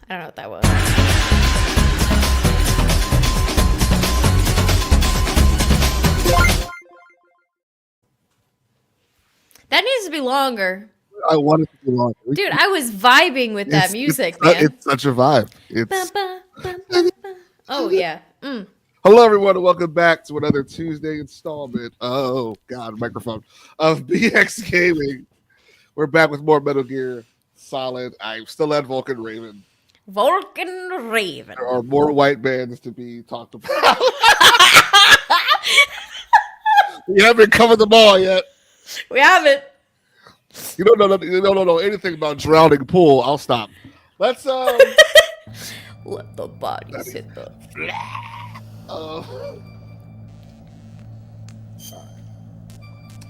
I don't know what that was. That needs to be longer. I want it to be longer. Dude, I was vibing with that music, man. It's such a vibe. Oh, yeah. Hello, everyone, and welcome back to another Tuesday installment. Oh, God, microphone of BX Gaming. We're back with more Metal Gear Solid. I'm still at Vulcan Raven. Vulcan Raven. There are more white bands to be talked about. We haven't covered them all yet. We haven't. You don't know anything about Drowning Pool. I'll stop. Let's let the bodies hit the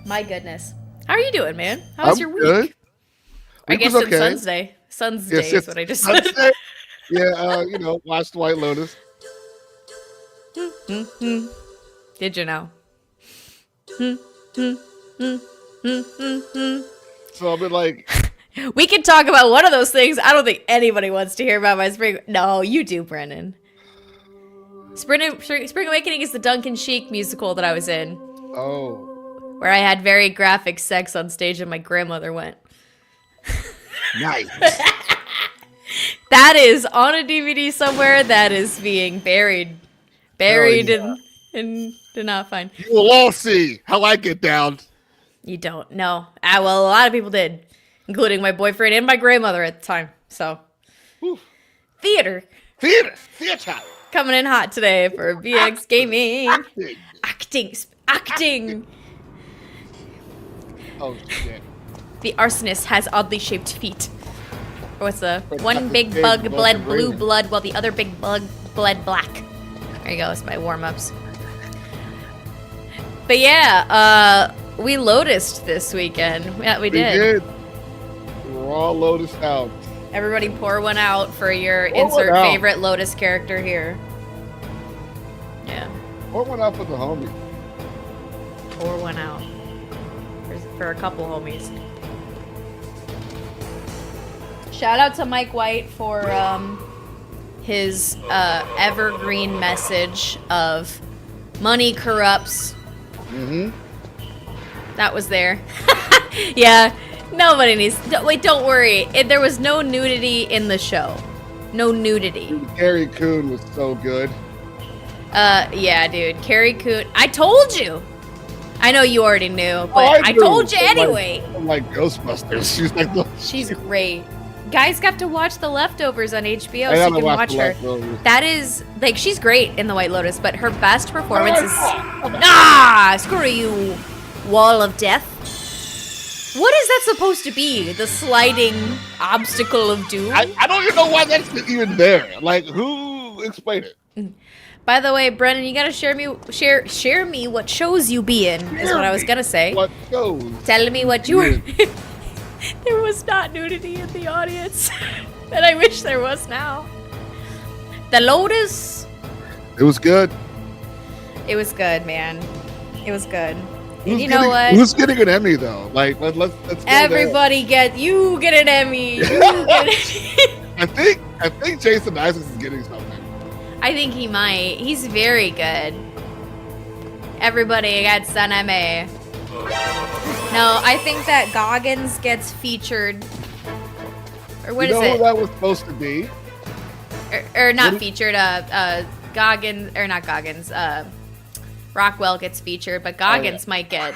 My goodness. How are you doing, man? How was your week? Good. I guess it's Sun's Day. Sun's Day is what I just said. Yeah, watched White Lotus. Did you know? So I've been like, we can talk about one of those things. I don't think anybody wants to hear about my spring. No, you do, Brennan. Spring Awakening is the Duncan Sheik musical that I was in. Oh. Where I had very graphic sex on stage and my grandmother went. Nice. That is on a DVD somewhere. That is being buried and not fine. You will all see how I get down. You don't know. Well, a lot of people did, including my boyfriend and my grandmother at the time. So, Whew. Theater. Coming in hot today for BX Gaming. Acting. Oh, shit. The arsonist has oddly shaped feet. Or what's the one big bug bled blue blood while the other big bug bled black. There you go. It's my warm-ups. But yeah, we Lotused this weekend. Yeah, we did. We're all Lotus out. Everybody pour one out for your insert favorite Lotus character here. Yeah. Pour one out for the homie. Pour one out. For a couple homies. Shout out to Mike White for his evergreen message of money corrupts. Mm-hmm. That was there. Yeah, nobody needs... Wait, don't worry. There was no nudity in the show. No nudity. Carrie Coon was so good. Yeah, dude. Carrie Coon... I told you! I know you already knew, but I told you anyway. Like Ghostbusters. She's great. Guys got to watch The Leftovers on HBO, so you can watch her. That is, like, she's great in The White Lotus, but her best performance is... Screw you, Wall of Death. What is that supposed to be? The sliding obstacle of doom? I don't even know why that's even there. Like, who explained it? By the way, Brennan, you gotta share me what shows you be in, is what I was gonna say. What shows? Tell me what you were... There was not nudity in the audience. And I wish there was now. The Lotus. It was good. It was good, man. It was good. Know what? Who's getting an Emmy though? Like let's everybody get an Emmy. I think Jason Isaacs is getting something. I think he might. He's very good. Everybody gets an Emmy. No, I think that Goggins gets featured. Or what is it? You know who that was supposed to be? Or not featured. Goggins, or not Goggins. Rockwell gets featured, but Goggins might get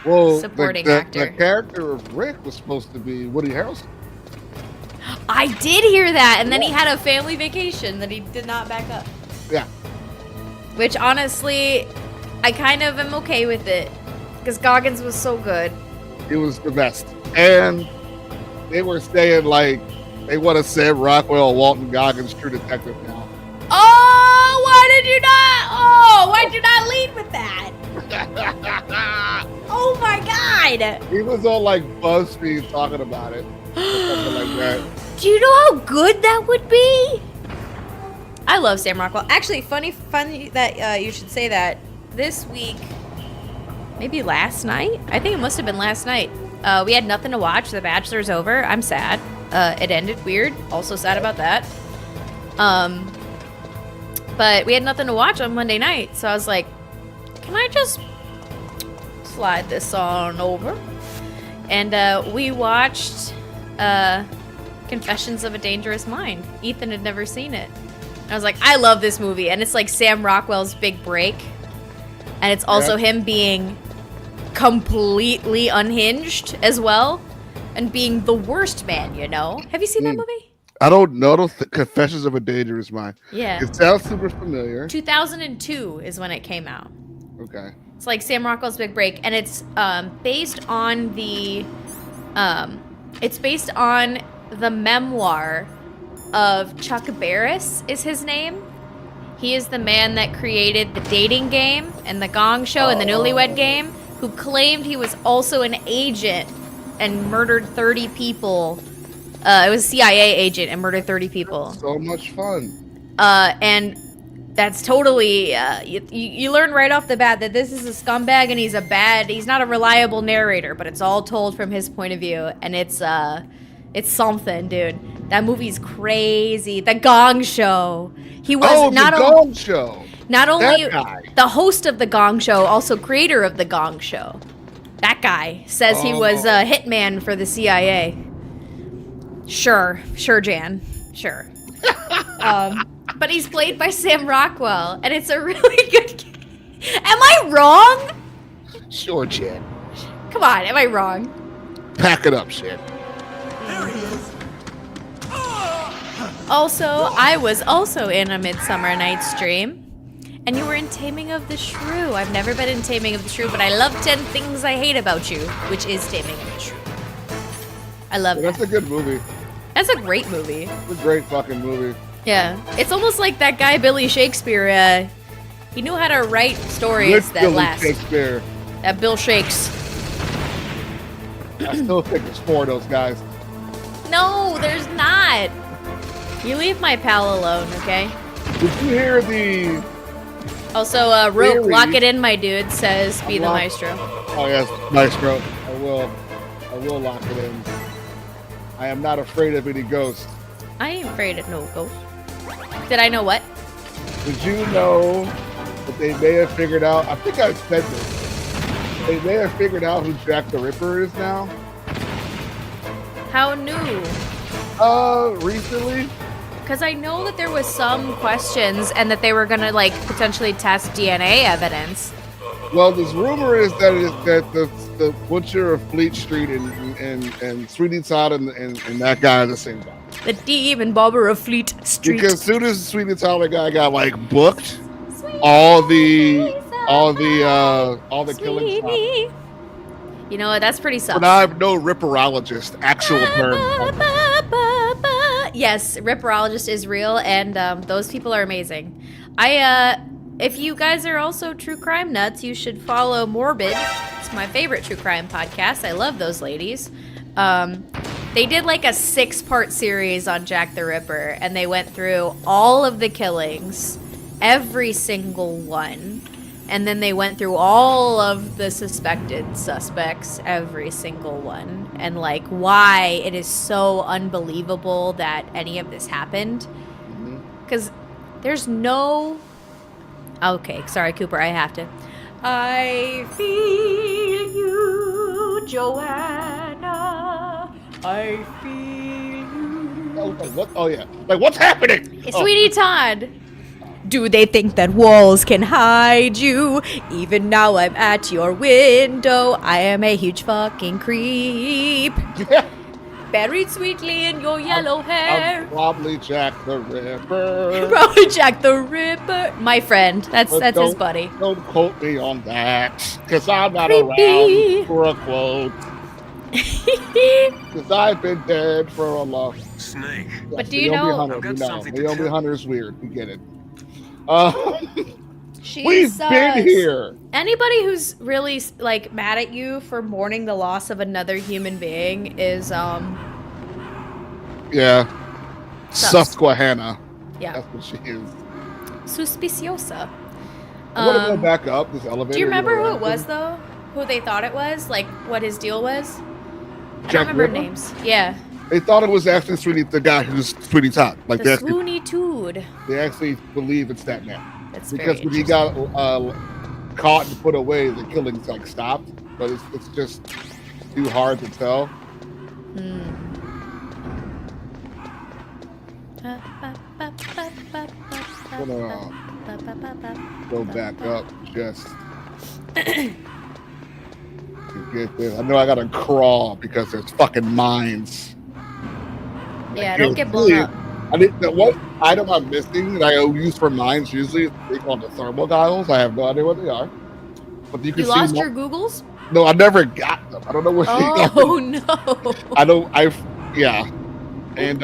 supporting actor. The character of Rick was supposed to be Woody Harrelson. I did hear that, and then he had a family vacation that he did not back up. Yeah. Which, honestly, I kind of am okay with it. Because Goggins was so good. It was the best. And they were saying, like, they want to send Rockwell Walton Goggins True Detective now. Oh, why'd you not lead with that? Oh my God. He was on, like, BuzzFeed talking about it. Something like that. Do you know how good that would be? I love Sam Rockwell. Actually, funny that you should say that. This week... Maybe last night? I think it must have been last night. We had nothing to watch. The Bachelor's over. I'm sad. It ended weird. Also sad about that. But we had nothing to watch on Monday night, so I was like, can I just slide this on over? And we watched Confessions of a Dangerous Mind. Ethan had never seen it. And I was like, I love this movie. And it's like Sam Rockwell's big break. And it's also him being completely unhinged as well. And being the worst man, you know? Have you seen that movie? I don't know. Confessions of a Dangerous Mind. Yeah. It sounds super familiar. 2002 is when it came out. Okay. It's like Sam Rockwell's big break. And it's based on the... it's based on the memoir of Chuck Barris is his name. He is the man that created the dating game and the Gong Show and the Newlywed Game, who claimed he was also an agent and murdered 30 people. It was a CIA agent and murdered 30 people. So much fun. And that's totally, you learn right off the bat that this is a scumbag and he's not a reliable narrator, but it's all told from his point of view. And it's something, dude. That movie's crazy. The Gong Show. He was Gong Show. Not only the host of the Gong Show, also creator of the Gong Show. That guy says he was a hitman for the CIA. Sure, Jan. Sure. But he's played by Sam Rockwell, and it's a really good Am I wrong? Sure, Jan. Come on, am I wrong? Pack it up, Jan. There he is. Also, I was also in A Midsummer Night's Dream. And you were in Taming of the Shrew. I've never been in Taming of the Shrew, but I love 10 Things I Hate About You, which is Taming of the Shrew. I love that. That's a good movie. That's a great movie. It's a great fucking movie. Yeah. It's almost like that guy, Billy Shakespeare. He knew how to write stories that Billy last. Shakespeare. Bill Shakes. I still think there's 4 of those guys. No, there's not. You leave my pal alone, okay? Did you hear the... Also, Roke, lock it in, my dude, says be the maestro. Oh, yes, maestro. I will lock it in. I am not afraid of any ghosts. I ain't afraid of no ghosts. Did I know what? Did you know that they may have figured out... I think I said this. They may have figured out who Jack the Ripper is now. How new? Recently. Because I know that there was some questions and that they were gonna like potentially test DNA evidence. Well, this rumor is that the butcher of Fleet Street and Sweeney Todd and that guy are the same guy. The demon barber of Fleet Street. Because as soon as Sweeney Todd guy got like booked, all the killings. You know what? That's pretty sus. But I'm no ripperologist. Actual term. Yes, ripperologist is real, and those people are amazing. If you guys are also true crime nuts, you should follow Morbid. It's my favorite true crime podcast. I love those ladies. They did like a 6-part series on Jack the Ripper, and they went through all of the killings, every single one. And then they went through all of the suspected suspects, every single one, and like why it is so unbelievable that any of this happened. Because there's no... Okay, sorry, Cooper, I have to. I feel you, Joanna. I feel you. Oh, what? Oh, yeah. Like, what's happening? Sweetie Todd. Do they think that walls can hide you? Even now I'm at your window. I am a huge fucking creep. Yeah. Buried sweetly in your yellow hair. I'm probably Jack the Ripper. Probably Jack the Ripper. My friend. That's his buddy. Don't quote me on that. Because I'm not Creepy. around for a quote. Because I've been dead for a long time. Snake. But do you know... Naomi Hunter's weird. We get it. She's, we've been here. Anybody who's really like mad at you for mourning the loss of another human being is yeah, Susquehanna. Yeah, that's what she is. Suspiciosa. I want to go back up this elevator. Do you remember who it was though? Who they thought it was? Like what his deal was? I Jack don't remember Ripper? names. Yeah. They thought it was actually Sweeney, the guy who's Sweeney Todd. Like the Sweeney Tood. They actually believe it's that man. That's because when he got caught and put away, the killings like stopped. But it's just too hard to tell. I'm gonna go back up just to get this. I know I gotta crawl because there's fucking mines. Yeah, don't get blown up. I think that what item I'm missing that I use for mines usually they call the thermal goggles. I have no idea what they are. But you can see lost your Googles? No, I never got them. I don't know where they are. Oh no. I don't yeah. And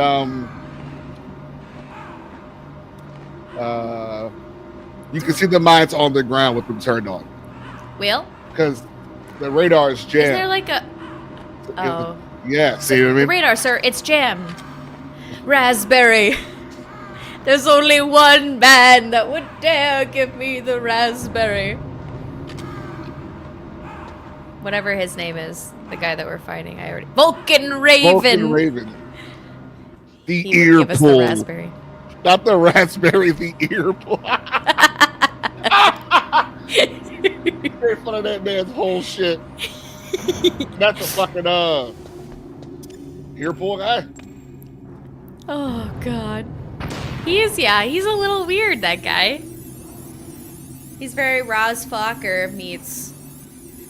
you can see the mines on the ground with them turned on. Well? Because the radar is jammed. Is there like a yeah, see what I mean? The radar, sir, it's jammed. Raspberry. There's only one man that would dare give me the raspberry. Whatever his name is, the guy that we're fighting, Vulcan Raven. Vulcan Raven. The he ear would give pull. us the raspberry. Not the raspberry, the ear pull. Made fun of that man's whole shit. That's a fucking ear pull guy. Oh god. He's a little weird, that guy. He's very Roz Fokker meets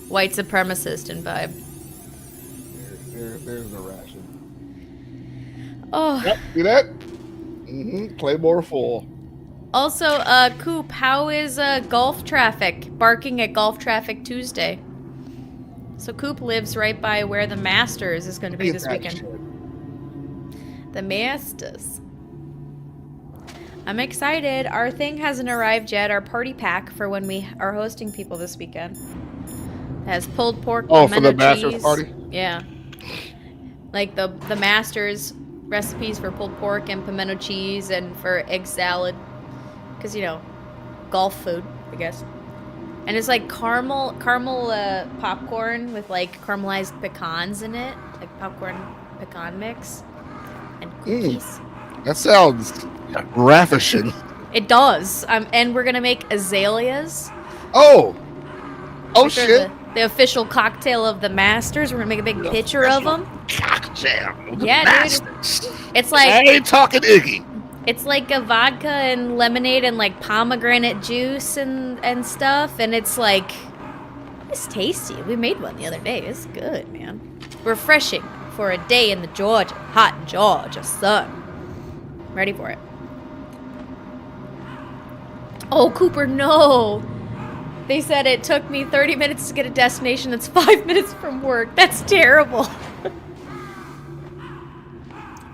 white supremacist in vibe. There's a ration. Oh. Yep, see that? Claymore full. Also, Coop, how is golf traffic? Barking at Golf Traffic Tuesday. So Coop lives right by where the Masters is going to be this weekend. Shit. The Masters. I'm excited. Our thing hasn't arrived yet. Our party pack for when we are hosting people this weekend. It has pulled pork. Oh, for the cheese. Masters party? Yeah. Like the Masters recipes for pulled pork and pimento cheese and for egg salad. Because, you know, golf food, I guess. And it's like caramel popcorn with like caramelized pecans in it. Like popcorn pecan mix. And cookies. That sounds ravishing. It does. And we're going to make azaleas. Oh shit. The official cocktail of the Masters. We're going to make a big picture of them. Cocktail. Yeah, dude. It's like... I ain't talking Iggy. It's like a vodka and lemonade and like pomegranate juice and stuff. And it's like... It's tasty. We made one the other day. It's good, man. Refreshing for a day in the hot Georgia sun. Ready for it. Oh, Cooper, no. They said it took me 30 minutes to get a destination that's 5 minutes from work. That's terrible.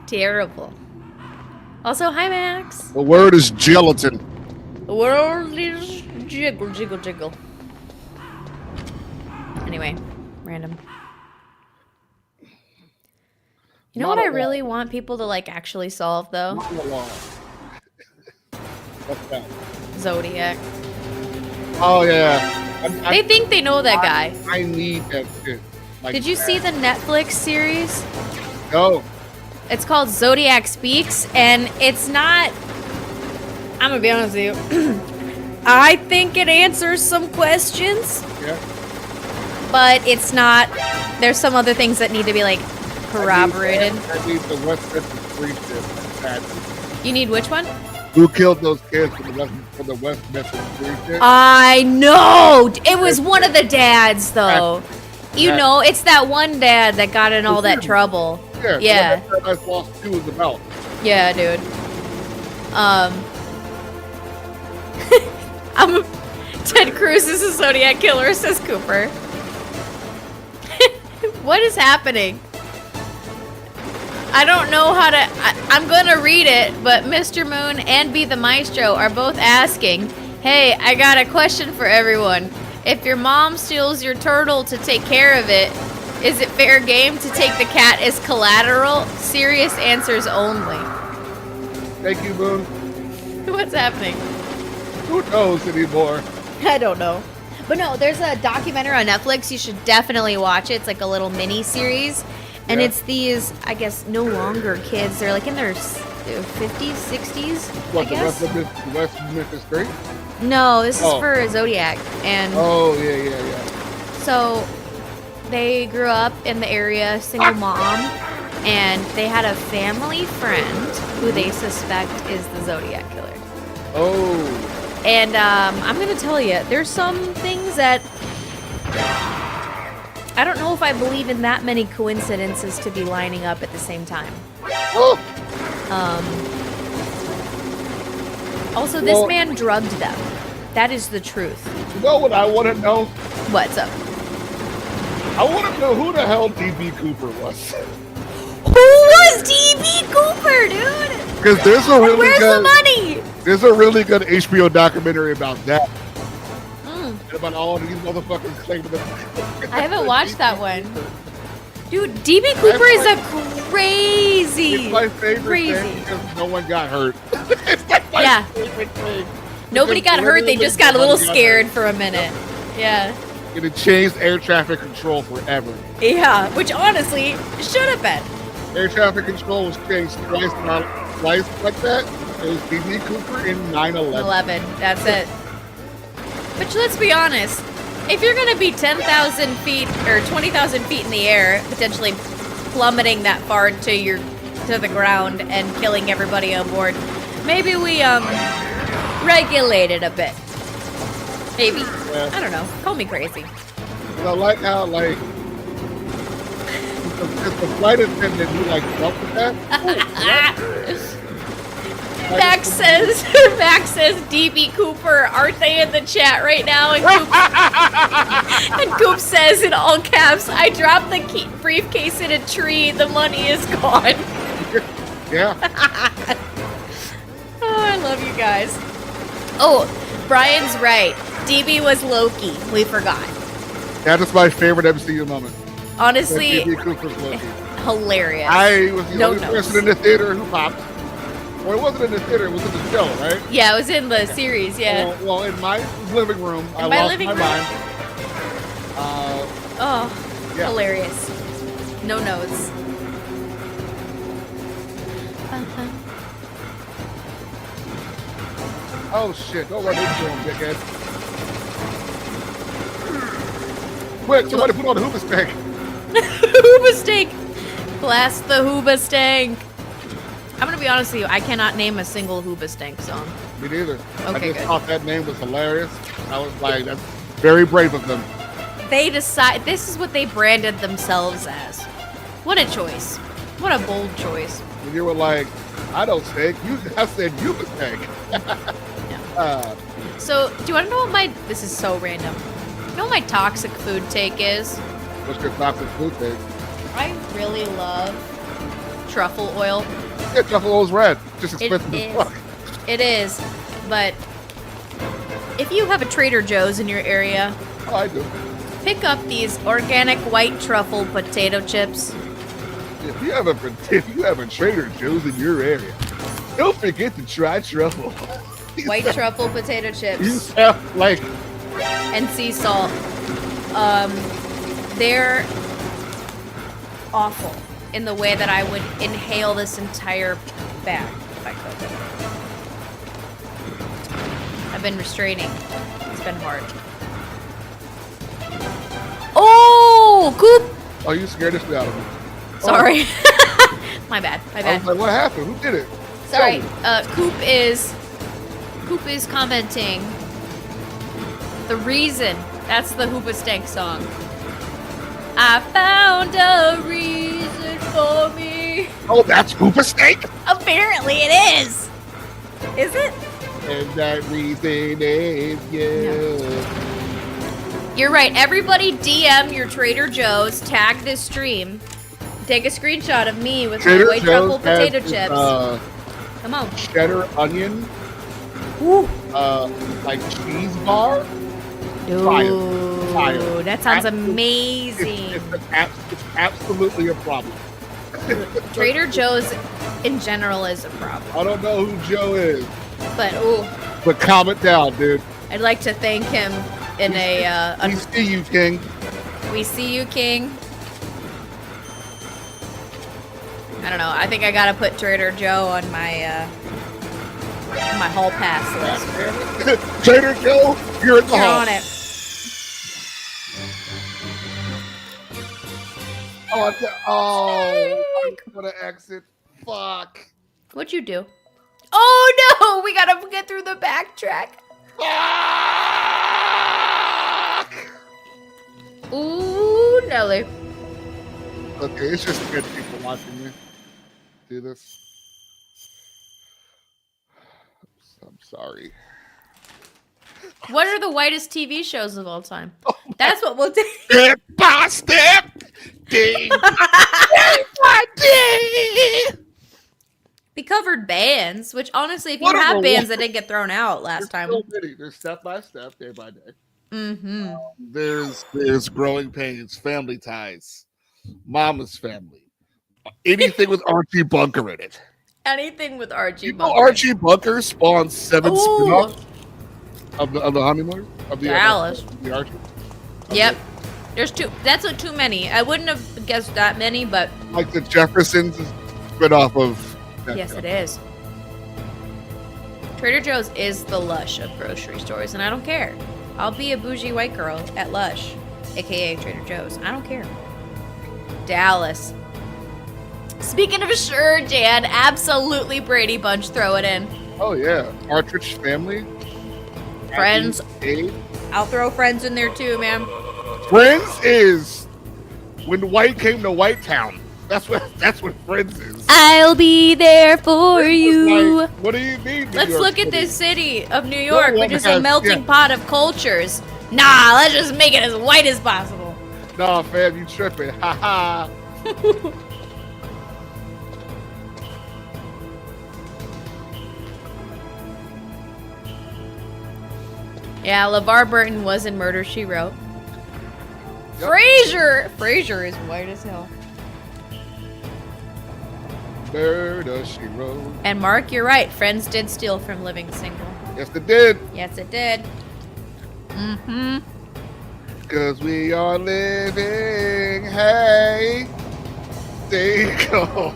Terrible. Also, hi, Max. The word is gelatin. The world is jiggle, jiggle, jiggle. Anyway, random. You know what I really want people to like actually solve though? What's that? Zodiac. Oh yeah. They think they know that guy. I need that shit. Like, did you see the Netflix series? No. It's called Zodiac Speaks, and it's not... I'm gonna be honest with you. I think it answers some questions. Yeah. But it's not... There's some other things that need to be, like, corroborated. I need the West Memphis 3 shit. You need which one? Who killed those kids for the West Memphis 3 shit? I know! It was one of the dads, though. You know, it's that one dad that got in all that trouble. Yeah. Paradise Lost 2 is about. Yeah, dude. Ted Cruz is a Zodiac killer, says Cooper. What is happening? I don't know how to... I'm gonna read it, but Mr. Moon and Be the Maestro are both asking, hey, I got a question for everyone. If your mom steals your turtle to take care of it, is it fair game to take the cat as collateral? Serious answers only. Thank you, Moon. What's happening? Who knows anymore? I don't know. But no, there's a documentary on Netflix. You should definitely watch it. It's like a little mini series. And it's these, I guess, no longer kids. They're like in their 50s, 60s, What, I guess. The West Memphis 3? No, this is for Zodiac. And yeah. so they grew up in the area, single mom, and they had a family friend who they suspect is the Zodiac killer. Oh. And I'm going to tell you, there's some things that I don't know if I believe in that many coincidences to be lining up at the same time. Oh. Also, this man drugged them. That is the truth. You know what I want to know? What's up? I want to know who the hell D.B. Cooper was. Who was D.B. Cooper, dude? Because there's a really Where's the money? There's a really good HBO documentary about that. And about all these motherfuckers claiming that. I haven't watched that one. Dude, D.B. Cooper is a crazy. It's my favorite thing because no one got hurt. It's like my favorite thing. Nobody got hurt, they just got a little scared for a minute. Yeah. It changed air traffic control forever. Yeah, which honestly should have been. Air traffic control was changed twice like that. It was D.B. Cooper in 9/11. 11, that's it. But let's be honest. If you're going to be 10,000 feet or 20,000 feet in the air, potentially plummeting that far to the ground and killing everybody on board, maybe we regulate it a bit. Maybe. Yeah. I don't know. Call me crazy. I like how like the flight attendant who like dealt with that. Max says DB Cooper, aren't they in the chat right now? And Coop says in all caps, I dropped the briefcase in a tree, the money is gone. Yeah. Oh, I love you guys. Oh, Brian's right. DB was Loki. We forgot. That is my favorite MCU moment. Honestly, DB Cooper's Loki. Hilarious. I was the only person in the theater who popped. Well, it wasn't in the theater, it was in the show, right? Yeah, it was in the series, yeah. Well, in my living room, I lost my mind. Yeah. Hilarious. No notes. Oh shit, don't run into him, dickhead. Quick, somebody put on the Hooba Stank. Hooba Stank! Blast the Hooba Stank. I'm gonna be honest with you, I cannot name a single Hooba Stank song. Me neither. Okay, I just thought that name was hilarious. I was like, that's very brave of them. They decide, this is what they branded themselves as. What a choice. What a bold choice. When you were like, I don't stink, I said Hooba Stank. Yeah. So, do you want to know what this is so random. You know what my toxic food take is? What's your toxic food take? I really love truffle oil. Yeah, truffle oil's red. Just expensive as fuck. It is, but if you have a Trader Joe's in your area, oh, I do. Pick up these organic white truffle potato chips. If you have a Trader Joe's in your area, don't forget to try truffle. White truffle potato chips. You sound like and sea salt. They're awful in the way that I would inhale this entire bag if I could. I've been restraining. It's been hard. Oh, Coop! Oh, you scared the shit out of me. Sorry. My bad. I was like, what happened? Who did it? Sorry. Coop is commenting. The reason. That's the Hoopa Stank song. I found a reason for me. Oh, that's Hoopa Stank? Apparently it is. Is it? And that reason is you. No. You're right. Everybody DM your Trader Joe's. Tag this stream. Take a screenshot of me with my white truffle potato chips. Come on. Cheddar onion. Ooh. Like cheese bar. Dude, Fire. That sounds amazing. It's absolutely a problem. Trader Joe's in general is a problem. I don't know who Joe is. But comment down, dude. I'd like to thank him in we see you, King. We see you, King. I don't know. I think I gotta put Trader Joe on my hall pass list. Trader Joe, you're in the You're hall. on it. I'm gonna exit. Fuck. What'd you do? Oh no! We gotta get through the backtrack. Fuck. Ooh, Nelly. Okay, it's just good people watching me do this. I'm sorry. What are the whitest TV shows of all time? That's what we'll do. Step by step, day by day. We covered bands, which honestly, if you What are have the bands what? that didn't get thrown out last time. So many. There's step by step, day by day. Mm-hmm. There's growing pains, family ties, Mama's family, anything with Archie Bunker in it. Anything with Archie You know Bunker. Archie Bunker spawned 7 Ooh. spin-offs of the honeymoon of the Dallas. The Archie. Yep. There's two. That's too many. I wouldn't have guessed that many, but Like the Jeffersons is spin-off of. yes, it is. Trader Joe's is the Lush of grocery stores, and I don't care. I'll be a bougie white girl at Lush, aka Trader Joe's. I don't care. Dallas. Speaking of sure, Jan, absolutely Brady Bunch, throw it in. Oh yeah, Partridge Family. Friends. Happy Days. I'll throw Friends in there too, man. Friends is when White came to White Town. That's what Friends is. I'll be there for you. Like, what do you mean? Let's New York look at City? this city of New York, which is a has- melting yeah. pot of cultures. Nah, let's just make it as white as possible. Nah, fam, you tripping? Ha ha. Yeah, LeVar Burton was in Murder, She Wrote. Yep. Frasier is white as hell. Murder, She Wrote. And Mark, you're right. Friends did steal from Living Single. Yes, they did. Yes, it did. Mm-hmm. Cause we are living. Hey, single.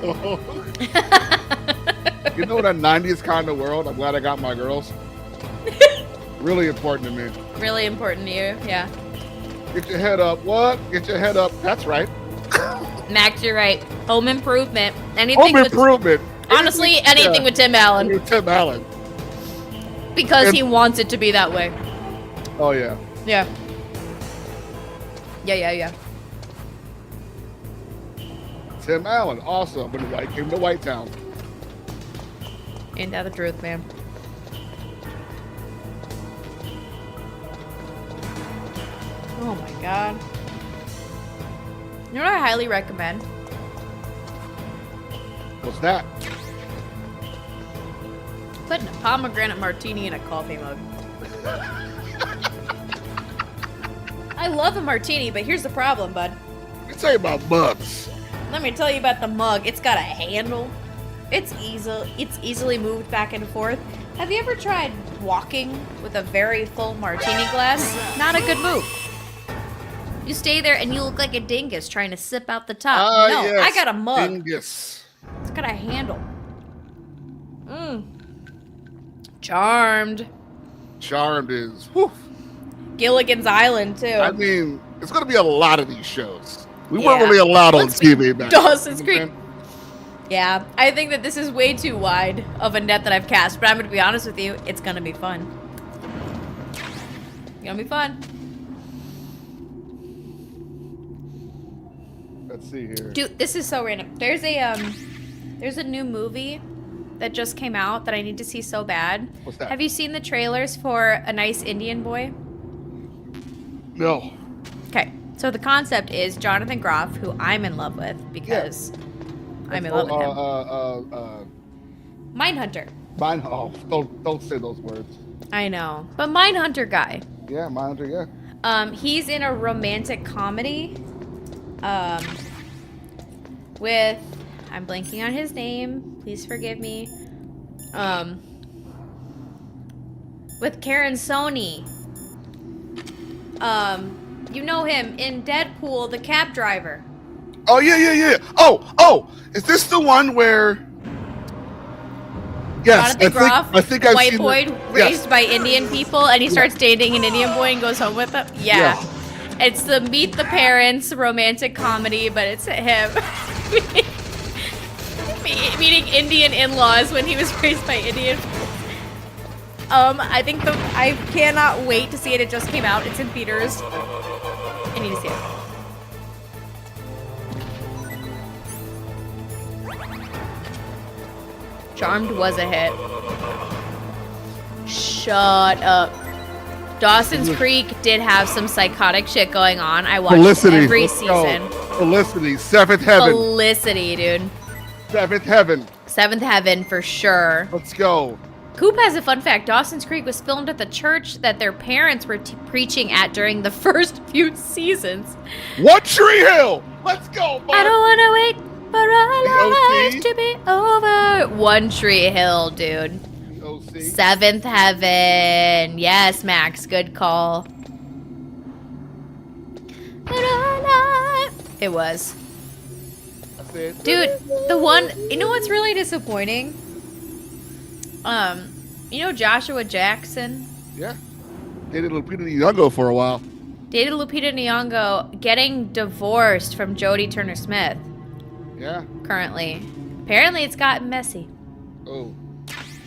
You know, that 90s kind of world. I'm glad I got my girls. Really important to me. Really important to you, yeah. Get your head up. What? Get your head up. That's right. Max, you're right. Home Improvement. Anything Home with, Improvement. honestly, anything with Tim Allen. with Tim Allen. Because And- he wants it to be that way. Oh yeah. Yeah. Yeah. Tim Allen, awesome. When White came to White Town. Ain't that the truth, man? Oh my god. You know what I highly recommend? What's that? Putting a pomegranate martini in a coffee mug. I love a martini, but here's the problem, bud. You say about mugs. Let me tell you about the mug. It's got a handle. It's easily moved back and forth. Have you ever tried walking with a very full martini glass? Not a good move. You stay there and you look like a dingus trying to sip out the top. No, yes. I got a mug. Dingus. It's got a handle. Charmed. Charmed is. Whew. Gilligan's Island, too. I mean, it's going to be a lot of these shows. We Yeah. weren't really allowed on Let's be TV back Dawson's then. Creek. Yeah, I think that this is way too wide of a net that I've cast, but I'm gonna be honest with you, it's gonna be fun. It's gonna be fun. Let's see here. Dude, this is so random. There's a new movie that just came out that I need to see so bad. What's that? Have you seen the trailers for A Nice Indian Boy? No. Okay, so the concept is Jonathan Groff, who I'm in love with because I'm in love with him. Mindhunter. Mine. Oh, don't say those words. I know, but Mindhunter guy. Yeah, Mindhunter. Yeah. He's in a romantic comedy, with, I'm blanking on his name, please forgive me, with Karen Sony. You know him in Deadpool, the cab driver. Oh yeah. Oh, is this the one where? Yes, I think I've white seen boy raised by Indian people, and he starts dating an Indian boy and goes home with them. Yeah. It's the Meet the Parents romantic comedy, but it's him meeting Indian in-laws when he was raised by Indian. I cannot wait to see it. It just came out. It's in theaters. I need to see it. Charmed was a hit. Shut up. Dawson's Creek did have some psychotic shit going on. I watched every season. Felicity, Seventh Heaven. Felicity, dude. Seventh Heaven. Seventh Heaven for sure. Let's go. Coop has a fun fact. Dawson's Creek was filmed at the church that their parents were preaching at during the first few seasons. One Tree Hill. Let's go, bud. I don't want to wait for our lives to be over. One Tree Hill, dude. OC. Seventh Heaven. Yes, Max. Good call. It was. That's it. Dude, the one... You know what's really disappointing? You know Joshua Jackson? Yeah. Dated Lupita Nyong'o for a while. Dated Lupita Nyong'o, getting divorced from Jodie Turner-Smith. Yeah. Currently. Apparently it's gotten messy. Oh.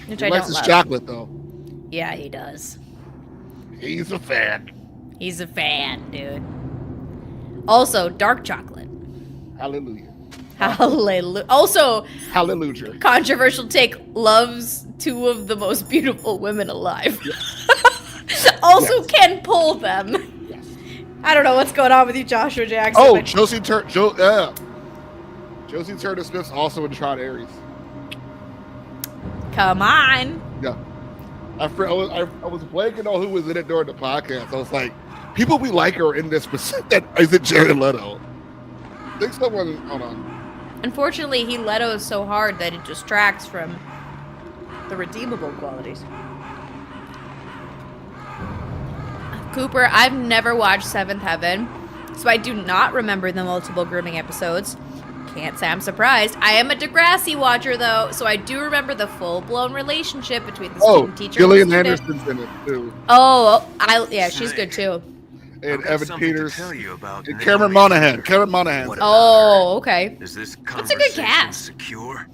Which He I likes don't his love. chocolate, though. Yeah, he does. He's a fan. He's a fan, dude. Also, dark chocolate. Hallelujah. Hallelujah. Also, Hallelujah. controversial take, loves two of the most beautiful women alive. Also can pull them. Yes. I don't know what's going on with you, Joshua Jackson. Oh, but- Josie Turner-Smith's also in Tried Aries. Come on. Yeah. I was blanking on who was in it during the podcast. I was like, people we like are in this, but is it Jared Leto? I think someone, hold on. Unfortunately, he Leto's so hard that it distracts from the redeemable qualities. Cooper, I've never watched Seventh Heaven, so I do not remember the multiple grooming episodes. Can't say I'm surprised. I am a Degrassi watcher, though, so I do remember the full-blown relationship between the student teacher Gillian and the student. Anderson's in it, too. Oh, yeah, she's good, too. And Evan Peters. And Naomi. Cameron Monaghan. Cameron Monaghan. What Oh, okay. Is this That's a good cast. secure?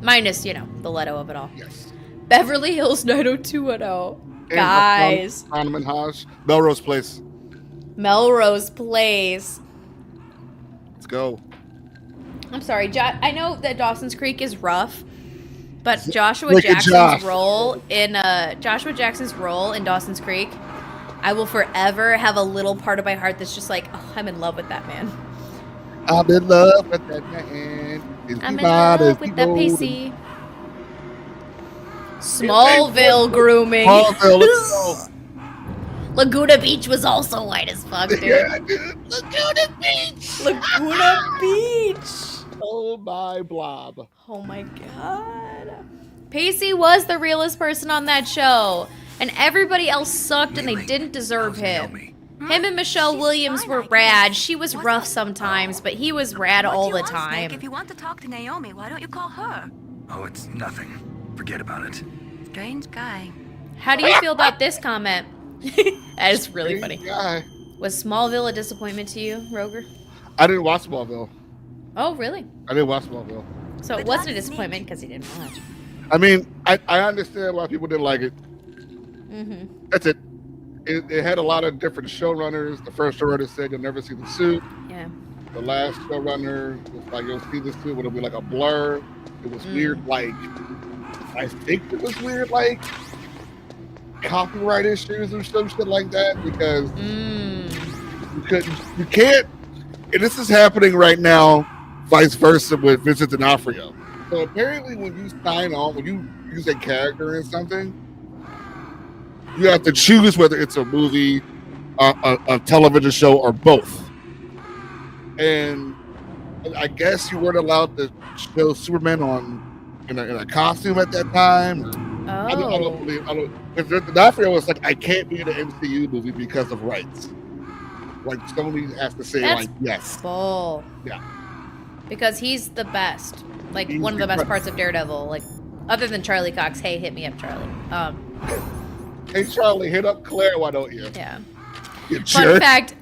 Minus, the Leto of it all. Yes. Beverly Hills 90210. And Guys. Hasan Minhaj. Melrose Place. Melrose Place. Let's go. I'm sorry, I know that Dawson's Creek is rough, but Joshua Look at Josh. Jackson's role in Dawson's Creek, I will forever have a little part of my heart that's just like, oh, I'm in love with that man. I'm in love with that man. I'm in love with that Pacey. Smallville grooming. Smallville, let's go. Laguna Beach was also white as fuck, dude. Yeah, dude. Laguna Beach. Laguna Beach. Oh my blob. Oh my god. Pacey was the realest person on that show. And everybody else sucked and they didn't deserve him. Him and Michelle Williams were rad. She was rough sometimes, but he was rad all the time. If you want to talk to Naomi, why don't you call her? Oh, it's nothing. Forget about it. Strange guy. How do you feel about this comment? That is really funny. Guy. Was Smallville a disappointment to you, Roger? I didn't watch Smallville. Oh, really? I didn't watch Smallville. So it wasn't a disappointment because he didn't watch. I mean, I understand why people didn't like it. Mm-hmm. That's it. It had a lot of different showrunners. The first showrunner said you'll never see the suit. Yeah. The last showrunner was like, you'll see the suit, but it'll be like a blur. It was weird, like, I think it was weird, like, copyright issues or some shit like that, because you can't, and this is happening right now, vice versa with Vincent D'Onofrio. So apparently when you sign on, when you use a character in something, you have to choose whether it's a movie, a television show, or both. And I guess you weren't allowed to show Superman in a costume at that time. I don't believe. Because D'Onofrio was like, I can't be in an MCU movie because of rights. Like Sony has to say, That's like, yes. bull. Yeah. Because he's the best. Like, He's one of the best incredible. parts of Daredevil. Like, other than Charlie Cox. Hey, hit me up, Charlie. Hey, Charlie, hit up Claire, why don't you? Yeah. You Fun jerk. fact,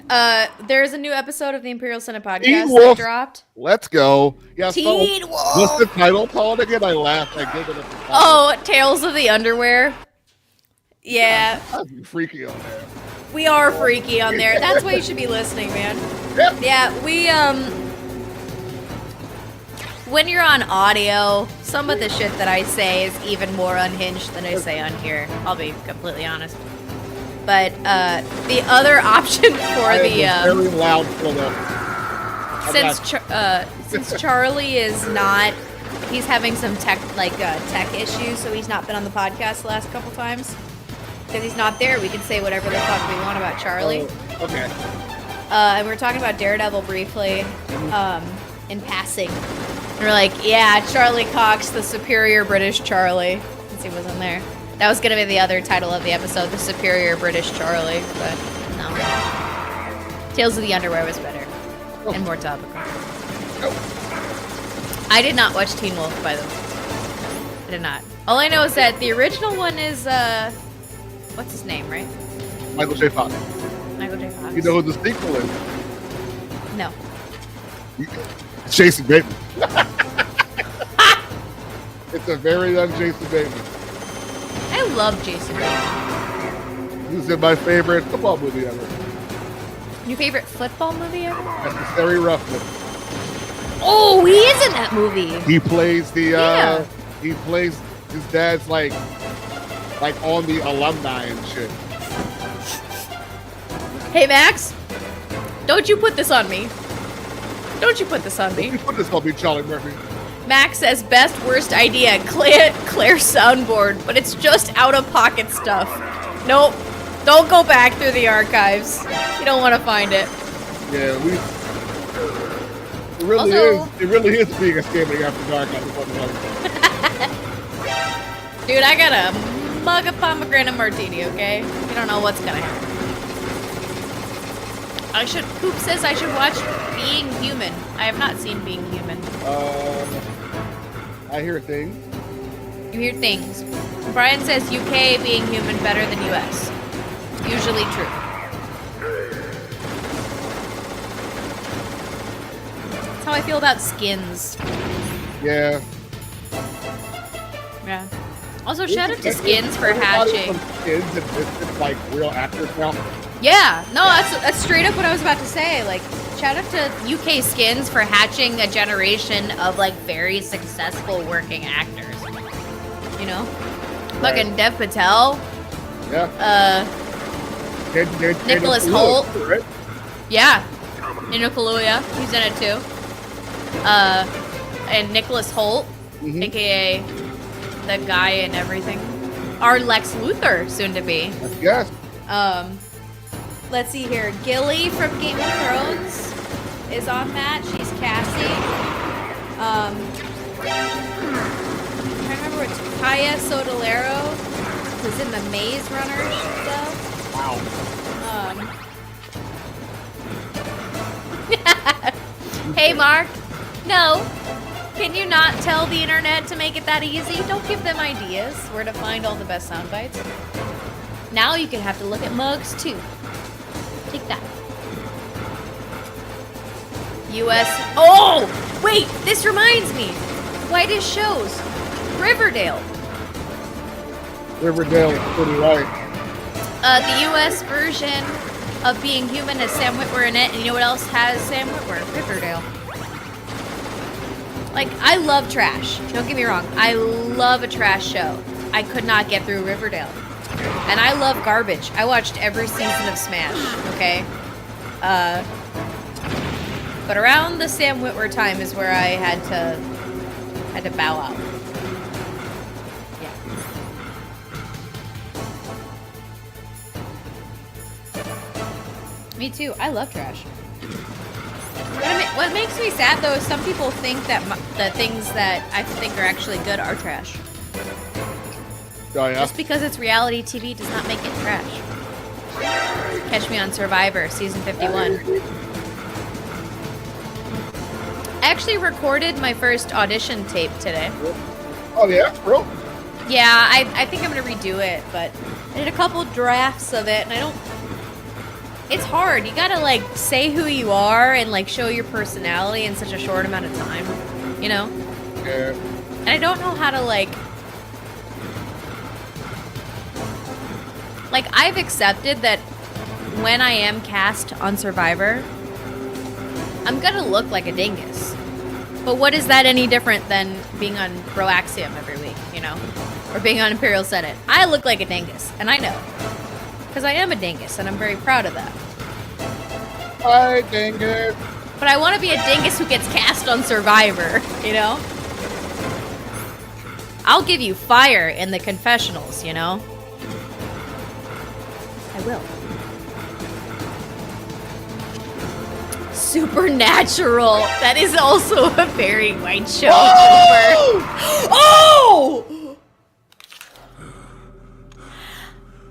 there's a new episode of the Imperial Senate podcast Teen that Wolf. dropped. Let's go. Yeah, Teen so, Wolf. what's the title called again? I laughed. I giggled at the title. Oh, Tales of the Underwear. Yeah. That'd be freaky on there. We are freaky on there. That's why you should be listening, man. Yep. Yeah, we, when you're on audio, some of the shit that I say is even more unhinged than I say on here. I'll be completely honest. But, the other option for the, very loud photo. since Charlie is not, he's having some tech issues, so he's not been on the podcast the last couple times. Because he's not there, we can say whatever the fuck we want about Charlie. Okay. And we were talking about Daredevil briefly, in passing. And we're like, yeah, Charlie Cox, the superior British Charlie. Since he wasn't there. That was gonna be the other title of the episode, the superior British Charlie, but no. Tales of the Underwear was better. And more topical. I did not watch Teen Wolf, by the way. I did not. All I know is that the original one is, what's his name, right? Michael J. Fox. Michael J. Fox. You know who the sequel is? No. It's Jason Bateman. It's a very young Jason Bateman. I love Jason Bateman. He's in my favorite football movie ever. Your favorite football movie ever? Necessary Roughness. Oh, he is in that movie. He plays the Yeah. he plays his dad's like on the alumni and shit. Hey, Max. Don't you put this on me. Don't you put this on me. You put this on me, Charlie Murphy. Max says best worst idea, Claire soundboard, but it's just out of pocket stuff. Nope. Don't go back through the archives. You don't want to find it. Yeah, it really Also- is. It really is being escaping after dark on the fucking other. Dude, I got a mug of pomegranate martini, okay? You don't know what's gonna happen. Poop says I should watch Being Human. I have not seen Being Human. I hear things. You hear things. Brian says UK Being Human better than US. Usually true. That's how I feel about Skins. Yeah. Yeah. Also, shout out to Skins for hatching. Skins and it's like real actors now. Yeah, no, that's straight up what I was about to say. Like, shout out to UK Skins for hatching a generation of like very successful working actors. You know, Right. fucking Dev Patel, Yeah. Nicholas Hoult. Right? Yeah, Nino Kaluuya, he's in it too. And Nicholas Hoult, aka the guy in everything. Our Lex Luthor, soon to be. Yes. Let's see here. Gilly from Game of Thrones is on that. She's Cassie. I'm trying to remember what Kaya Sodalero is in the Maze Runner stuff. Wow. Hey, Mark. No. Can you not tell the internet to make it that easy? Don't give them ideas where to find all the best sound bites. Now you can have to look at mugs, too. Take that. US. Oh! Wait! This reminds me! Whitest shows. Riverdale. Riverdale is pretty right. The US version of Being Human has Sam Witwer in it, and you know what else has Sam Witwer? Riverdale. Like, I love trash. Don't get me wrong. I love a trash show. I could not get through Riverdale. And I love garbage. I watched every season of Smash, okay? But around the Sam Witwer time is where I had to bow out. Yeah. Me too. I love trash. What makes me sad though is some people think that the things that I think are actually good are trash. Oh, yeah. Just because it's reality TV does not make it trash. catch me on Survivor, season 51. I actually recorded my first audition tape today. Oh yeah, bro. Yeah, I think I'm gonna redo it, but I did a couple drafts of it, and I don't. It's hard. You gotta like say who you are and like show your personality in such a short amount of time, you know? Yeah. And I don't know how to like I've accepted that when I am cast on Survivor, I'm gonna look like a dingus. But what is that any different than being on Broaxium every week, you know? Or being on Imperial Senate? I look like a dingus, and I know. Because I am a dingus, and I'm very proud of that. Hi, dingus. But I want to be a dingus who gets cast on Survivor, you know? I'll give you fire in the confessionals, you know? I will. Supernatural. That is also a very white show. Oh!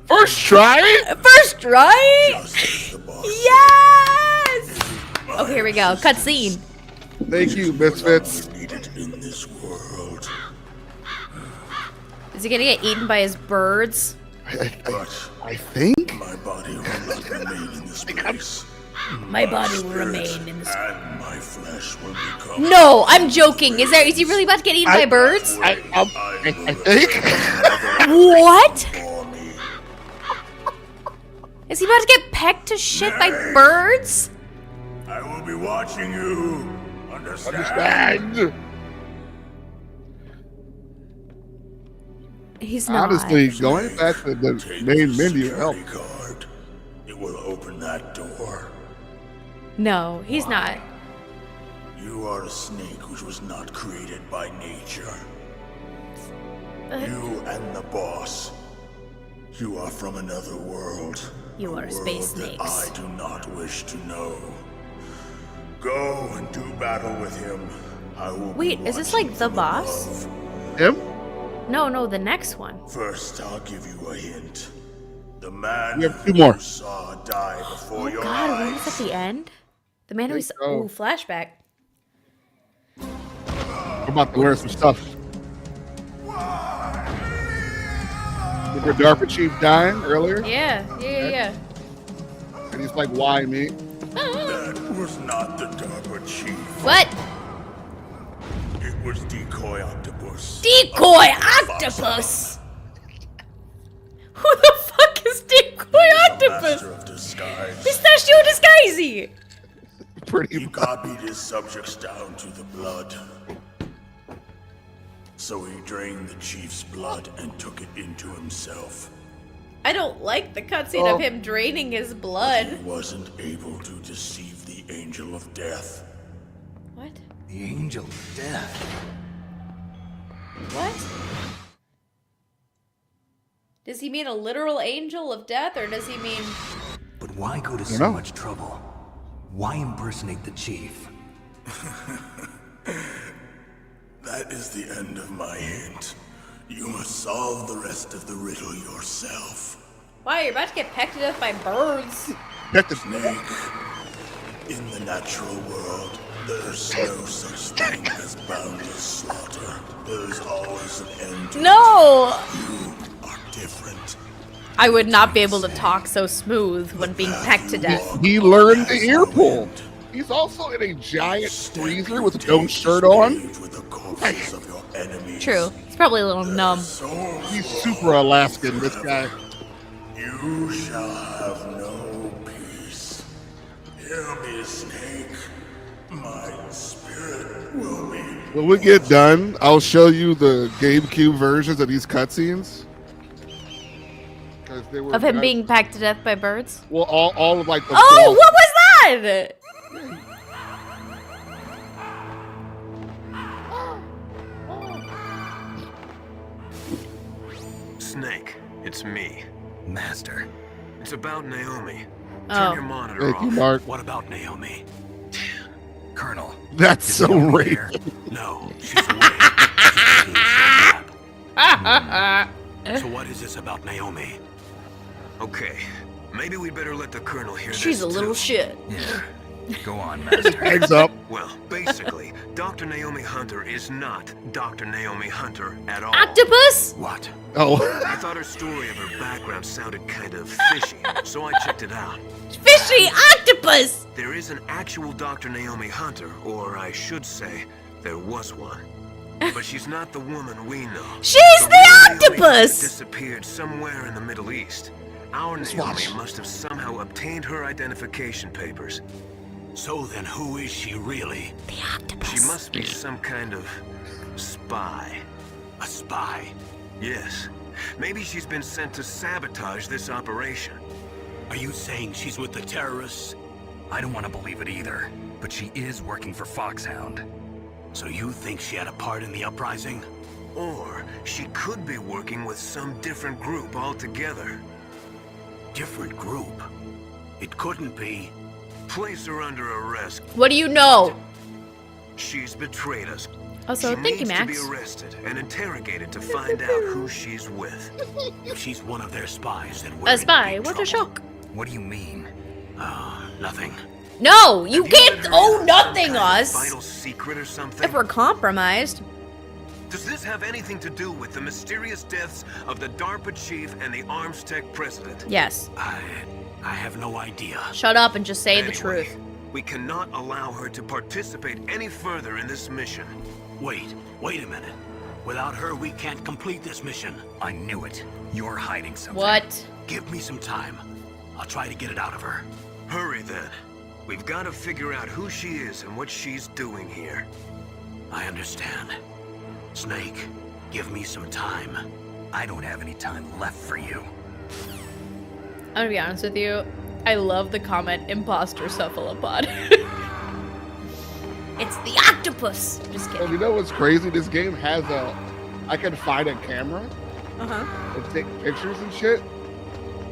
First try? First try? Yes! Okay, here we go. Cutscene. Thank you, Misfits. Is he gonna get eaten by his birds? I think? My body will not remain in this place. My body will remain in this. And my flesh will become. No, I'm joking. Is he really about to get eaten by birds? I think. What? For me. Is he about to get pecked to shit by birds? I will be watching you. Understand? Understand. He's not. Honestly, going back to the Take main the menu security helped. card. It will open that door. No, he's not. You are a snake which was not created by nature. You and the boss. You are from another world. You are space world that I snakes. do not wish to know. Go and do battle with him. I will be Wait, is this watching like the from boss? above. Him? No, the next one. First, I'll give you a hint. The man We have two more. you saw die before Oh your God, eyes. what was at the end? The man who was. There you go. Ooh, flashback. I'm about to learn some stuff. Remember DARPA Chief dying earlier? Yeah. And he's like, why me? That was not the DARPA chief. What? It was Decoy Octopus. Decoy octopus. Who the fuck is Decoy octopus? Master of disguise. Pistachio disguisey. Pretty He much. copied his subjects down to the blood. So he drained the chief's blood and took it into himself. I don't like the cutscene Oh. of him draining his He blood. wasn't able to deceive the Angel of Death. What? The angel of death. What? Does he mean a literal angel of death, or does he mean... But why go to so know. much trouble? Why impersonate the chief? That is the end of my hint. You must solve the rest of the riddle yourself. Wow, you're about to get pecked to death by birds. Get the Snake, in the natural world, there's no such thing as boundless slaughter. There's always an end to No! it. You are different. I would not be able to talk so smooth when being pecked to death. He learned the ear pull. He's also in a giant freezer with no shirt on. With the corpses of your enemies. True. He's probably a little numb. Souls He's super Alaskan, this guy. You shall have no peace. Hear me, Snake. My spirit will be. When we get done, I'll show you the GameCube versions of these cutscenes. 'Cause they were Of him being pecked to death by birds? well, all of like the Oh, what was that? Snake, it's me. Master. It's about Naomi. Oh. Turn your monitor Thank off. you, Mark. What about Naomi? Colonel. That's is so Naomi racist. here? No, she's away. So what is this about Naomi? Okay, Maybe we'd better let the Colonel hear this, She's a little too. shit. Yeah. Go on, Master. Eggs up. Well, basically, Dr. Naomi Hunter is not Dr. Naomi Hunter at all. Octopus? What? Oh. I thought her story of her background sounded kind of fishy, so I checked it out. Fishy octopus! There is an actual Dr. Naomi Hunter, or I should say, there was one. But she's not the woman we know. She's The the real Naomi octopus! disappeared somewhere in the Middle East. Our Naomi must have somehow obtained her identification papers. So then who is she really? The octopus. She must be some kind of spy. A spy? Yes. Maybe she's been sent to sabotage this operation. Are you saying she's with the terrorists? I don't want to believe it either, but she is working for Foxhound. So you think she had a part in the uprising? Or she could be working with some different group altogether. Different group? It couldn't be. Place her under arrest. What do you know? She's betrayed us. Also, she thank you, needs Max. to be arrested and interrogated to find out who she's with. If she's one of their spies, then we're A spy, in big what a trouble. shock. What do you mean? Nothing. No, you Have let can't her owe in nothing, some kind of us. Vital secret or something? If we're compromised. Does this have anything to do with the mysterious deaths of the DARPA chief and the Armstech president? Yes. I have no idea. Shut up and just say the Anyway, truth. We cannot allow her to participate any further in this mission. Wait a minute. Without her, we can't complete this mission. I knew it. You're hiding something. What? Give me some time. I'll try to get it out of her. Hurry then. We've got to figure out who she is and what she's doing here. I understand. Snake, give me some time. I don't have any time left for you. I'm gonna be honest with you. I love the comment imposter cephalopod. It's the octopus. Just Well, kidding. you know what's crazy? This game has I can find a camera Uh-huh. and take pictures and shit.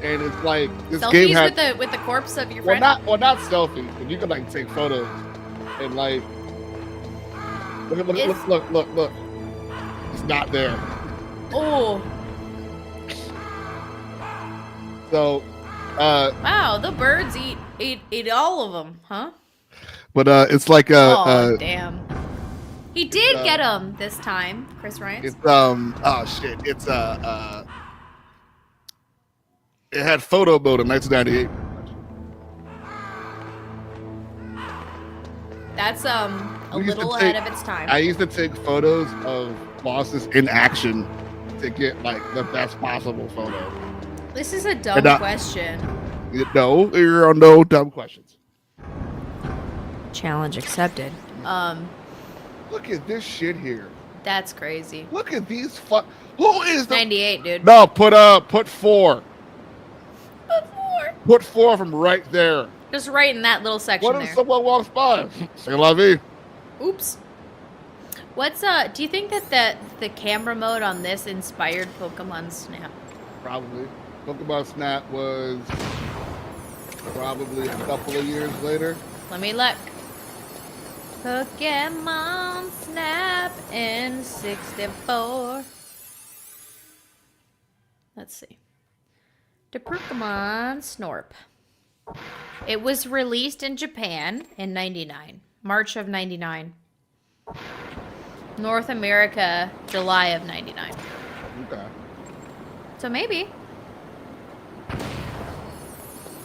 And it's like this game Selfies has with the corpse of your well friend? not selfies, but you can like take photos and like look. It's not there. Oh. So Wow, the birds eat all of them, huh? but it's like Oh, damn. He did uh, get him this time, Chris Ryan. it's oh shit. It's it had photo mode in 1998. That's a We used to little take- ahead of its time. I used to take photos of bosses in action to get like the best possible photo. This is a dumb And, question. No, there are no dumb questions. Challenge accepted. Look at this shit here. That's crazy. Look at these who is the 98, dude. No, put 4. Before. Put 4 of them right there. Just right in that little section What if there. someone walks by? Say la vie. Oops. What's do you think that the camera mode on this inspired Pokemon Snap? Probably. Pokemon Snap was probably a couple of years later. Let me look. Pokemon Snap in 64. Let's see. The Pokemon Snorp. It was released in Japan in 99. March of 99. North America, July of 99. Okay. So maybe.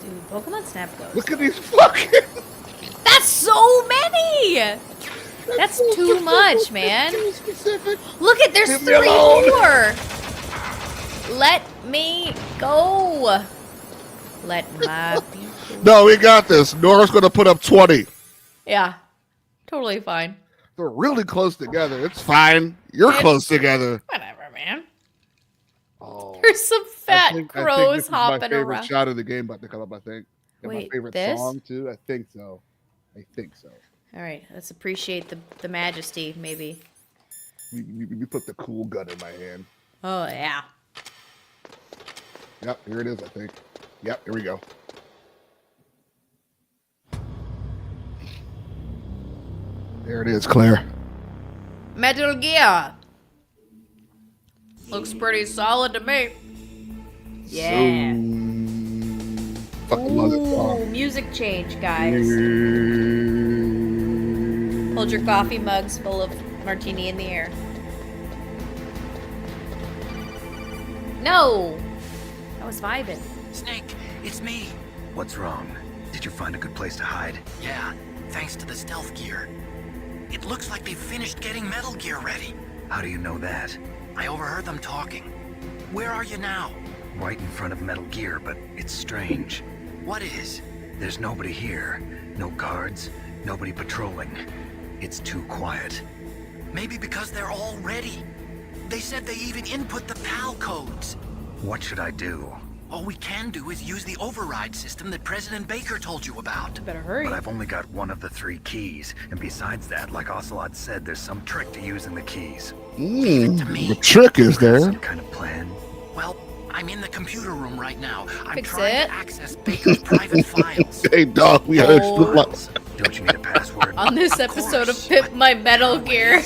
Dude, Pokemon Snap goes. Look at these fucking. That's so many! That's so too specific. much, man. Too specific. Look at, there's Leave me 3 alone. more! Let me go! Let my people... No, we got this. Nora's gonna put up 20. Yeah. Totally fine. They're really close together. It's fine. You're It's- close together. Whatever, man. Oh. There's some I fat think crows this is hopping my favorite around. shot of the game about to come up, I think. And my Wait, favorite this? song, too. I think so. Alright, let's appreciate the majesty, maybe. You put the cool gun in my hand. Oh, yeah. Yep, here it is, I think. Yep, here we go. There it is, Claire. Metal Gear! Looks pretty solid to me. Yeah. Fucking love that Ooh, song. music change, guys. Hold your coffee mugs full of martini in the air. No! I was vibing. Snake, it's me. What's wrong? Did you find a good place to hide? Yeah, thanks to the stealth gear. It looks like they've finished getting Metal Gear ready. How do you know that? I overheard them talking. Where are you now? Right in front of Metal Gear, but it's strange. What is? There's nobody here. No guards, nobody patrolling. It's too quiet. Maybe because they're all ready. They said they even input the PAL codes. What should I do? All we can do is use the override system that President Baker told you about. Better hurry. But I've only got one of the 3 keys, and besides that, like Ocelot said, there's some trick to using the keys. The trick is there. Some kind of plan? Well, I'm in the computer room right now. I'm Fix trying it. to access Baker's private files. Hey, dog, we gotta Don't you need a password? On this episode of Pimp My Metal Gear.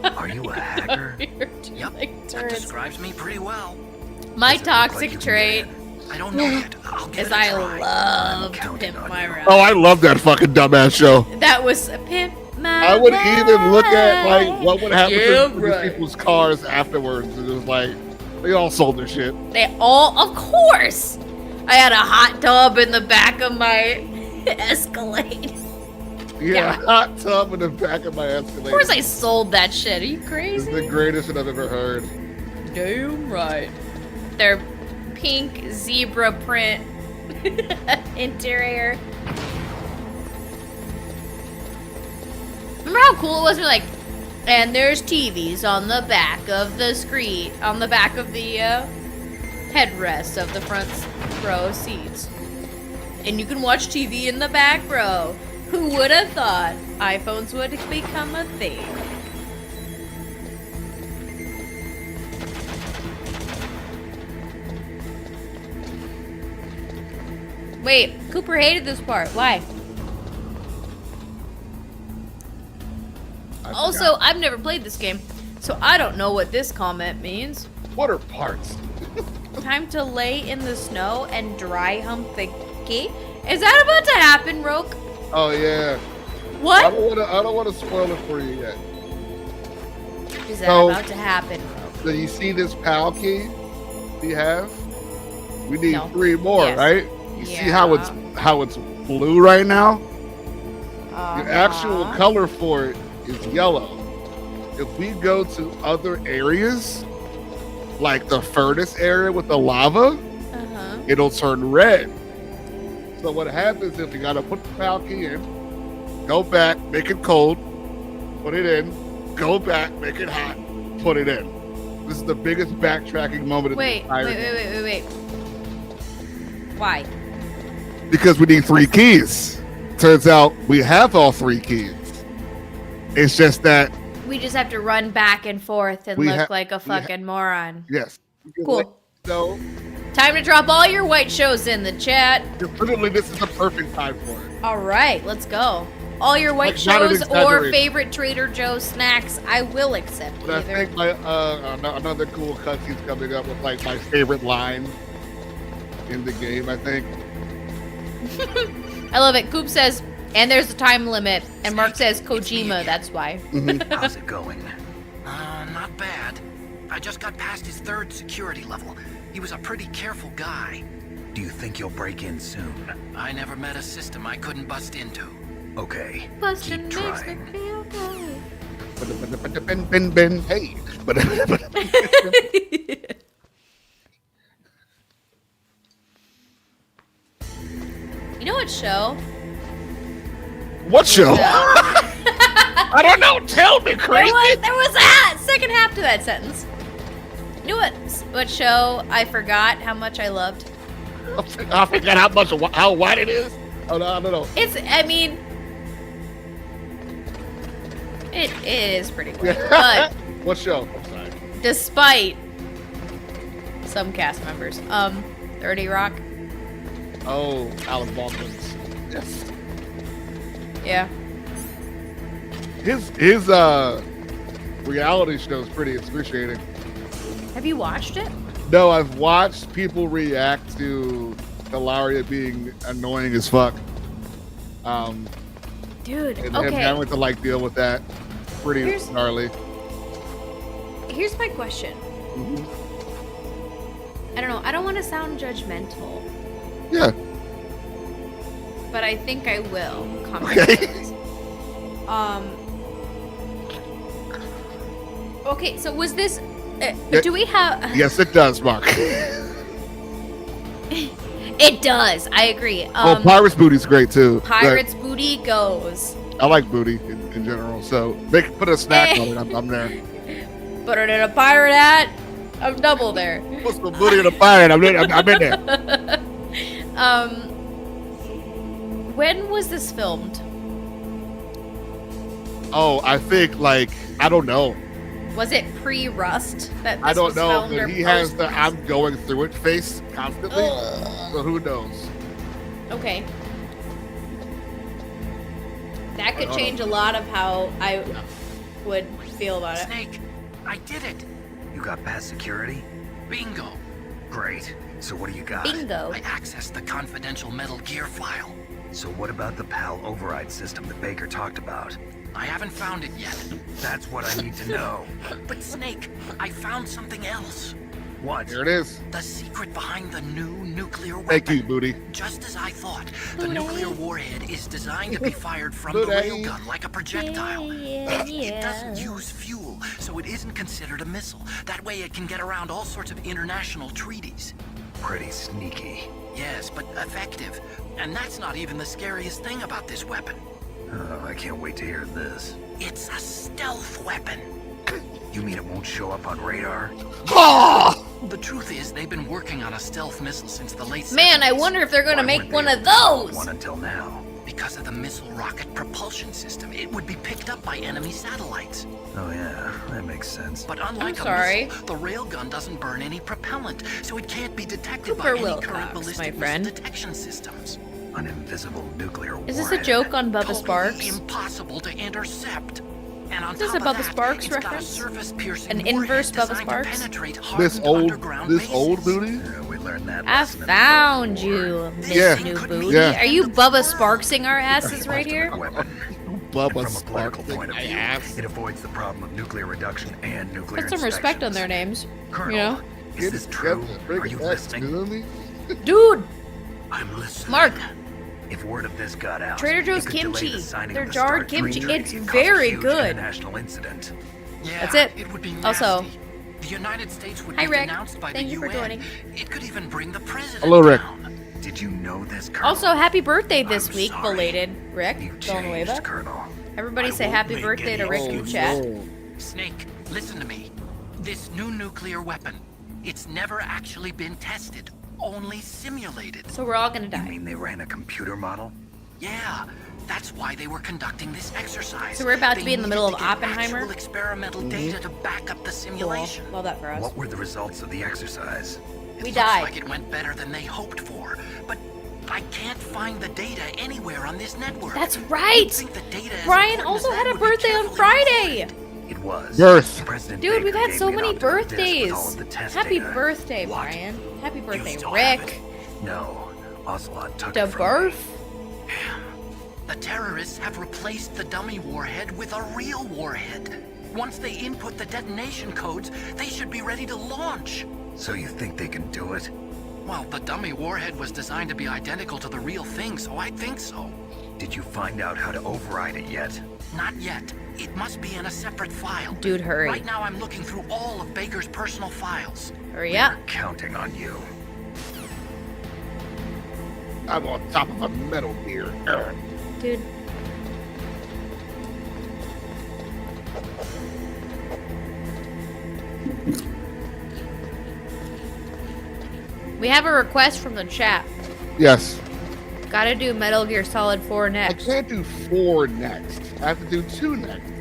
Are you a hacker? Yep, that describes me pretty well. My Does it look like toxic you trait I don't know yet. I'll give is it a I try. love counting Pimp on My you. Ride. Oh, I love that fucking dumbass show. That was a Pimp My I would even look at like what would happen Yeah, to right. these people's cars afterwards. And it was like they all sold their shit. They all, of course. I had a hot tub in the back of my Escalade. Yeah, hot tub in the back of my Escalade. Of course I sold that shit. Are you It's crazy? the greatest shit I've ever heard. Damn right. Their pink zebra print interior. Remember how cool it was? We're like, and there's TVs on the back of the screen, on the back of the headrest of the front row seats. And you can watch TV in the back row. Who would have thought iPhones would become a thing? Wait, Cooper hated this part. Why? Also, I've never played this game, so I don't know what this comment means. What are parts? Time to lay in the snow and dry hump the key? Is that about to happen, Roke? Oh yeah. What? I don't want to spoil it for you yet. Is that So- about to happen, Roke? So you see this PAL key we have? We need No. 3 more, Yes. right? You see how it's blue right now? The actual Uh-huh. color for it is yellow. If we go to other areas, like the furnace area with the lava, Uh-huh. it'll turn red. So what happens if you gotta put the PAL key in, go back, make it cold, put it in, go back, make it hot, put it in. This is the biggest backtracking moment of the Wait, entire wait, game. wait. Why? Because we need 3 keys. Turns out we have all 3 keys. It's just that We just have to run back and forth and We look ha- like a we ha- fucking moron. yes. Cool. So Time to drop all your white shows in the chat. literally this is the perfect time for it. All right, let's go. All your white Like, not an shows or exaggeration. favorite Trader Joe's snacks, I will accept But I either. think my another cool cutscene's coming up with like my favorite line in the game, I think. I love it. Coop says, and there's a time limit. And Mark says Kojima, that's why. How's it going? Not bad. I just got past his 3rd security level. He was a pretty careful guy. Do you think you'll break in soon? I never met a system I couldn't bust into. Okay, Bustin' keep makes me trying. feel Ben, hey. good. You know what show? What show? I don't know. Tell me, crazy. There was that second half to that sentence. You know what show I forgot how much I loved? I forgot how wide it is. Oh no, I don't know. I mean, it is pretty wide. But What show? I'm sorry. despite some cast members, 30 Rock, Oh, Alan Baldwin's. Yes. yeah. His reality show is pretty excruciating. Have you watched it? No, I've watched people react to Ilaria being annoying as fuck. Dude, and okay. having to like deal with that pretty gnarly. Here's my question. I don't know. I don't want to sound judgmental. Yeah. But I think I will comment on this. Okay, so was this... do we have... Yes, it does, Mark. It does. I agree. Pirate's Booty's great, too. Pirate's Booty goes. I like booty in general, so put a snack on it. I'm there. Put it in a pirate hat. I'm double there. Put some booty in a pirate. I'm in there. When was this filmed? Oh, I think I don't know. Was it pre-Rust that this I don't was know, filmed, but or he has the post-Rust? I'm going through it face constantly. So who knows? Okay. That could change a lot of how I would feel about it. Snake, I did it. You got past security? Bingo. Great. So what do you got? Bingo. I accessed the confidential Metal Gear file. So what about the PAL override system that Baker talked about? I haven't found it yet. That's what I need to know. But Snake, I found something else. What? Here it is. The secret behind the new nuclear weapon. Thank you, Booty. Just as I thought, the nuclear warhead is designed to be fired from Booty. the railgun like a projectile. Yeah. It doesn't use fuel, so it isn't considered a missile. That way it can get around all sorts of international treaties. Pretty sneaky. Yes, but effective. And that's not even the scariest thing about this weapon. Oh, I can't wait to hear this. It's a stealth weapon. You mean it won't show up on radar? The truth is, they've been working on a stealth missile since the late 70s. Man, I wonder if they're gonna Why make weren't one they of able to build those. One until now. Because of the missile rocket propulsion system, it would be picked up by enemy satellites. Oh yeah, that makes sense. But unlike a sorry. missile, the railgun doesn't burn any propellant, so it can't be detected Cooper by any Wilcox, current my ballistic friend. missile detection systems. An invisible nuclear Is this a warhead. joke on Bubba Totally Sparks? impossible to intercept. And on Is this top a of Bubba that, Sparks it's got a reference? surface-piercing An warhead inverse Bubba designed to Sparks? penetrate This hardened old underground Booty? Yeah, we learned that I lesson in the found Cold War. you, Miss Yeah. New Booty. Yeah. Are you Bubba Sparksing our asses right Ultimate here? weapon. Bubba And from a political Sparks. point of view, it avoids the problem of nuclear reduction and nuclear Put some respect on their inspections. names. Colonel, You know? is this true? Are you listening? Dude, I'm listening. Mark, If word of this got out, Trader Joe's it could delay kimchi. the signing Their of the jarred START 3 kimchi. treaty It's and cause very a huge good. international incident. Yeah, That's it. It would be Also- nasty. The United States would Hi, be Rick. denounced by Thank the you for UN. joining. It could even bring the president Hello, Rick. down. Did you know this, Colonel? also happy birthday this I'm week, sorry. belated. Rick, You Villanueva. changed, Colonel. Everybody I say won't happy make birthday to any Rick in excuses. chat. Snake, listen to me. This new nuclear weapon, it's never actually been tested, only simulated. So we're all gonna You die. mean they ran a computer model? Yeah, that's why they were conducting this exercise. So we're about to They be in the needed middle to of get Oppenheimer? actual experimental data to back up the Cool. simulation. Love that for us. What were the results of the exercise? It We looks died. like it went better than they hoped for, but I can't find the data anywhere on this network. That's You'd right! think the data as Brian important also as had that a would be birthday on carefully Friday! recorded. It was. Birth. President Dude, we've Baker had gave so me an many optical disc with birthdays. all of the test Happy data. birthday, What? Brian. Happy birthday, still have Rick. No, Ocelot took The it from me. birth? The terrorists have replaced the dummy warhead with a real warhead. Once they input the detonation codes, they should be ready to launch. So you think they can do it? Well, the dummy warhead was designed to be identical to the real thing, so I think so. Did you find out how to override it yet? Not yet. It must be in a separate file. Dude, hurry. Right now I'm looking through all of Baker's personal files. Hurry up. We're counting on you. I'm on top of a Metal Gear. Dude. We have a request from the chat. Yes. Gotta do Metal Gear Solid 4 I next. can't do 4 next. I have to do 2 next.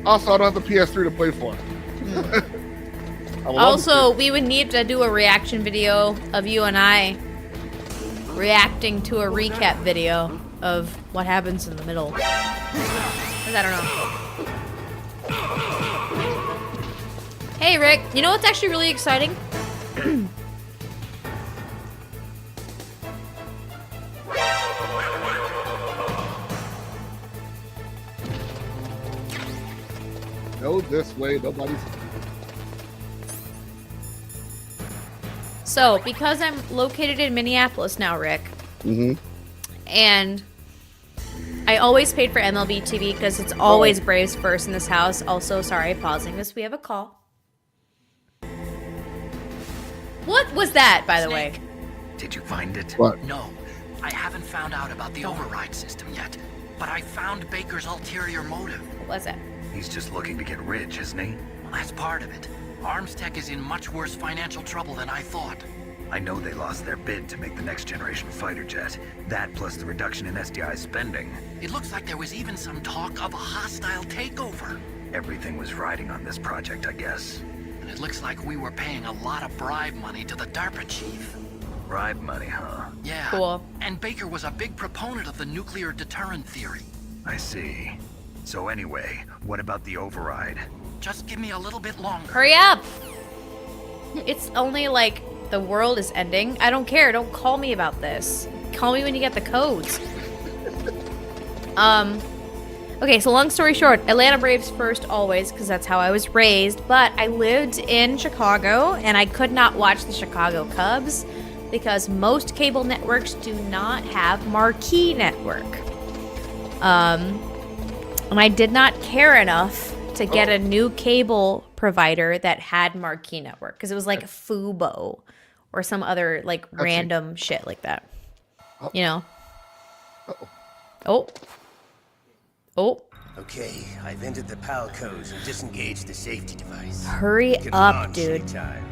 Also, I don't have the PS3 to play for. I would love Also, we would need to do a reaction video of you and I reacting to a recap video of what happens in the middle. 'Cause I don't know. Hey, Rick. You know what's actually really exciting? this way. Nobody's. So, because I'm located in Minneapolis now, Rick, and I always paid for MLB TV because it's always Braves first in this house. Also, sorry, pausing this. We have a call. What was that, by the way? Did you find it? What? No, I haven't found out about the override system yet. But I found Baker's ulterior motive. What was it? He's just looking to get rich, isn't he? Well, that's part of it. Armstech is in much worse financial trouble than I thought. I know they lost their bid to make the next generation fighter jet. That plus the reduction in SDI spending. It looks like there was even some talk of a hostile takeover. Everything was riding on this project, I guess. And it looks like we were paying a lot of bribe money to the DARPA chief. Bribe money, huh? Yeah. Cool. And Baker was a big proponent of the nuclear deterrent theory. I see. So anyway, what about the override? Just give me a little bit longer. Hurry up! It's only like the world is ending. I don't care. Don't call me about this. Call me when you get the codes. Okay, so long story short, Atlanta Braves first always, because that's how I was raised, but I lived in Chicago, and I could not watch the Chicago Cubs because most cable networks do not have Marquee Network. And I did not care enough to get a new cable provider that had Marquee Network, because it was like Fubo or some other like random shit like that. You know? Oh. Okay, I've entered the PAL codes and disengaged the safety device. Hurry Can up, launch dude. anytime.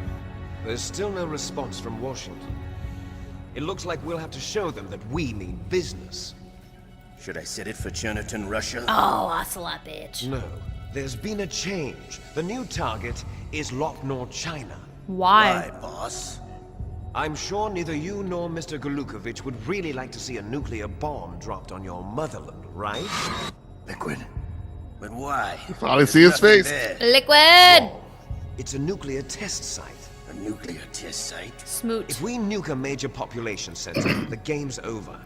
There's still no response from Washington. It looks like we'll have to show them that we mean business. Should I set it for Cherniton, Russia? Oh, Ocelot, bitch. No, there's been a change. The new target is Lopnor, China. Why? Why, boss? I'm sure neither you nor Mr. Golukovich would really like to see a nuclear bomb dropped on your motherland, right? Liquid. But why? Finally see his There's face. nothing there. Liquid! It's a nuclear test site. A nuclear test site? Smoot. If we nuke a major population center, the game's over.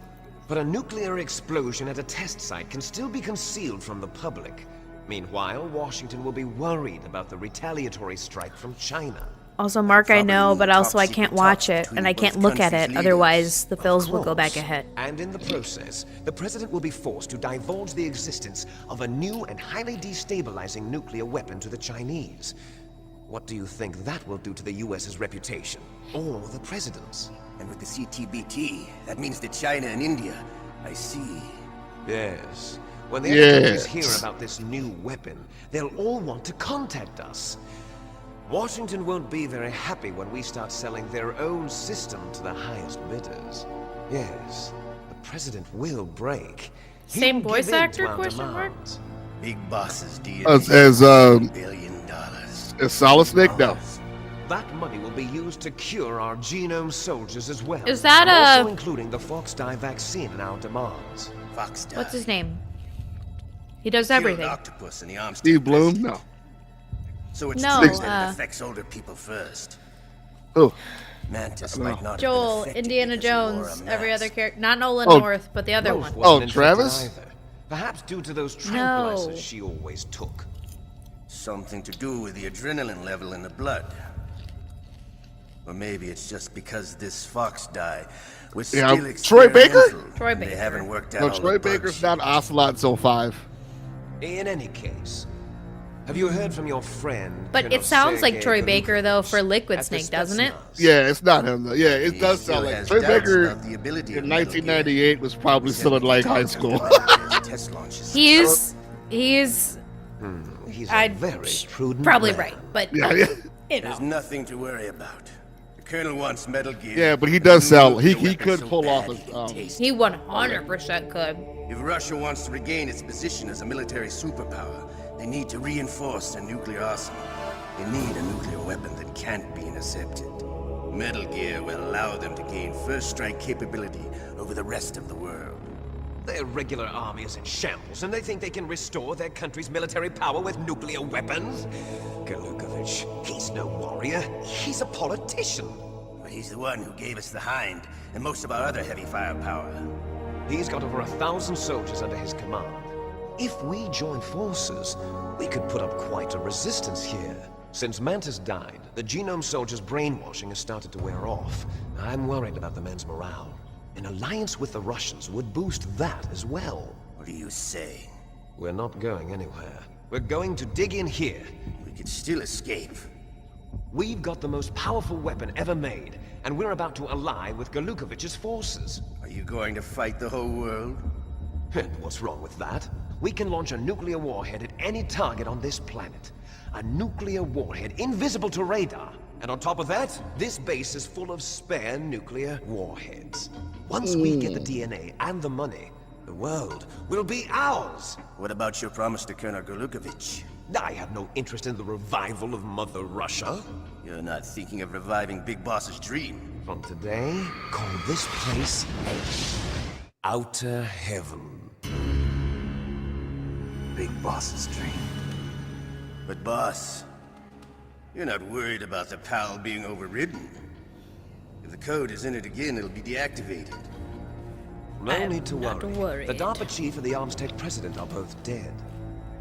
But a nuclear explosion at a test site can still be concealed from the public. Meanwhile, Washington will be worried about the retaliatory strike from China. Also, Mark, I know, but also I can't watch it, and I can't look at it, otherwise the bills will go back ahead. And in the process, the president will be forced to divulge the existence of a new and highly destabilizing nuclear weapon to the Chinese. What do you think that will do to the US's reputation? Or the president's? And with the CTBT, that means that China and India. I see. Yes. When the other countries hear about this new weapon, they'll all want to contact us. Washington won't be very happy when we start selling their own system to the highest bidders. Yes, the president will break. Same He'll voice give in to actor, our question mark? demands. Big bosses, deal. As $1 billion. Solid Snake, no. That money will be used to cure our genome soldiers as well. Is that also including the Fox-Die vaccine in our demands. Fox What's his name? He does everything. Octopus in the Armstrong Steve Bloom, Prestige. no. So it's No, true that it affects older people first. Oh, Mantis might not have Joel, been affected Indiana because he wore Jones, a every mask. other character. Not Nolan Oh. North, but the other Rose one. wasn't infected Travis? either. Perhaps due to those No. tranquilizers she always took. Something to do with the adrenaline level in the blood. Or maybe it's just because this fox die was Yeah, still Troy Baker? experimental. Troy They Baker. haven't worked out no, all Troy the bug Baker's not shit. Ocelot until 5. In any case, have you heard from your friend? But Colonel it sounds like Sergei Troy Baker, though, for Golukovich Liquid at the Snake, doesn't it? Spetsnaz? Yeah, it's not him though. Yeah, it He does still sound like has Troy doubts Baker about the ability in of Metal Gear. 1998 was probably still in like high school. Test launches. He's He's a I'd- very prudent probably man. right, but Yeah, yeah. you There's know. nothing to worry about. The Colonel wants Metal Gear. Yeah, but he does sell. He The weapon could so pull off bad a. he can taste He 100% could. If Russia wants to regain its position as a military superpower, they need to reinforce their nuclear arsenal. They need a nuclear weapon that can't be intercepted. Metal Gear will allow them to gain first strike capability over the rest of the world. Their regular army is in shambles, and they think they can restore their country's military power with nuclear weapons? Golukovich, he's no warrior. He's a politician. But he's the one who gave us the Hind and most of our other heavy firepower. He's got over 1,000 soldiers under his command. If we join forces, we could put up quite a resistance here. Since Mantis died, the Genome Soldier's brainwashing has started to wear off. I'm worried about the men's morale. An alliance with the Russians would boost that as well. What are you saying? We're not going anywhere. We're going to dig in here. We could still escape. We've got the most powerful weapon ever made, and we're about to ally with Galukovich's forces. Are you going to fight the whole world? And what's wrong with that? We can launch a nuclear warhead at any target on this planet. A nuclear warhead invisible to radar. And on top of that, this base is full of spare nuclear warheads. Once we get the DNA and the money, the world will be ours. What about your promise to Colonel Galukovich? I have no interest in the revival of Mother Russia. You're not thinking of reviving Big Boss's dream. From today, call this place Outer Heaven. Big Boss's dream. But boss, you're not worried about the PAL being overridden. If the code is entered again, it'll be deactivated. No need to not worry. worried. The DARPA chief and the Armstech president are both dead.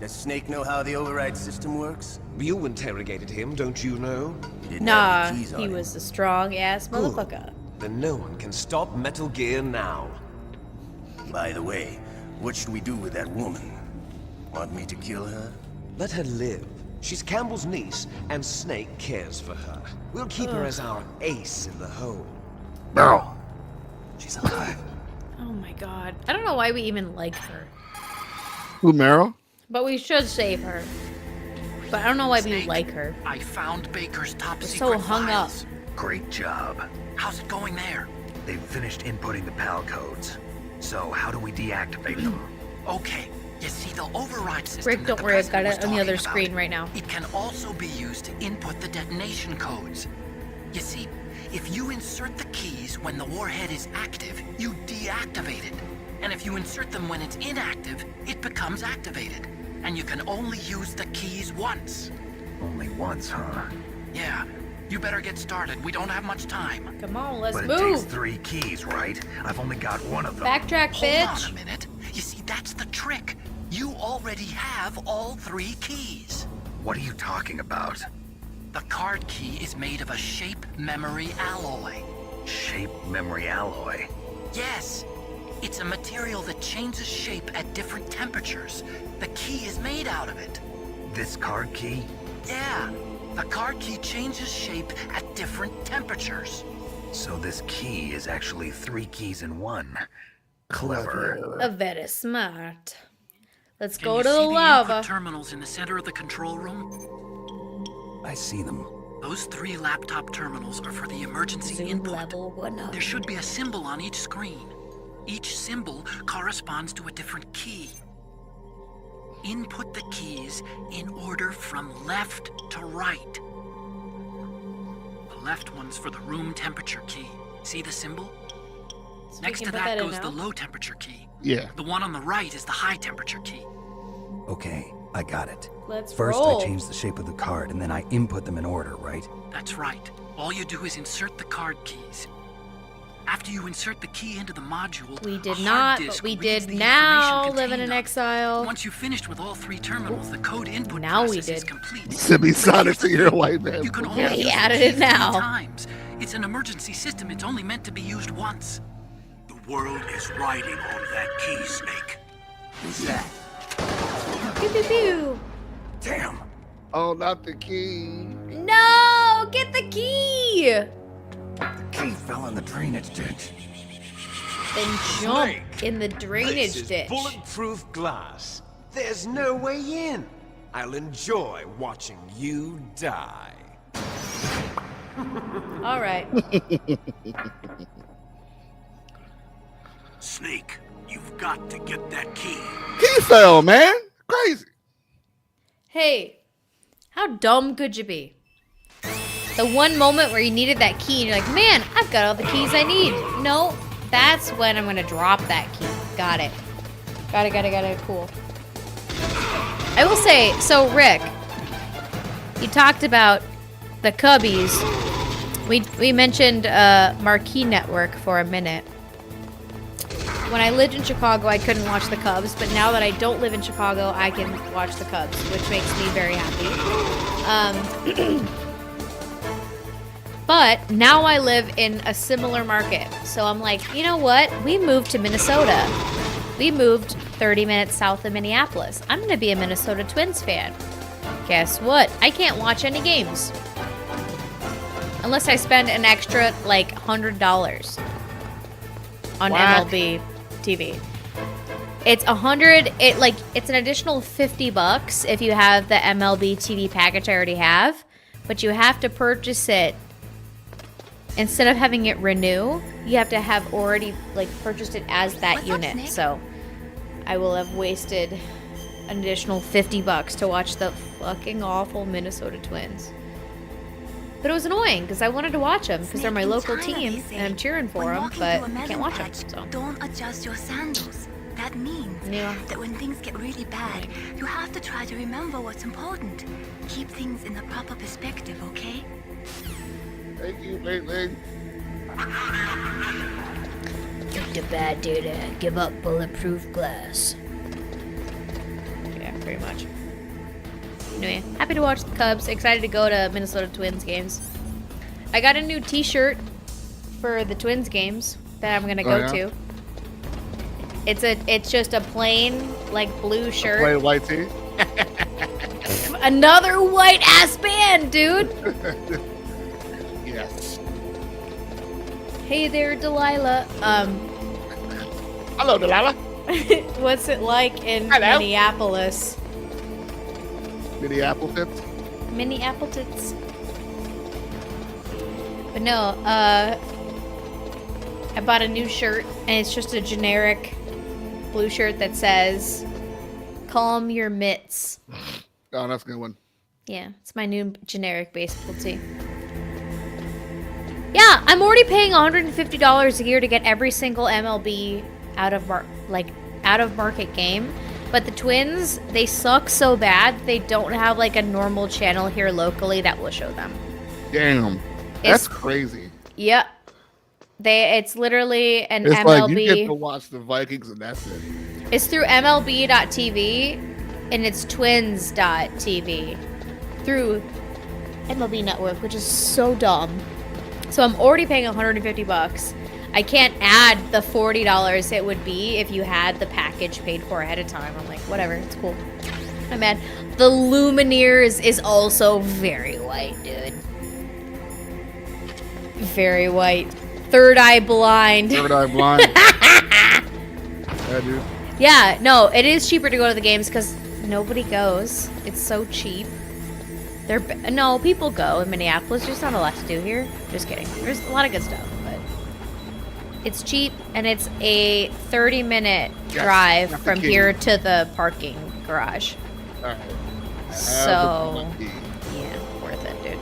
Does Snake know how the override system works? You interrogated him, don't you know? He didn't Nah, have the keys on he him. was a strong-ass Good. motherfucker. Then no one can stop Metal Gear now. By the way, what should we do with that woman? Want me to kill her? Let her live. She's Campbell's niece, and Snake cares for her. We'll keep her as our ace in the hole. No. She's alive. Oh my god. I don't know why we even like her. Who, Meryl? But we should save her. But I don't know why we Snake, like her. I found Baker's top We're secret so hung files. Great job. How's it going there? They've finished inputting the PAL codes. So how do we deactivate them? Okay, you see the override system. Rick, that don't the worry, I've got president it on was the other talking screen about, right now. It can also be used to input the detonation codes. You see, if you insert the keys when the warhead is active, you deactivate it. And if you insert them when it's inactive, it becomes activated. And you can only use the keys once. Only once, huh? Yeah, you better get started. We don't have much time. Come on, let's But it takes move. 3 keys, right? I've only got 1 of them. Backtrack, Hold on a bitch. minute. You see, that's the trick. You already have all 3 keys. What are you talking about? The card key is made of a shape memory alloy. Shape memory alloy. Yes, it's a material that changes shape at different temperatures. The key is made out of it. This card key? Yeah, the card key changes shape at different temperatures. So this key is actually 3 keys in 1. Clever. Very smart. Let's Can go you to see the input lava. terminals in the center of the control room? I see them. Those 3 laptop terminals are for the emergency Zoom input. level 100. There should be a symbol on each screen. Each symbol corresponds to a different key. Input the keys in order from left to right. The left one's for the room temperature key. See the symbol? So we Next can to put that in goes the now. low temperature key. Yeah. The one on the right is the high temperature key. Okay, I got it. Let's First, roll. I change the shape of the card, and then I input them in order, right? That's right. All you do is insert the card keys. After you insert the key into the module, We a did hard not, disk but we reads did the now information living in contained on it. exile. Once you've finished with all 3 terminals, the code input Now we process is did. complete. Semisonic to your white man. You can only Yeah, use he the added key it now. 3 times. It's an emergency system. It's only meant to be used once. The world is riding on that key, Snake. Who's that? Pew, pew, pew. Damn! Oh, not the key. No, get the key. The key fell in the drainage ditch. Then jump Snake, in the This drainage is ditch. bulletproof glass. There's no way in. I'll enjoy watching you die. All right. Snake, you've got to get that key. Key fell, man. Crazy. Hey, how dumb could you be? The one moment where you needed that key and you're like, man, I've got all the keys I need. No, that's when I'm gonna drop that key. Got it. Got it, cool. I will say, so Rick, you talked about the Cubbies. We mentioned Marquee Network for a minute. when I lived in Chicago, I couldn't watch the Cubs, but now that I don't live in Chicago, I can watch the Cubs, which makes me very happy. But now I live in a similar market, so I'm like, you know what? We moved to Minnesota. We moved 30 minutes south of Minneapolis. I'm going to be a Minnesota Twins fan. Guess what? I can't watch any games. Unless I spend an extra, like, $100 on MLB TV. It's it's an additional $50 if you have the MLB TV package I already have, but you have to purchase it. Instead of having it renew, you have to have already like purchased it as that unit. So I will have wasted an additional $50 to watch the fucking awful Minnesota Twins. But it was annoying because I wanted to watch them because they're my local team and I'm cheering for them, but I can't watch them. So. Don't adjust your sandals. That means that when things get really bad, you have to try to remember what's important. Keep things in the proper perspective, okay? Thank you, Lately. Take the bad data, give up bulletproof glass. Yeah, pretty much. Anyway, happy to watch the Cubs. Excited to go to Minnesota Twins games. I got a new t-shirt for the Twins games that I'm gonna go to. It's just a plain, like, blue shirt. A plain white tee? Another white ass band, dude! Yes. Hey there, Delilah. Hello, Delilah. What's it like in Minneapolis? Minneapolis? Minneapolis. But no, I bought a new shirt, and it's just a generic blue shirt that says, "Calm your mitts." Oh, that's a good one. Yeah, it's my new generic baseball tee. Yeah, I'm already paying $150 a year to get every single MLB out of market game. But the Twins, they suck so bad, they don't have like a normal channel here locally that will show them. Damn. That's crazy. Yep. It's literally an it's MLB. Like you get to watch the Vikings and that's it. It's through MLB.TV and it's Twins.TV through MLB Network, which is so dumb. So I'm already paying $150. I can't add the $40 it would be if you had the package paid for ahead of time. I'm like, whatever, it's cool. I'm mad. The Lumineers is also very white, dude. Very white. Third eye blind. Third eye blind. Yeah, dude. Yeah, no, it is cheaper to go to the games because nobody goes. It's so cheap. No, people go in Minneapolis. There's not a lot to do here. Just kidding. There's a lot of good stuff, but it's cheap and it's a 30-minute drive from here to the parking garage. All right. So, yeah, worth it, dude.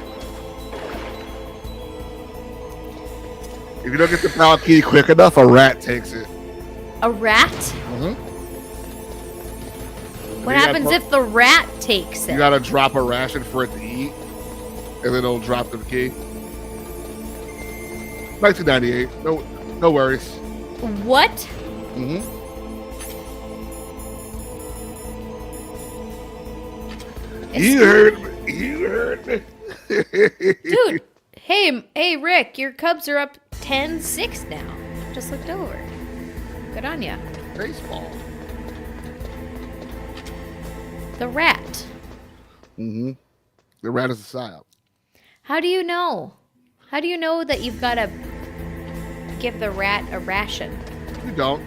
If you don't get the power key quick enough, a rat takes it. A rat? Mm-hmm. What happens if the rat takes it? You gotta drop a ration for it to eat, and then it'll drop the key. 1998. No worries. What? Mm-hmm. You heard me. Dude, hey, Rick, your Cubs are up 10-6 now. Just looked over. Good on ya. Baseball. The rat. Mm-hmm. The rat is a psyop. How do you know? How do you know that you've got to give the rat a ration? You don't.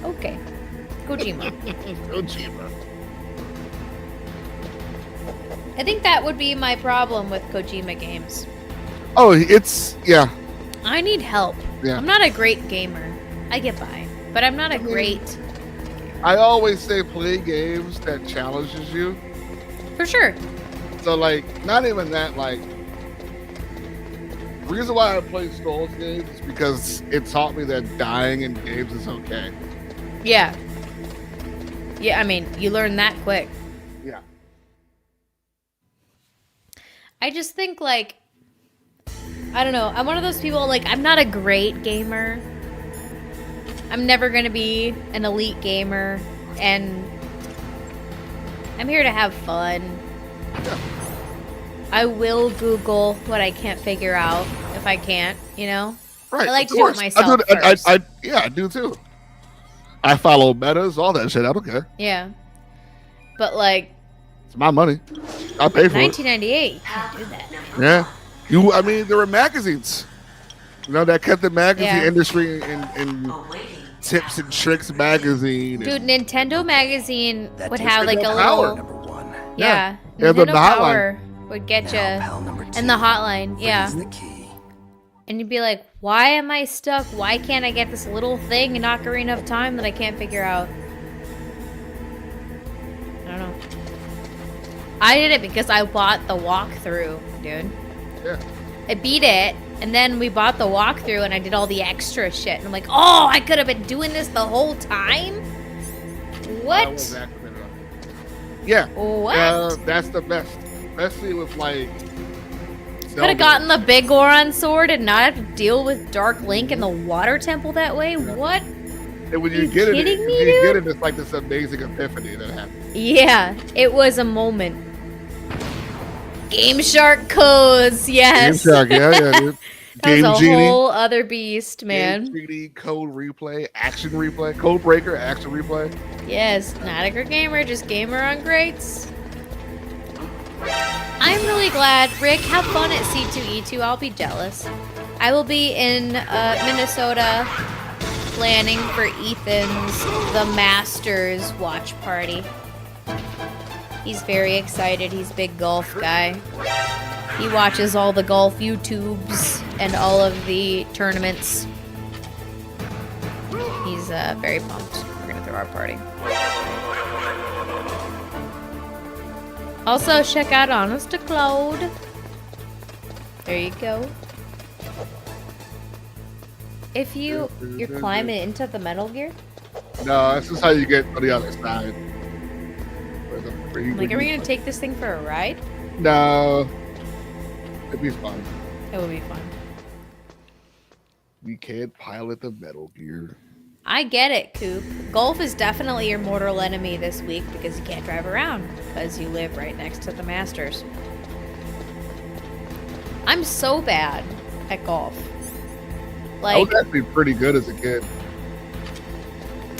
Okay. Kojima. Kojima. I think that would be my problem with Kojima games. Oh, yeah. I need help. Yeah. I'm not a great gamer. I get by, but I'm not a great... I always say play games that challenges you. For sure. So, like, not even that, like... The reason why I play Souls games is because it taught me that dying in games is okay. Yeah. Yeah, I mean, you learn that quick. Yeah. I just think, like... I don't know. I'm one of those people, like, I'm not a great gamer. I'm never gonna be an elite gamer, and I'm here to have fun. Yeah. I will Google what I can't figure out if I can't, you know? Right. I like to do it myself first. I do too. I follow metas, all that shit. I don't care. Yeah. But like, it's my money. I pay for 1998, you can't do that. Yeah. I mean, there were magazines. You know, that kept the magazine industry in Tips and Tricks magazine. Dude, Nintendo magazine would have like a little... Number 1. Yeah. Yeah, Nintendo the Power hotline would get you. Pal number 2. And the hotline, yeah. The key. And you'd be like, why am I stuck? Why can't I get this little thing in Ocarina of Time that I can't figure out? I don't know. I did it because I bought the walkthrough, dude. Yeah. I beat it, and then we bought the walkthrough, and I did all the extra shit. And I'm like, oh, I could have been doing this the whole time? What? Yeah. What? That's the best. Especially with, like... Could have gotten the big Goron sword and not have to deal with Dark Link in the water temple that way? Yeah. What? And when you get it, it's like this amazing epiphany that happens. Yeah, it was a moment. Game Shark codes, yes. Game Shark, yeah, dude. That was a whole other beast, man. Game Genie, code replay, action replay, code breaker, action replay. Yes, not a good gamer, just gamer on greats. I'm really glad. Rick, have fun at C2E2. I'll be jealous. I will be in Minnesota planning for Ethan's The Masters watch party. He's very excited. He's a big golf guy. He watches all the golf YouTubes and all of the tournaments. He's very pumped. We're going to throw our party. Also, check out Honest to Cloud. There you go. If you're climbing into the Metal Gear? No, this is how you get on the other side. Like, are we gonna take this thing for a ride? No. It'd be fun. It would be fun. We can't pilot the Metal Gear. I get it, Coop. Golf is definitely your mortal enemy this week because you can't drive around because you live right next to the Masters. I'm so bad at golf. Like, I was actually pretty good as a kid.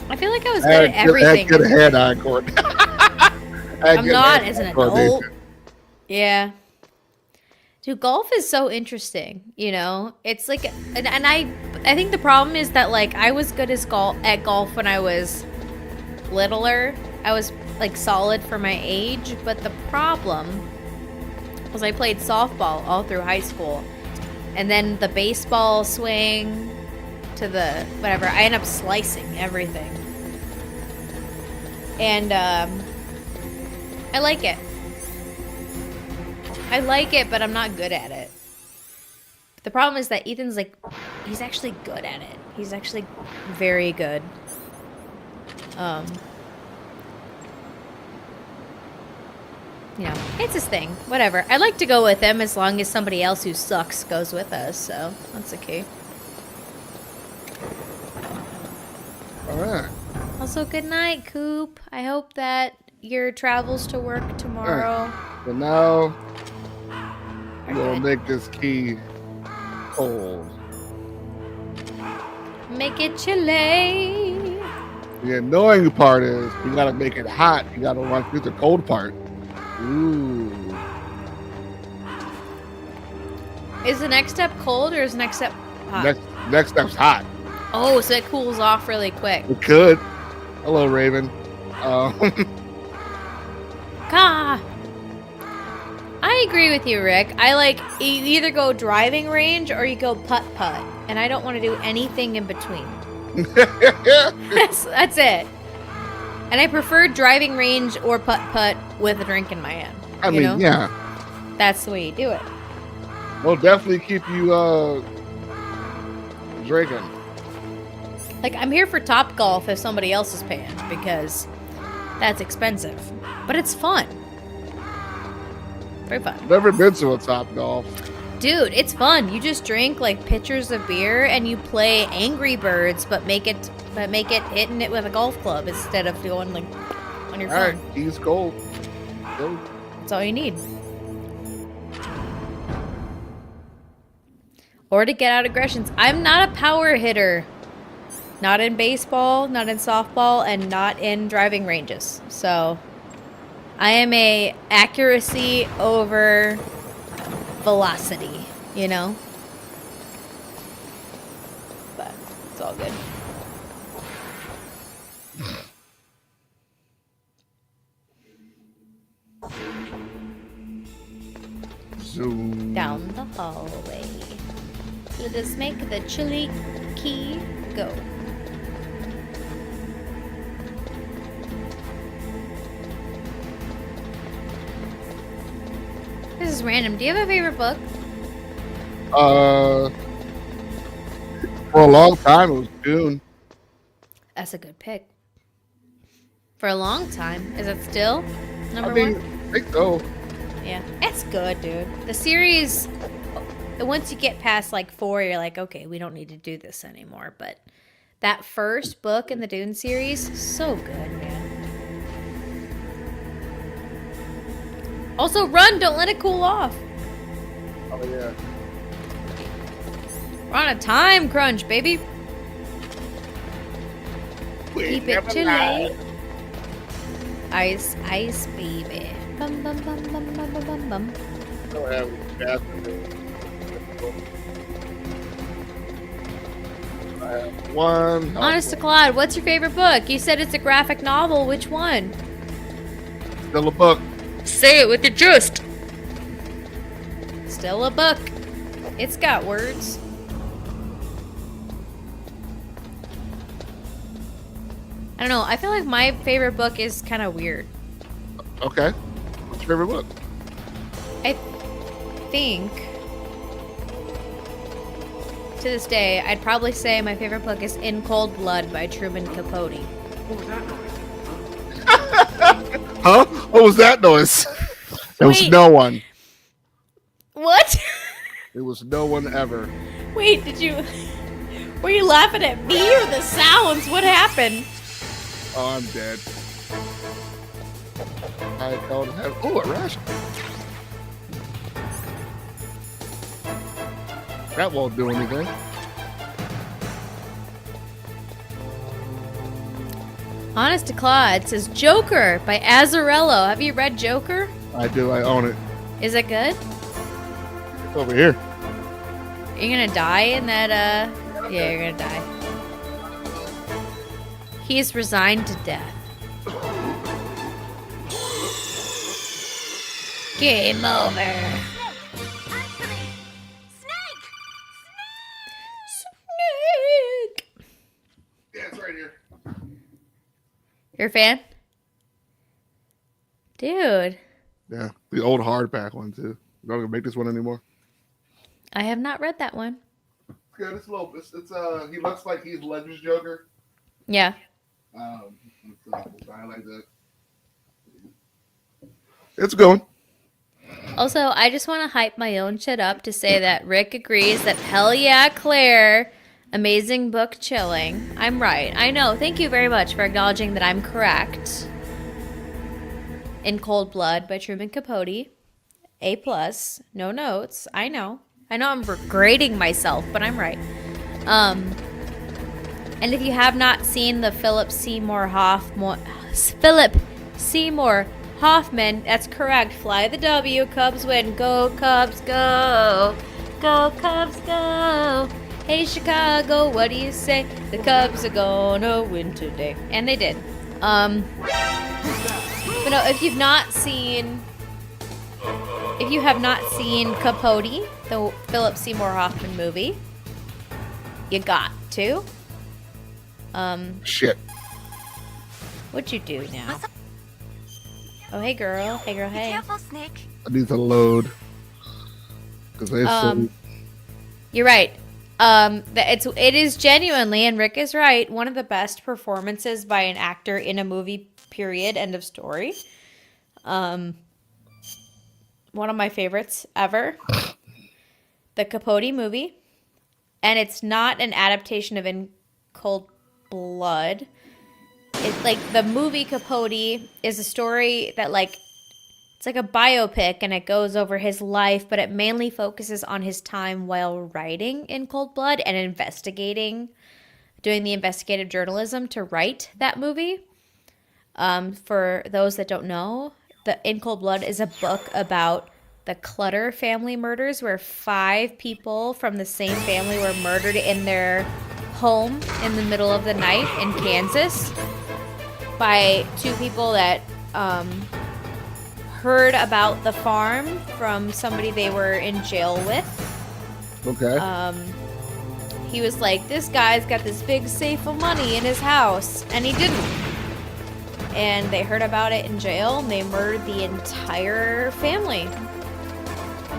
I feel like I was good at everything. I had good hand-eye coordination. I'm not as an adult. Yeah. Dude, golf is so interesting, you know? It's like, and I think the problem is that, like, I was good at golf when I was littler. I was, like, solid for my age, but the problem was I played softball all through high school. And then the baseball swing to the, whatever, I ended up slicing everything. And, I like it. I like it, but I'm not good at it. The problem is that Ethan's like, he's actually good at it. He's actually very good. You know, it's his thing. Whatever. I like to go with him as long as somebody else who sucks goes with us, so that's okay. Alright. Also, good night, Coop. I hope that your travels to work tomorrow. So now, we'll make this key cold. Make it chilly. The annoying part is you gotta make it hot. You gotta run through the cold part. Ooh. Is the next step cold or is the next step hot? Next step's hot. Oh, so it cools off really quick. It could. Hello, Raven. I agree with you, Rick. I like, you either go driving range or you go putt-putt. And I don't want to do anything in between. That's it. And I prefer driving range or putt-putt with a drink in my hand. I mean, yeah. That's the way you do it. We'll definitely keep you drinking. Like, I'm here for Top Golf if somebody else is paying, because that's expensive. But it's fun. Very fun. Never been to a Top Golf. Dude, it's fun. You just drink like pitchers of beer and you play Angry Birds, but make it hitting it with a golf club instead of going like on your phone. All right, he's gold. Go. That's all you need. Or to get out aggressions. I'm not a power hitter. Not in baseball, not in softball, and not in driving ranges. So I am a accuracy over velocity, you know? But it's all good. Zoom. Down the hallway. Let us make the chili key go. This is random. Do you have a favorite book? For a long time, it was Dune. That's a good pick. For a long time. Is it still number one? I think so. Yeah. It's good, dude. The series, once you get past like 4, you're like, okay, we don't need to do this anymore. But that first book in the Dune series, so good, man. Also, run! Don't let it cool off. Oh, yeah. We're on a time crunch, baby. Keep it chilly. Ice, ice, baby. Bum, bum, bum, bum, bum, bum, bum, bum. Don't have I have one. Honest to God, what's your favorite book? You said it's a graphic novel. Which one? Still a book. Say it with your chest. Still a book. It's got words. I don't know. I feel like my favorite book is kind of weird. Okay. What's your favorite book? I think to this day, I'd probably say my favorite book is In Cold Blood by Truman Capote. What was that noise? Huh? What was that noise? It was Wait. no one. What? It was no one ever. Wait, were you laughing at me or the sounds? What happened? Oh, I'm dead. I don't have. Oh, a ration. That won't do anything. Honest to Claude says Joker by Azzarello. Have you read Joker? I do. I own it. Is it good? It's over here. Are you gonna die in that? Yeah, you're gonna die. He's resigned to death. Game over. Snake! Yeah, it's right here. You're a fan? Dude. Yeah, the old hardback one too. You not gonna make this one anymore? I have not read that one. Yeah, it's low. It's he looks like Heath Ledger's Joker. Yeah. I like that. It's going. Also, I just want to hype my own shit up to say that Rick agrees that hell yeah, Claire, amazing book, chilling. I'm right. I know. Thank you very much for acknowledging that I'm correct. In Cold Blood by Truman Capote. A+. No notes. I know I'm grading myself, but I'm right. And if you have not seen the Philip Seymour Hoffman, that's correct. Fly the W, Cubs win. Go Cubs, go. Go Cubs, go. Hey Chicago, what do you say? The Cubs are gonna win today. And they did. But no, if you have not seen Capote, the Philip Seymour Hoffman movie, you got to. Shit. What'd you do now? Oh, hey girl. Hey girl, hey. Be careful, Snake. I need to load. You're right. It is genuinely, and Rick is right, one of the best performances by an actor in a movie, period, end of story. One of my favorites ever. the Capote movie, and it's not an adaptation of In Cold Blood. It's like the movie Capote is a story that like it's like a biopic, and it goes over his life, but it mainly focuses on his time while writing In Cold Blood and doing the investigative journalism to write that movie. For those that don't know, the In Cold Blood is a book about the Clutter family murders, where 5 people from the same family were murdered in their home in the middle of the night in Kansas by 2 people that heard about the farm from somebody they were in jail with. Okay. He was like, this guy's got this big safe of money in his house, and he didn't. And they heard about it in jail, and they murdered the entire family.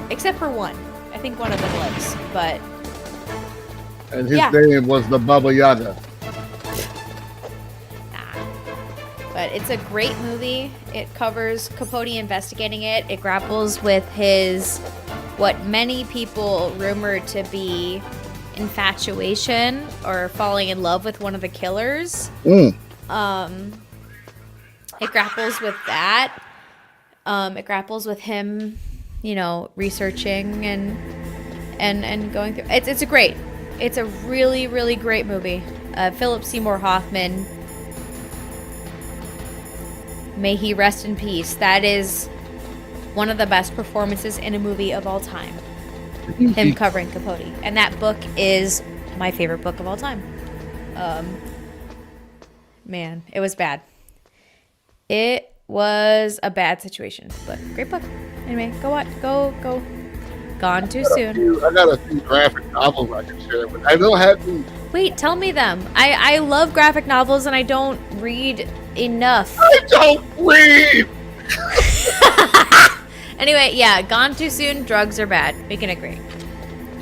Except for one. I think one of them lives, but... And his name was the Baba Yaga. But it's a great movie. It covers Capote investigating it. It grapples with what many people rumored to be infatuation or falling in love with one of the killers. It grapples with that. It grapples with him, researching and going through. It's a really, really great movie. Philip Seymour Hoffman, may he rest in peace. That is one of the best performances in a movie of all time. Him covering Capote. And that book is my favorite book of all time. Man, it was bad. It was a bad situation, but great book. Anyway, go. Gone Too Soon. I got a few graphic novels I can share with. I don't have to. Wait, tell me them. I love graphic novels and I don't read enough. I don't read! Anyway, yeah, Gone Too Soon, drugs are bad. We can agree.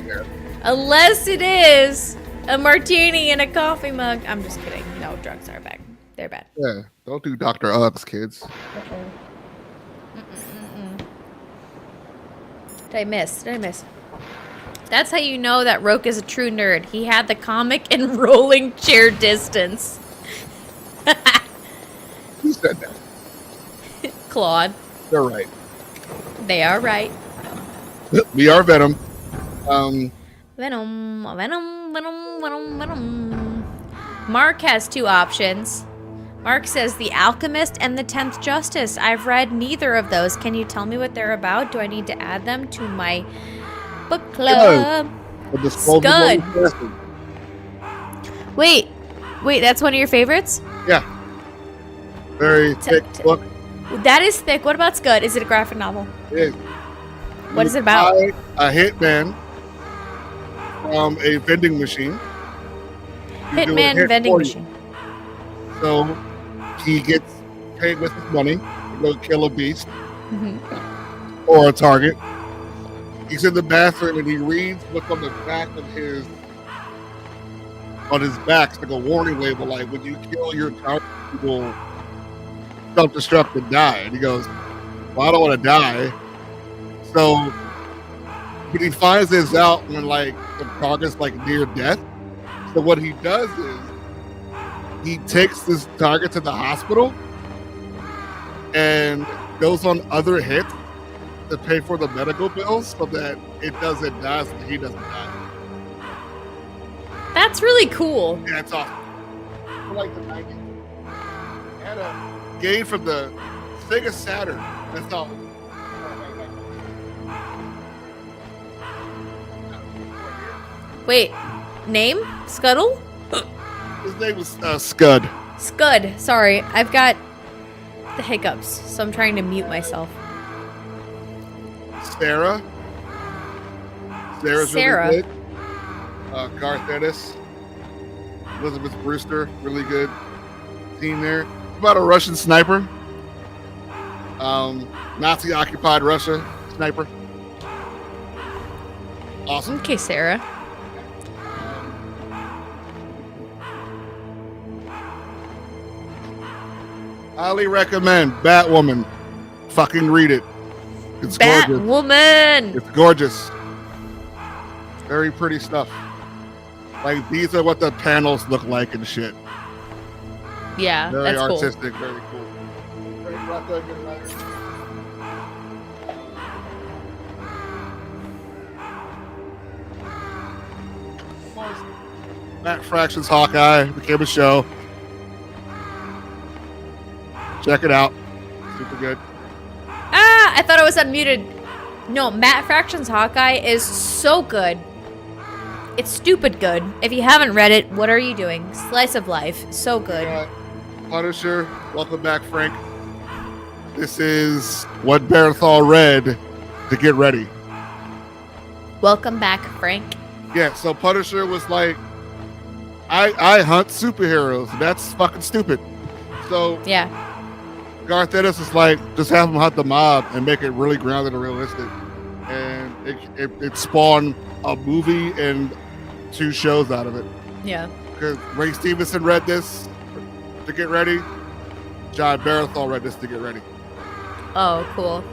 Yeah. Unless it is a martini in a coffee mug. I'm just kidding. No, drugs are bad. They're bad. Yeah, don't do Dr. Uggs, kids. Did I miss? That's how you know that Roke is a true nerd. He had the comic in rolling chair distance. Who said that? Claude. They're right. They are right. We are Venom. Venom. Mark has 2 options. Mark says The Alchemist and The 10th Justice. I've read neither of those. Can you tell me what they're about? Do I need to add them to my book club? Scud. Wait, that's one of your favorites? Yeah. Very thick book. That is thick. What about Scud? Is it a graphic novel? It is. What is it about? A hitman from a vending machine. Hitman vending machine. So he gets paid with his money to go kill a beast or a target. He's in the bathroom and he reads what's on the back of his back. It's like a warning label, like when you kill your target, you will self-destruct and die. And he goes, well, I don't want to die. So, but he finds this out when like the target's like near death. So what he does is he takes this target to the hospital and goes on other hits to pay for the medical bills so that it doesn't die, so that he doesn't die. That's really cool. Yeah, it's awesome. For like the 90s. It had a game from the Sega Saturn. That's all. Wait, name? Scuttle? His name was Scud. Scud. Sorry, I've got the hiccups, so I'm trying to mute myself. Sarah's Sarah. Really good. Garth Ennis, Elizabeth Brewster, really good team there. It's about a Russian sniper, Nazi-occupied Russia sniper. Awesome. Okay, Sarah. Highly recommend Batwoman. Fucking read it. It's gorgeous. Batwoman. It's gorgeous. Very pretty stuff. Like, these are what the panels look like and shit. Yeah, very that's artistic, cool. very cool. Very good. Matt Fraction's Hawkeye became a show. Check it out. Super good. Ah, I thought I was unmuted. No, Matt Fraction's Hawkeye is so good. It's stupid good. If you haven't read it, what are you doing? Slice of life. So good. Punisher, welcome back, Frank. This is what Barathol read to get ready. Welcome back, Frank. Yeah, so Punisher was like, I hunt superheroes. That's fucking stupid. So yeah, Garth Ennis is like, just have him hunt the mob and make it really grounded and realistic. And it spawned a movie and 2 shows out of it. Yeah. Because Ray Stevenson read this to get ready. John Barathol read this to get ready. Oh, cool.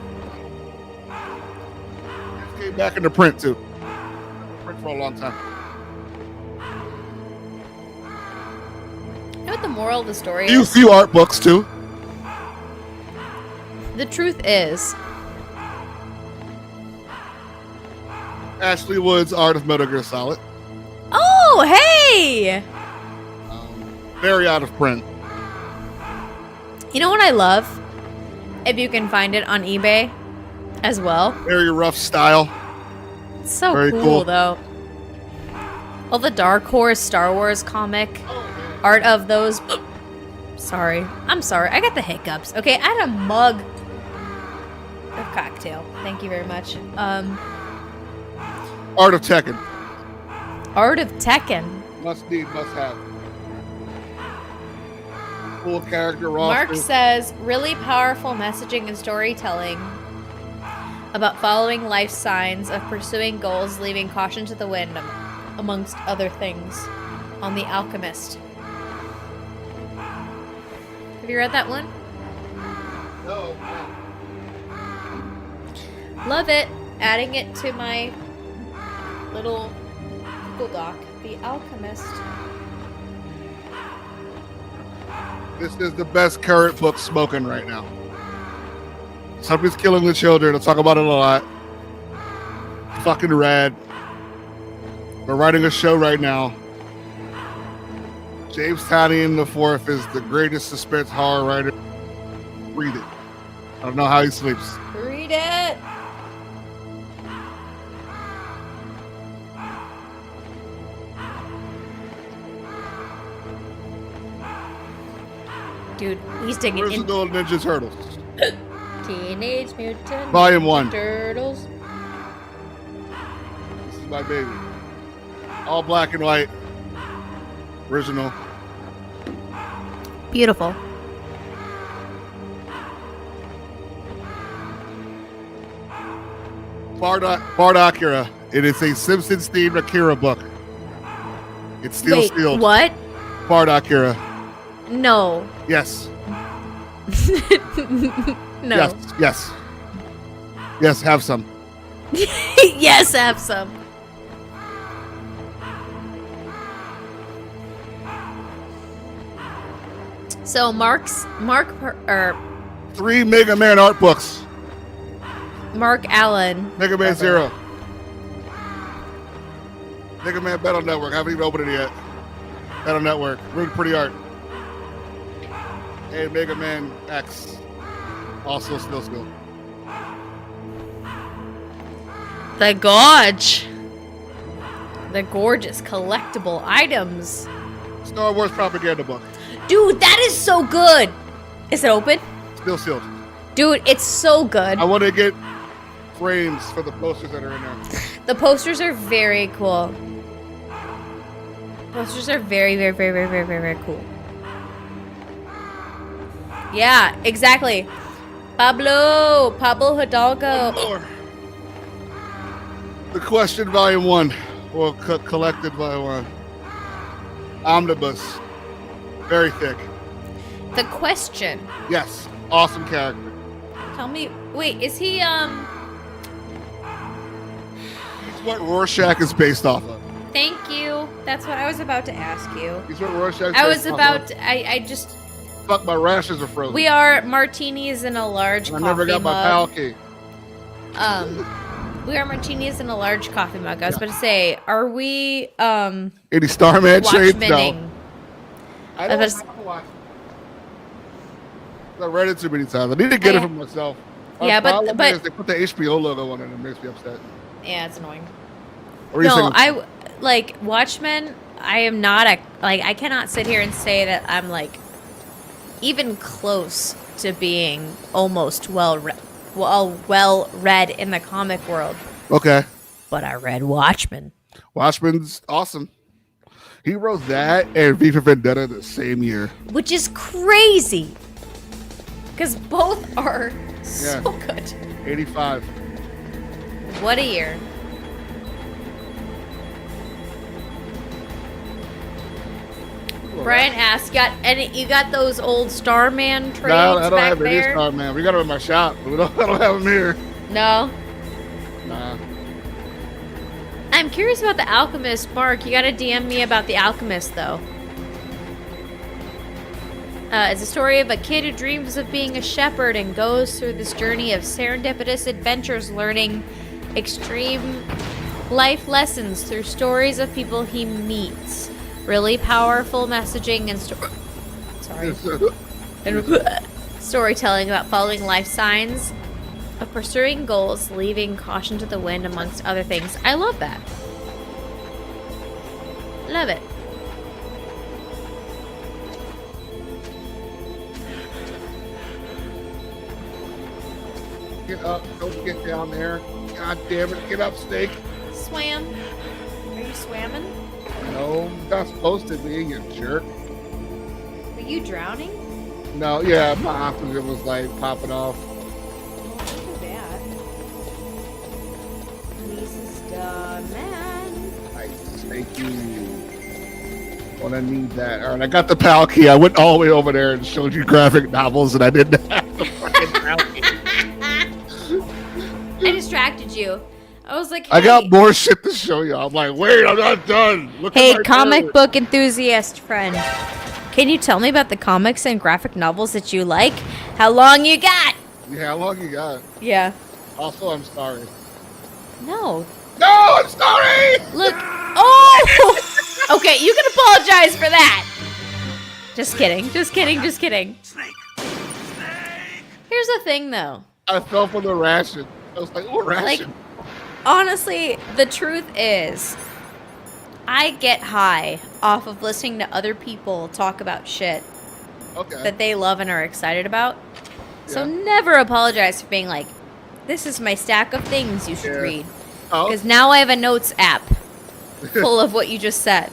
It came back into print too. Print for a long time. You know what the moral of the story You is? few art books too. The truth is, Ashley Wood's Art of Metal Gear Solid. oh, hey! Very out of print. You know what I love? If you can find it on eBay as well. Very rough style. It's so Very cool, though. All the Dark Horse Star Wars comic art of those. Sorry. I'm sorry. I got the hiccups. Okay, I had a mug of cocktail. Thank you very much. Art of Tekken. Art of Tekken. Must need, must have. Full character roster. Mark says, really powerful messaging and storytelling about following life signs of pursuing goals, leaving caution to the wind, amongst other things, on The Alchemist. Have you read that one? No. Love it. Adding it to my little Google Doc. The Alchemist. This is the best current book smoking right now. Somebody's killing the children. I'll talk about it a lot. Fucking rad. We're writing a show right now. James Tynion IV is the greatest suspense horror writer. Read it. I don't know how he sleeps. Read it. Dude, he's digging in. Original Ninja Turtles. Teenage Mutant Volume 1. Turtles. This is my baby. All black and white. Original. Beautiful. Bard Akira. It is a Simpsons themed Akira book. It's still Wait, sealed. what? Bard Akira. No. Yes. No. Yes. Yes, have some. Yes, have some. So Mark 3 Mega Man art books. Mark Allen. Mega Man 0. Mega Man Battle Network. I haven't even opened it yet. Battle Network. Really pretty art. And Mega Man X. Also still. The Gorge. The gorgeous collectible items. Star Wars propaganda book. Dude, that is so good. Is it open? Still sealed. Dude, it's so good. I want to get frames for the posters that are in there. The posters are very cool. Posters are very, very, very, very, very, very, very cool. Yeah, exactly. Pablo Hidalgo. The Question Volume 1. Or Collected Volume 1. Omnibus. Very thick. The Question. Yes. Awesome character. Tell me, wait, is he, He's what Rorschach is based off of. Thank you. That's what I was about to ask you. He's what Rorschach. I just. Fuck, my rashes are frozen. We are martinis in a large coffee mug. I never got my pal key. We are martinis in a large coffee mug. I was about to say, are we any Starman trades? No. I don't have to watch. I read it too many times. I need to get it for myself. Yeah, but they put the HBO logo on it and it makes me upset. Yeah, it's annoying. No, I like Watchmen. I am not I cannot sit here and say that I'm like even close to being almost well read in the comic world. Okay. But I read Watchmen. Watchmen's awesome. He wrote that and V for Vendetta the same year. Which is crazy. Because both are so good. 85. What a year. Brian asked, you got those old Starman trades No, I don't back have any there? Starman. We got them in my shop, but I don't have them here. No? Nah. I'm curious about the Alchemist. Mark, you gotta DM me about the Alchemist, though. It's a story of a kid who dreams of being a shepherd and goes through this journey of serendipitous adventures, learning extreme life lessons through stories of people he meets. Really powerful messaging and storytelling about following life signs, of pursuing goals, leaving caution to the wind, amongst other things. I love that. Love it. Get up. Don't get down there. God damn it. Get up, Snake. Swam. Are you swamming? No, you're not supposed to be, you jerk. Were you drowning? No, yeah, my oxygen was like popping off. Oh, bad. Lisa's done, man. Nice, thank you. Well, I need that. All right, I got the PAL key. I went all the way over there and showed you graphic novels, and I didn't have the fucking PAL key. I distracted you. I was like, hey. I got more shit to show you. I'm like, wait, I'm not done. Hey, comic book enthusiast friend. Can you tell me about the comics and graphic novels that you like? How long you got? Yeah, how long you got? Yeah. Also, I'm sorry. No. No, I'm sorry! Look. Oh! Okay, you can apologize for that. Just kidding. Just kidding. Just kidding. Snake. Here's the thing, though. I fell for the ration. I was like, oh, ration. Like, honestly, the truth is, I get high off of listening to other people talk about shit that they love and are excited about. So never apologize for being like, this is my stack of things you should read. Because now I have a notes app full of what you just said.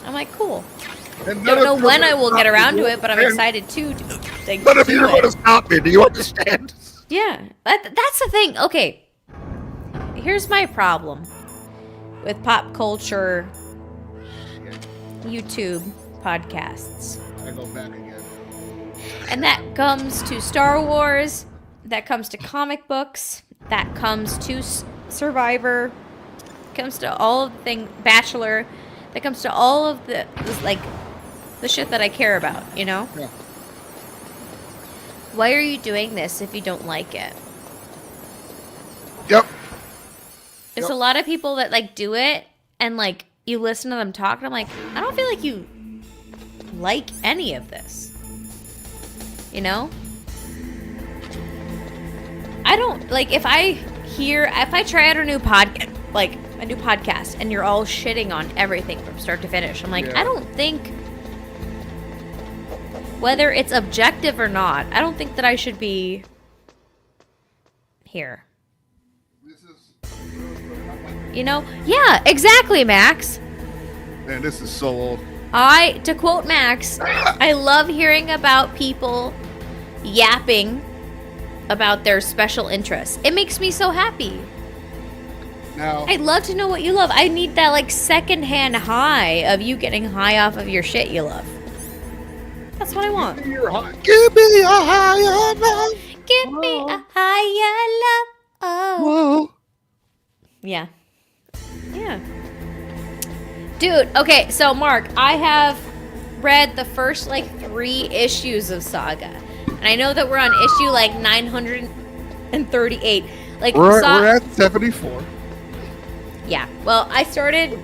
I'm like, cool. Don't know when I will get around to it, but I'm excited too. None of you are going to stop me. Do you understand? Yeah, that's the thing. Okay, here's my problem with pop culture YouTube podcasts. I go back again. And that comes to Star Wars, that comes to comic books, that comes to Survivor, comes to all of the things, Bachelor, that comes to all of the shit that I care about, you know? Yeah. Why are you doing this if you don't like it? Yep. There's a lot of people that like do it and like you listen to them talk and I'm like, I don't feel like you like any of this. You know? I don't like if I try out a new podcast and you're all shitting on everything from start to finish. I'm like, I don't think whether it's objective or not, I don't think that I should be here. You know? Yeah, exactly, Max. Man, this is so old. To quote Max, I love hearing about people yapping about their special interests. It makes me so happy. Now, I'd love to know what you love. I need that like secondhand high of you getting high off of your shit you love. That's what I want. Give me a higher love. Give me a higher love. Oh. Whoa. Yeah. Dude, okay, so Mark, I have read the first like 3 issues of Saga. And I know that we're on issue like 938. Like we're at 74. Yeah. Well, I started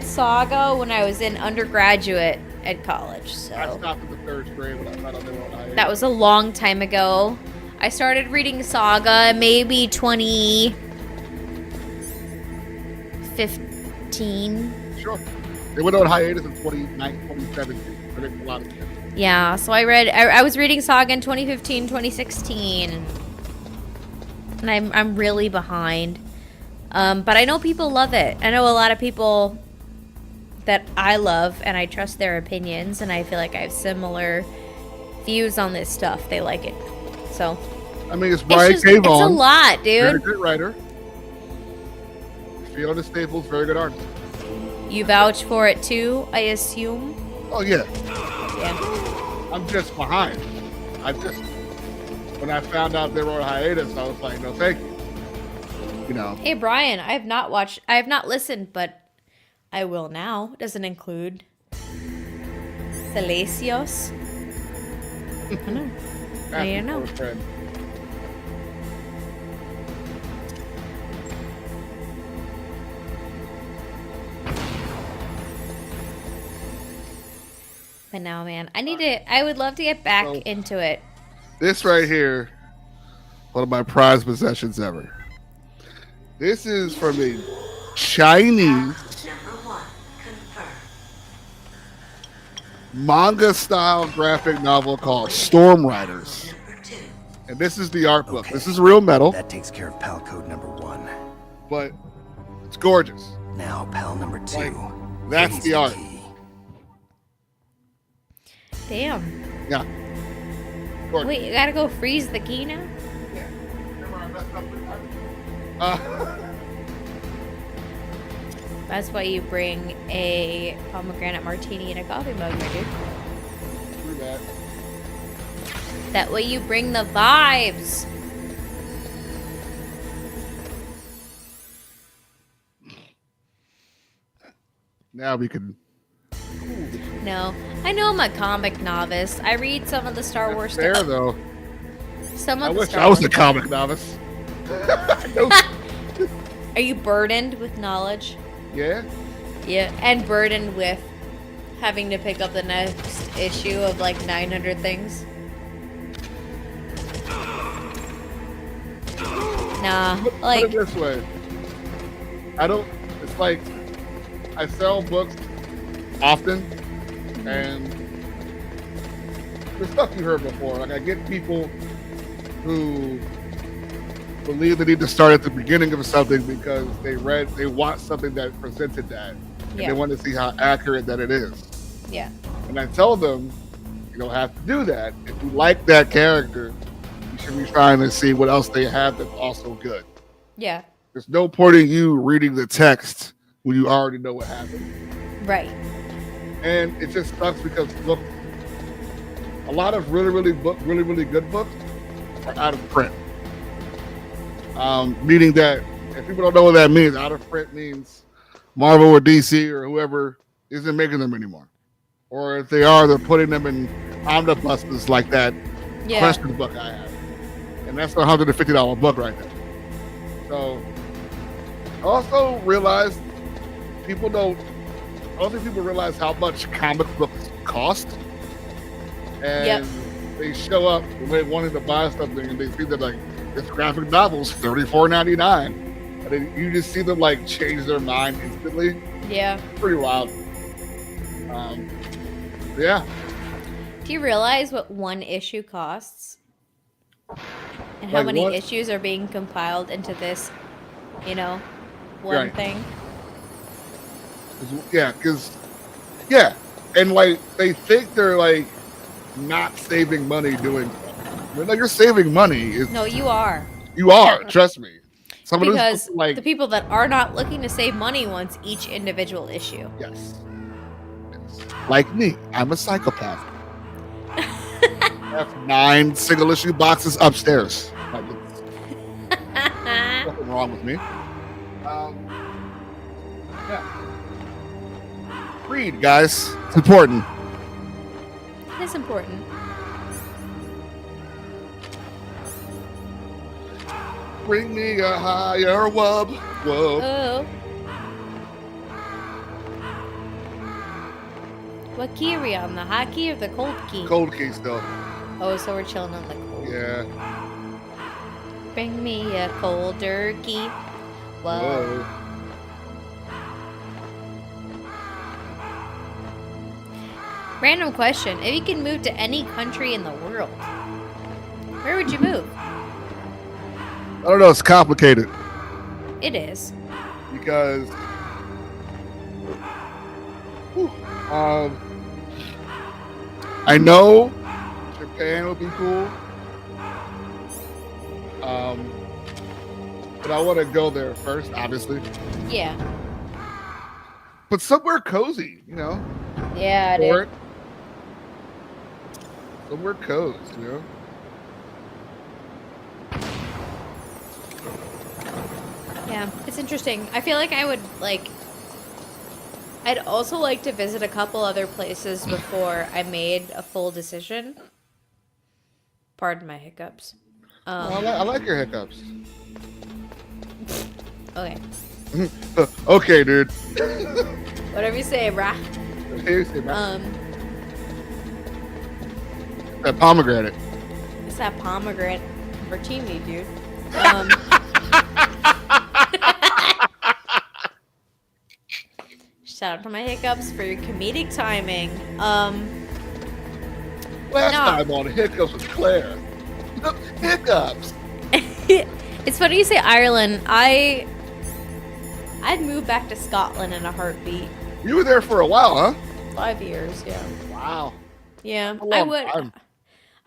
Saga when I was in undergraduate at college. So I stopped in the 3rd grade when I found out they were on hiatus. That was a long time ago. I started reading Saga maybe 2015. Sure. They went on hiatus in 2017. I think a lot of it. Yeah, so I was reading Saga in 2015, 2016. And I'm really behind. But I know people love it. I know a lot of people that I love, and I trust their opinions, and I feel like I have similar views on this stuff. They like it. So I mean, it's Brian K. Vaughan. It's a lot, dude. Very good writer. Fiona Staples, very good artist. You vouch for it too, I assume? Oh, yeah. Yeah. I'm just behind. When I found out they were on hiatus, I was like, no, thank you. You know. Hey, Brian, I have not listened, but I will now. It doesn't include Salacios. I don't know. I don't know. But now, man, I would love to get back into it. This right here, one of my prized possessions ever. This is from a Chinese manga-style graphic novel called Storm Riders. And this is the art book. This is real metal. That takes care of pal code number 1. But it's gorgeous. Now pal number 2. Like, that's the art. Damn. Yeah. Gorgeous. Wait, you gotta go freeze the key now? Yeah. Remember I messed up with That's why you bring a pomegranate martini in a coffee mug, my dude. True that. That way you bring the vibes. Now we can. No, I know I'm a comic novice. I read some of the Star Wars Fair stuff. though. Some of I the wish Star I was Wars a comic novice. Are you burdened with knowledge? Yeah. Yeah, and burdened with having to pick up the next issue of like 900 things? Nah, like Put it this way. It's like I sell books often, and the stuff you heard before. Like I get people who believe they need to start at the beginning of something because they want something that presented that, and they want to see how accurate that it is. Yeah. And I tell them, you don't have to do that. If you like that character, you should be trying to see what else they have that's also good. Yeah. There's no point in you reading the text when you already know what happened. Right. And it just sucks because look, a lot of really good books are out of print. Meaning that if people don't know what that means, out of print means Marvel or DC or whoever isn't making them anymore. Or if they are, they're putting them in omnibuses like that question book I have. And that's a $150 book right there. So I also realized I don't think people realize how much comic books cost. And they show up when they wanted to buy something and they see that like this graphic novel's $34.99. And then you just see them like change their mind instantly. Yeah. Pretty wild. Yeah. Do you realize what one issue costs? And how many issues are being compiled into this, one thing? Yeah, and like they think they're like not saving money doing stuff. No, you're saving money. No, you are. You are. Trust me. Because the people that are not looking to save money wants each individual issue. Yes. Like me, I'm a psychopath. I have 9 single issue boxes upstairs. Nothing wrong with me. Yeah. Read, guys. It's important. It is important. Bring me a higher wub. Whoa. Oh. What key are we on? The hot key or the cold key? Cold key still. Oh, so we're chilling on the cold. Yeah. Bring me a colder key. Whoa. Random question. If you could move to any country in the world, where would you move? I don't know. It's complicated. It is. Because I know Japan would be cool. But I want to go there first, obviously. Yeah. But somewhere cozy, you know. Yeah, dude. Somewhere cozy, you know. Yeah, it's interesting. I feel like I would I'd also like to visit a couple other places before I made a full decision. Pardon my hiccups. I like your hiccups. Okay. Okay, dude. Whatever you say, brah. That pomegranate. It's that pomegranate martini, dude. Shout out to my hiccups for your comedic timing. Last time on Hiccups with Claire. Hiccups. It's funny you say Ireland. I'd move back to Scotland in a heartbeat. You were there for a while, huh? 5 years, yeah. Wow. Yeah, I would. Time.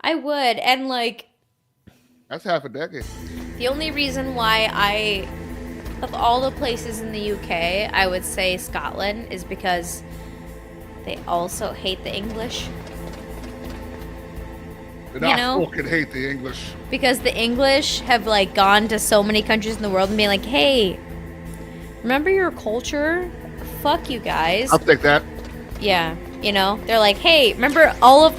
I would, and that's half a decade. the only reason why of all the places in the UK, I would say Scotland is because they also hate the English. And I fucking hate the English. Because the English have gone to so many countries in the world and being like, hey, remember your culture? Fuck you guys. I'll take that. Yeah, they're like, hey, remember all of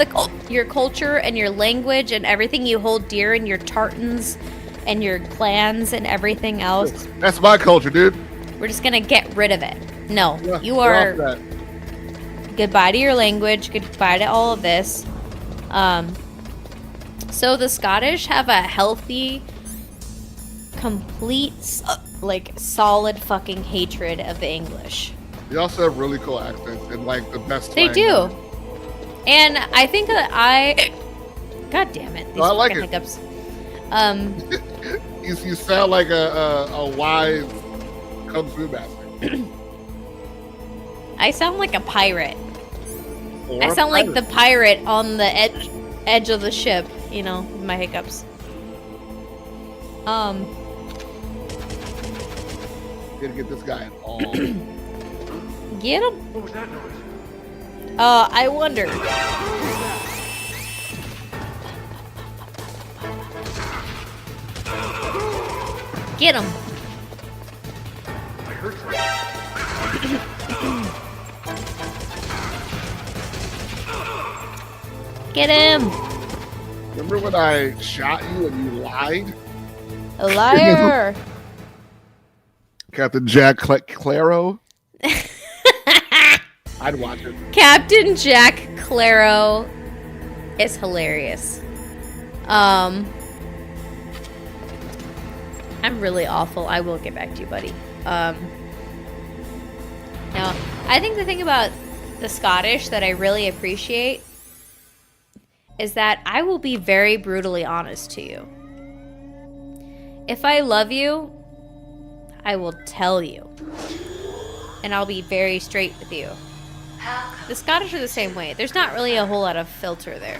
your culture and your language and everything you hold dear and your tartans and your clans and everything else. That's my culture, dude. We're just gonna get rid of it. No, yeah, you are. Goodbye to your language. Goodbye to all of this. So the Scottish have a healthy, complete, solid fucking hatred of the English. They also have really cool accents and the best. They do. And I think that God damn it! These I like it. Hiccups. You sound like a wise kung fu master. I sound like a pirate. I sound like the pirate on the edge of the ship. With my hiccups. Gotta get this guy all. Get him. What was that noise? I wonder. Get him. Get him. Remember when I shot you and you lied? A liar. Captain Jack Claro. I'd watch it. Captain Jack Claro is hilarious. I'm really awful. I will get back to you, buddy. Now, I think the thing about the Scottish that I really appreciate is that I will be very brutally honest to you. If I love you, I will tell you. And I'll be very straight with you. The Scottish are the same way. There's not really a whole lot of filter there.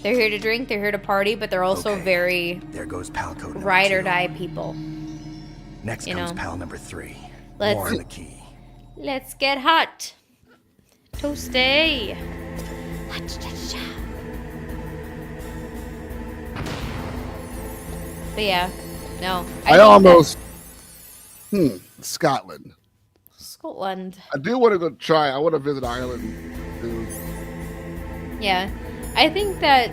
They're here to drink, they're here to party, but they're also very there goes pal code ride or die people. Next comes pal number 3. More on the key. Let's get hot. Toasty. But yeah, no. I almost Scotland. Scotland. I do want to go try. I want to visit Ireland, too. Yeah, I think that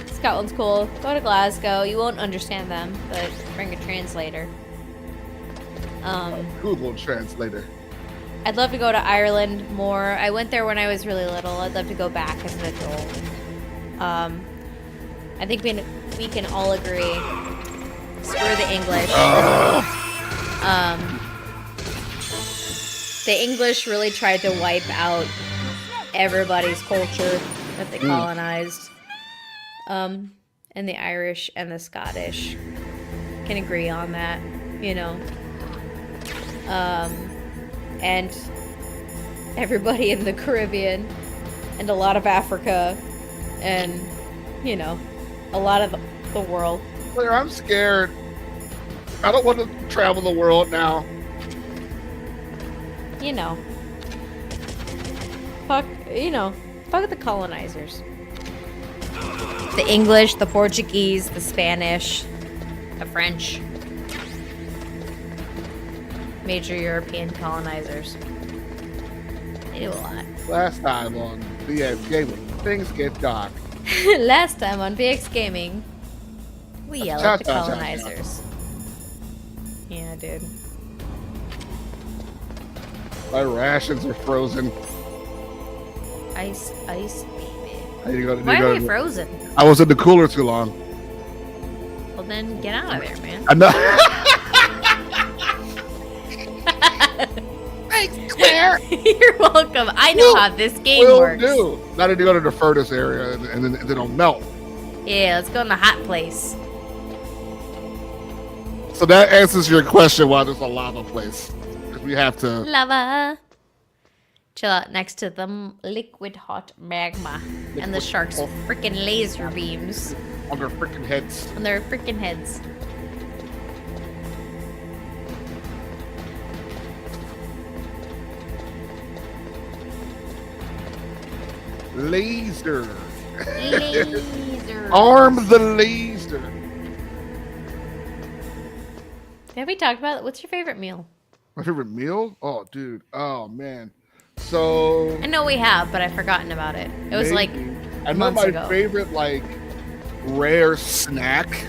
Scotland's cool. Go to Glasgow. You won't understand them, but bring a translator. Google Translator. I'd love to go to Ireland more. I went there when I was really little. I'd love to go back as an adult. I think we can all agree. Screw the English. The English really tried to wipe out everybody's culture that they colonized. And the Irish and the Scottish can agree on that, you know. And everybody in the Caribbean and a lot of Africa and, you know, a lot of the world. Claire, I'm scared. I don't want to travel the world now. You know. Fuck the colonizers. The English, the Portuguese, the Spanish, the French. Major European colonizers. They do a lot. Last time on BX Gaming, things get dark. Last time on BX Gaming, we yell at the colonizers. Yeah, dude. My rations are frozen. Ice, baby. Why are they frozen? I was in the cooler too long. Well, then get out of there, man. I know. Thanks, Claire. You're welcome. I know how this game works. Do. Now I need to go to the furnace area and then it'll melt. Yeah, let's go in the hot place. So that answers your question why there's a lava place. Because we have to... Lava. Chill out next to the liquid hot magma. And the sharks' freaking laser beams. On their freaking heads. On their freaking heads. Laser. Laser. Arm the laser. Have we talked about it? What's your favorite meal? My favorite meal? Oh, dude. Oh, man. So... I know we have, but I've forgotten about it. It was like I know months my ago. favorite, like, rare snack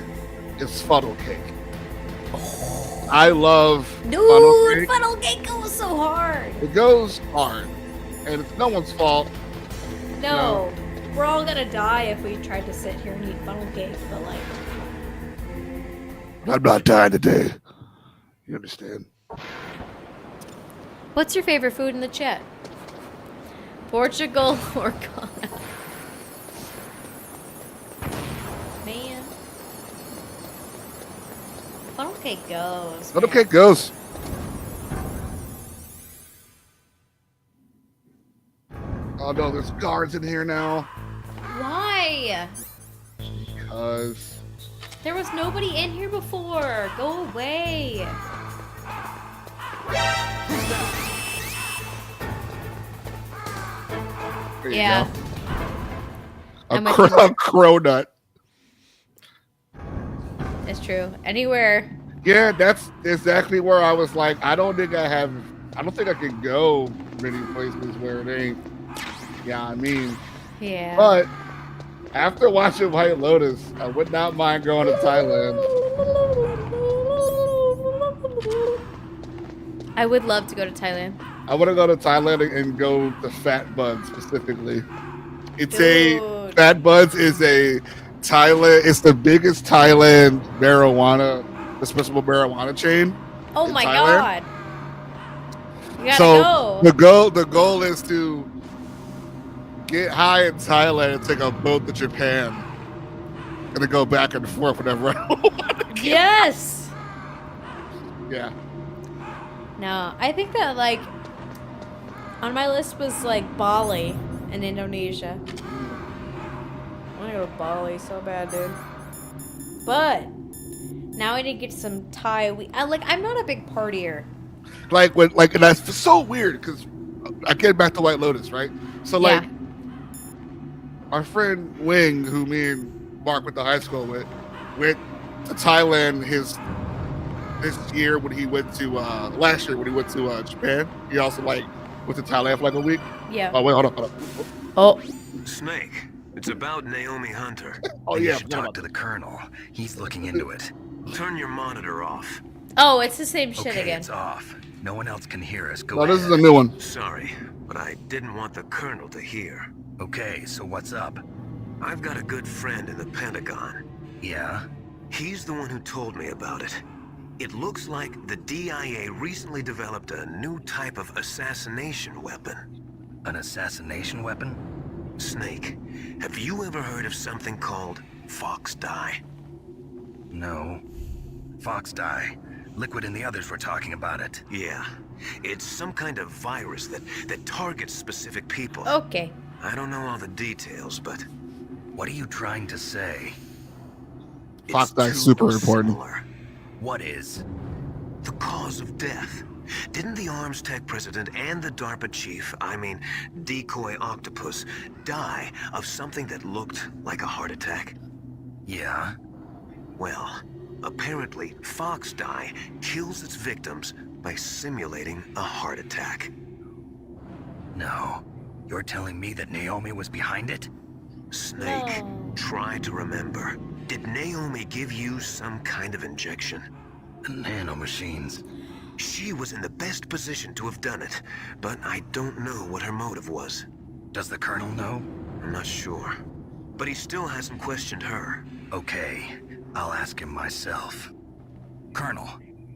is funnel cake. I love funnel cake. Dude, funnel cake goes so hard. It goes hard. And it's no one's fault. No. We're all gonna die if we tried to sit here and eat funnel cake, but like... I'm not dying today. You understand? What's your favorite food in the chat? Portugal or Ghana? Man. Funnel cake goes. Funnel cake goes. Oh no, there's guards in here now. Why? Because... There was nobody in here before. Go away. Yeah. A cronut. It's true. Anywhere. Yeah, that's exactly where I was like, I don't think I can go many places where it ain't. Yeah, I mean. Yeah. But after watching White Lotus, I would not mind going to Thailand. I would love to go to Thailand. I want to go to Thailand and go to Fat Buds specifically. It's Dude. Fat Buds is a Thailand. It's the biggest Thailand dispensable marijuana chain. Oh in my Thailand. god! You gotta go. The goal is to get high in Thailand and take a boat to Japan, and then go back and forth whenever I want to. Yes. Yeah. No, I think that like on my list was like Bali and Indonesia. I want to go to Bali so bad, dude. But now I need to get some Thai. I'm not a big partier. And that's so weird because I get back to White Lotus, right? So like, our friend Wing, who me and Mark went to high school with, went to Thailand his this year when he went to last year when he went to Japan. He also like went to Thailand for like a week. Yeah. Oh wait, hold on. Oh. Snake, it's about Naomi Hunter. Oh You yeah. should talk to the colonel. He's looking into it. Turn your monitor off. Oh, it's the same shit Okay, again. it's off. No one else can hear us. Go No, ahead. this is a new one. Sorry, but I didn't want the colonel to hear. Okay, so what's up? I've got a good friend in the Pentagon. Yeah? He's the one who told me about it. It looks like the DIA recently developed a new type of assassination weapon. An assassination weapon? Snake, have you ever heard of something called Fox Dye? No. Fox dye. Liquid and the others were talking about it. Yeah. It's some kind of virus that targets specific people. Okay. I don't know all the details, but... What are you trying to say? Fox it's Dye's too super important. similar. What is? The cause of death. Didn't the Arms Tech president and the DARPA chief, I mean, Decoy Octopus, die of something that looked like a heart attack? Yeah? Well, apparently, Fox Dye kills its victims by simulating a heart attack. No. You're telling me that Naomi was behind it? Snake, No. try to remember. Did Naomi give you some kind of injection? Nanomachines. She was in the best position to have done it, but I don't know what her motive was. Does the colonel know? I'm not sure. But he still hasn't questioned her. Okay, I'll ask him myself. Colonel,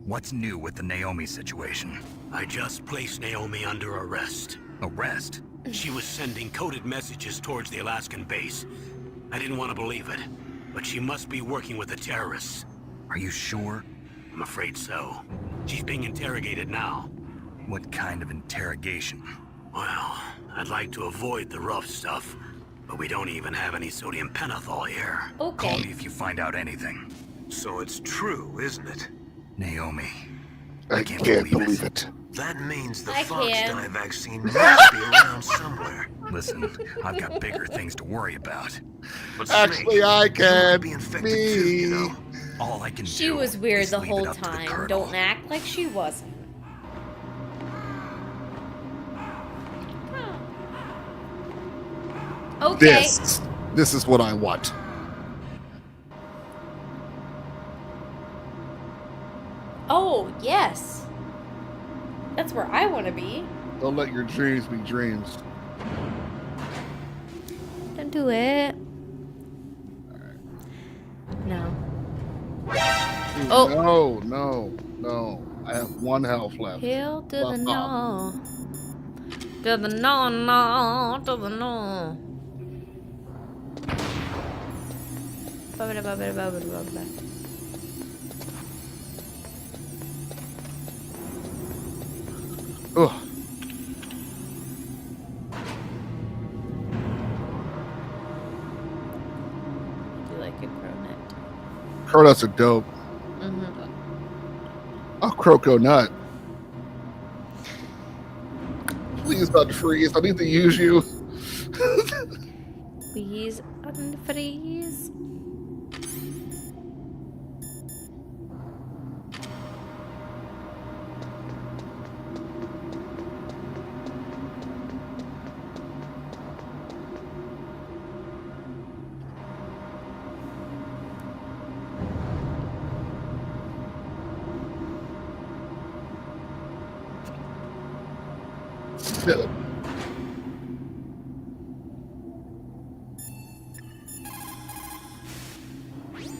what's new with the Naomi situation? I just placed Naomi under arrest. Arrest? She was sending coded messages towards the Alaskan base. I didn't want to believe it, but she must be working with the terrorists. Are you sure? I'm afraid so. She's being interrogated now. What kind of interrogation? Well, I'd like to avoid the rough stuff, but we don't even have any sodium pentothal here. Call Okay. me if you find out anything. So it's true, isn't it? Naomi. I can't believe it. That means the I Fox can. Dye vaccine must be around somewhere. Listen, I've got bigger things to worry about. But Actually, Snake, I you can. might be infected too, you Me. know. All I can She do was weird is the leave whole it up to the time. colonel. Don't act like she wasn't. Okay. This is what I want. Oh, yes. That's where I want to be. Don't let your dreams be dreams. Don't do it. No. Oh. No. I have one health left. Hill to the Fuck no. To the no, to the no. Ugh. Do like a cronut. Cronuts are dope. Oh, Croco Nut. Please not freeze. I need to use you. Please unfreeze.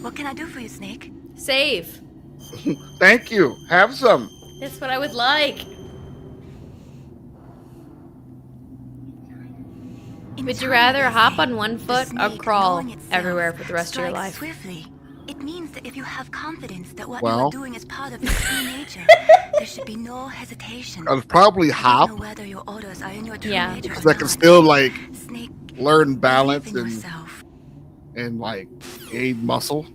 What can I do for you, Snake? Save. Thank you. Have some. That's what I would like. Would you rather hop on one foot or crawl everywhere for the rest of your life? Swiftly. It means that if you have confidence that what Well. you are doing is part of your true nature, there should be no hesitation. I would probably I hop don't know whether your orders are in your true Yeah. nature because or I can not. still like Snake, learn balance believe in and yourself. like gain muscle.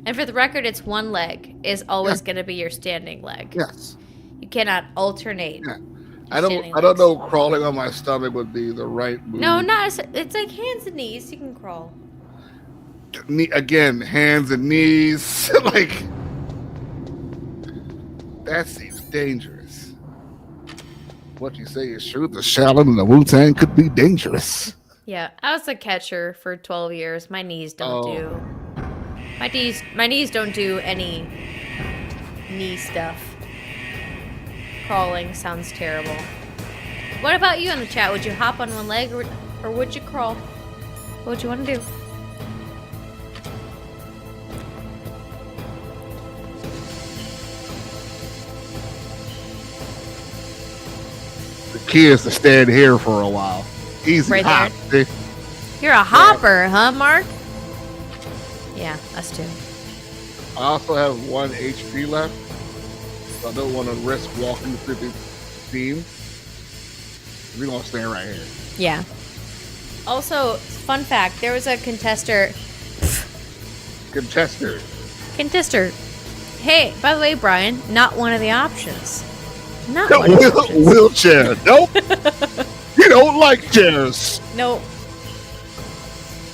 And for the record, it's one leg is always going to be your standing leg. Yes. You cannot alternate. Yeah. your I don't standing know legs. crawling on my stomach would be the right move. No, not. It's like hands and knees. You can crawl. Again, hands and knees. Like That seems dangerous. What you say is true. The Shaolin and the Wu-Tang could be dangerous. Yeah, I was a catcher for 12 years. My knees don't do. My knees don't do any knee stuff. Crawling sounds terrible. What about you in the chat? Would you hop on one leg or would you crawl? What would you want to do? The key is to stand here for a while. Easy Right hop. there. You're a hopper, huh, Mark? Yeah, us too. I also have 1 HP left, so I don't want to risk walking through the theme. We're gonna stand right here. Yeah. Also, fun fact: there was a contester. Hey, by the way, Brian, not one of the options. Not one of the options. Wheelchair. Nope. You don't like chairs. Nope.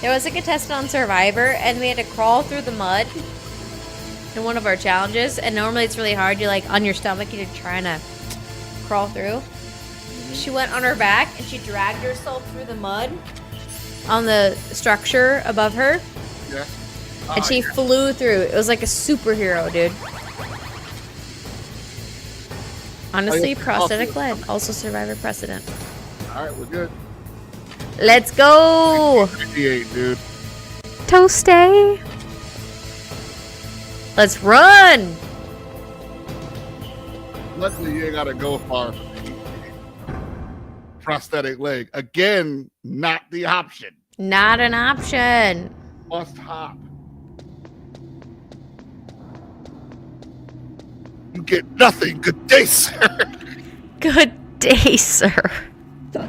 There was a contestant on Survivor, and we had to crawl through the mud in one of our challenges. And normally it's really hard. You're like on your stomach, you're trying to crawl through. She went on her back, and she dragged herself through the mud on the structure above her. Yeah. And she flew through. It was like a superhero, dude. Honestly, prosthetic leg. Also Survivor precedent. All right, we're good. Let's go! 58, dude. Toasty! Let's run! Luckily, you ain't gotta go far. Prosthetic leg. Again, not the option. Not an option. Must hop. You get nothing. Good day, sir. Good day, sir. Okay.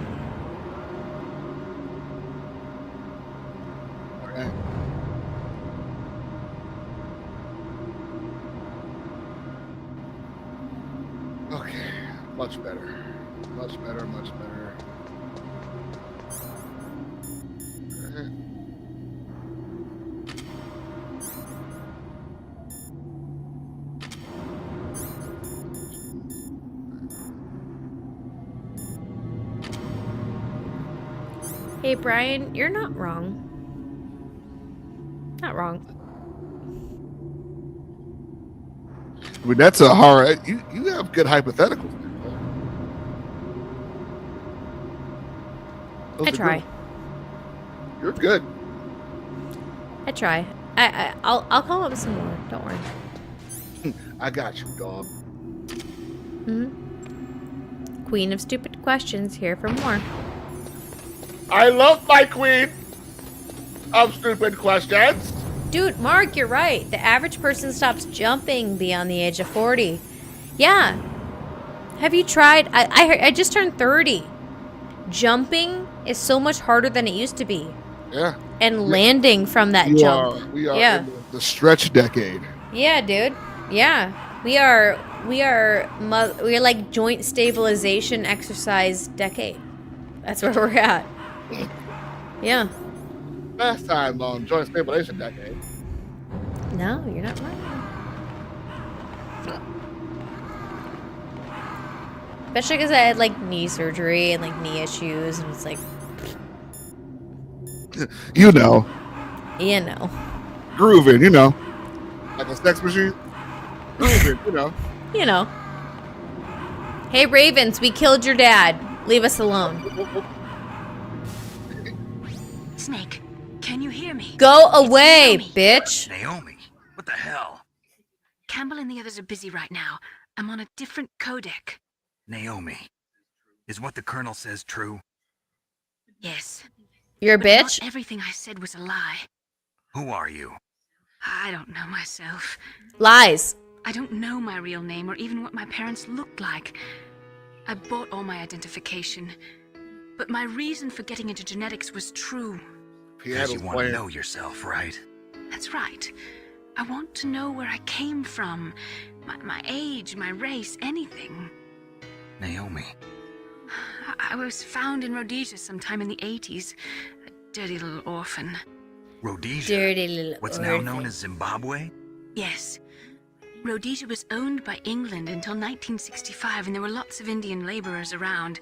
Okay. Much better. Much better, much better. Okay. Hey, Brian, you're not wrong. Not wrong. I mean, that's a hard. You have good hypotheticals. Those I are try. good. You're good. I try. I'll come up with some more. Don't worry. I got you, dog. Queen of stupid questions here for more. I love my queen of stupid questions. Dude, Mark, you're right. The average person stops jumping beyond the age of 40. Yeah. Have you tried? I just turned 30. Jumping is so much harder than it used to be. Yeah. And landing from that jump. We are in the stretch decade. Yeah, dude. Yeah. We are like joint stabilization exercise decade. That's where we're at. Yeah. Last time on joint stabilization decade. No, you're not right. Especially because I had like knee surgery and like knee issues, and it's like, You know. Grooving, you know. Like a sex machine. Grooving, you know. You know. Hey, Ravens, we killed your dad. Leave us alone. Snake, can you hear me? Go away, bitch. Naomi, what the hell? Campbell and the others are busy right now. I'm on a different codec. Naomi, is what the Colonel says true? Yes. You're a But bitch? not everything I said was a lie. Who are you? I don't know myself. Lies. I don't know my real name or even what my parents looked like. I bought all my identification. But my reason for getting into genetics was true. Because you want to know yourself, right? That's right. I want to know where I came from. My age, my race, anything. Naomi. I was found in Rhodesia sometime in the 80s. A dirty little orphan. Rhodesia? Dirty little What's orphan. now known as Zimbabwe? Yes. Rhodesia was owned by England until 1965, and there were lots of Indian laborers around.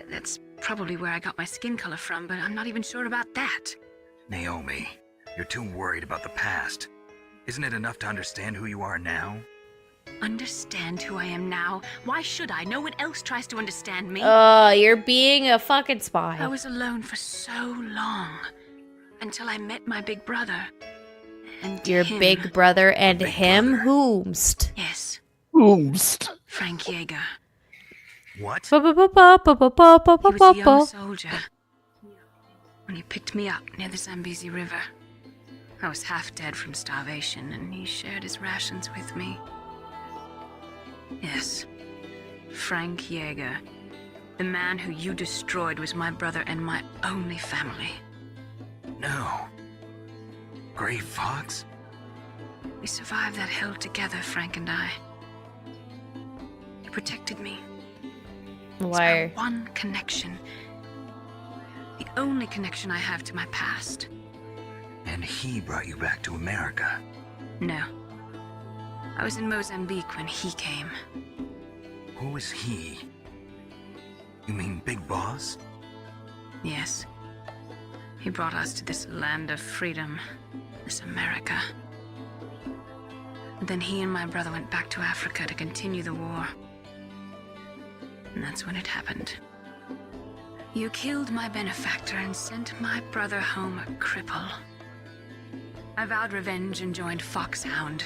That's probably where I got my skin color from, but I'm not even sure about that. Naomi, you're too worried about the past. Isn't it enough to understand who you are now? Understand who I am now? Why should I? No one else tries to understand me. You're being a fucking spy. I was alone for so long, until I met my big brother. And Your him. big brother and Big him? brother. Whomst? Yes, Oomst. Frank Yeager. What? He was a young soldier when he picked me up near the Zambezi River. I was half dead from starvation, and he shared his rations with me. Yes, Frank Yeager. The man who you destroyed was my brother and my only family. No. Gray Fox? We survived that hell together, Frank and I. He protected me. Why? It's my one connection. The only connection I have to my past. And he brought you back to America. No. I was in Mozambique when he came. Who is he? You mean Big Boss? Yes. He brought us to this land of freedom. This America. And then he and my brother went back to Africa to continue the war. And that's when it happened. You killed my benefactor and sent my brother home a cripple. I vowed revenge and joined Foxhound.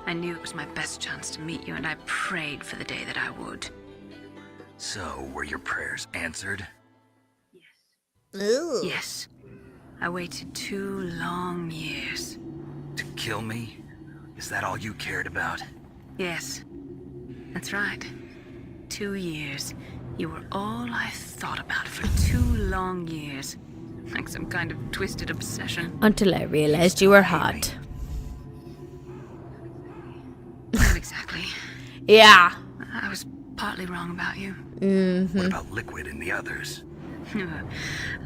I knew it was my best chance to meet you, and I prayed for the day that I would. So, were your prayers answered? Ooh. Yes. I waited 2 long years. To kill me? Is that all you cared about? Yes. That's right. 2 years. You were all I thought about for 2 long years. Like some kind of twisted obsession. Until I realized you were hot. Not exactly. Yeah. I was partly wrong about you. What about Liquid and the others?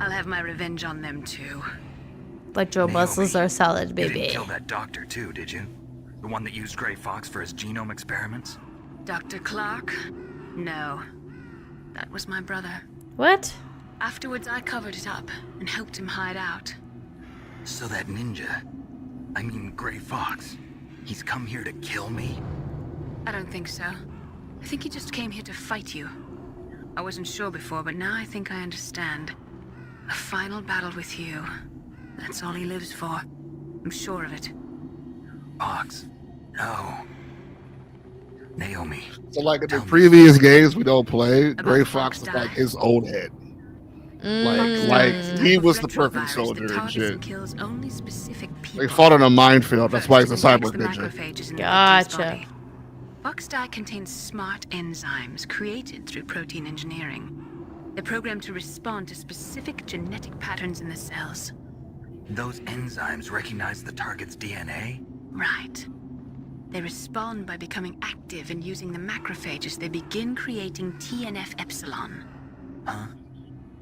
I'll have my revenge on them too. Electro muscles Naomi, are solid, You baby. didn't kill that doctor too, did you? The one that used Gray Fox for his genome experiments? Dr. Clark? No. That was my brother. What? Afterwards, I covered it up and helped him hide out. So that ninja, I mean Gray Fox, he's come here to kill me? I don't think so. I think he just came here to fight you. I wasn't sure before, but now I think I understand. A final battle with you. That's all he lives for. I'm sure of it. Fox? No. Naomi. So, like in the tell me. previous games we don't play, About Gray the Fox Fox is die. like his own head. Like he was the perfect soldier and shit. They fought on a minefield. That's why he's a cyber ninja. Gotcha. Fox dye contains smart enzymes created through protein engineering. They're programmed to respond to specific genetic patterns in the cells. Those enzymes recognize the target's DNA? Right. They respond by becoming active and using the macrophages. They begin creating TNF-epsilon. Huh?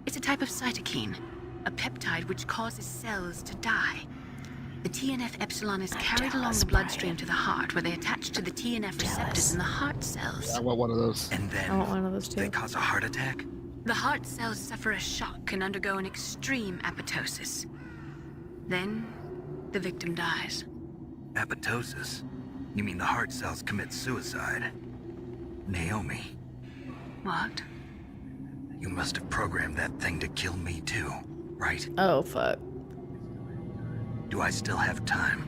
It's a type of cytokine, a peptide which causes cells to die. The TNF-epsilon is carried along the bloodstream to the heart, where they attach to the TNF receptors in the heart cells. I want one of those. And then I want one of those they too. cause a heart attack? The heart cells suffer a shock and undergo an extreme apoptosis. Then, the victim dies. Apoptosis? You mean the heart cells commit suicide? Naomi, What? you must have programmed that thing to kill me too, right? Oh, fuck. Do I still have time?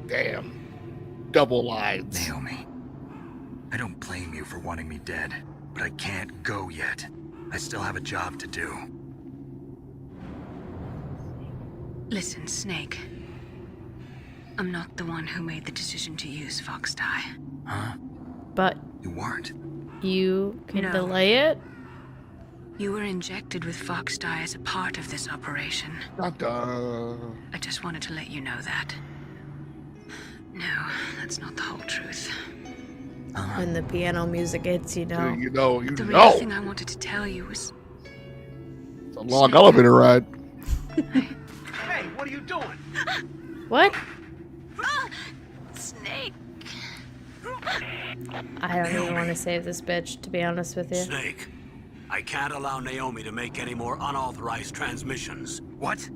Damn. Double lines. Naomi, I don't blame you for wanting me dead, but I can't go yet. I still have a job to do. Listen, Snake. I'm not the one who made the decision to use Fox dye. Huh? But You weren't? you can No. delay it? You were injected with Fox dye as a part of this operation. Dun-dun. I just wanted to let you know that. No, that's not the whole truth. When the piano music hits, you know. Dude, you know. The real thing I wanted to tell you was... It's a long elevator ride. Hey, what are you doing? What? Snake! I don't even want to save this bitch, to be honest with you. Snake, I can't allow Naomi to make any more unauthorized transmissions. What?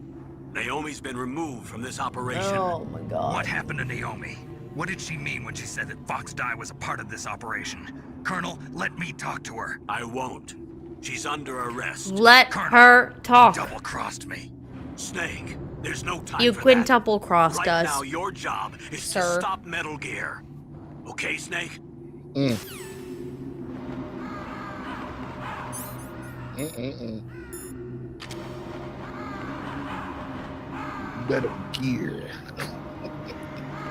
Naomi's been removed from this operation. Oh my god. What happened to Naomi? What did she mean when she said that Fox Die was a part of this operation? Colonel, let me talk to her. I won't. She's under arrest. Let Colonel, her talk. Double-crossed me. Snake, there's no time You for quintuple that. crossed Right us. now, your job is Sir. to stop Metal Gear. Okay, Snake? Metal Gear.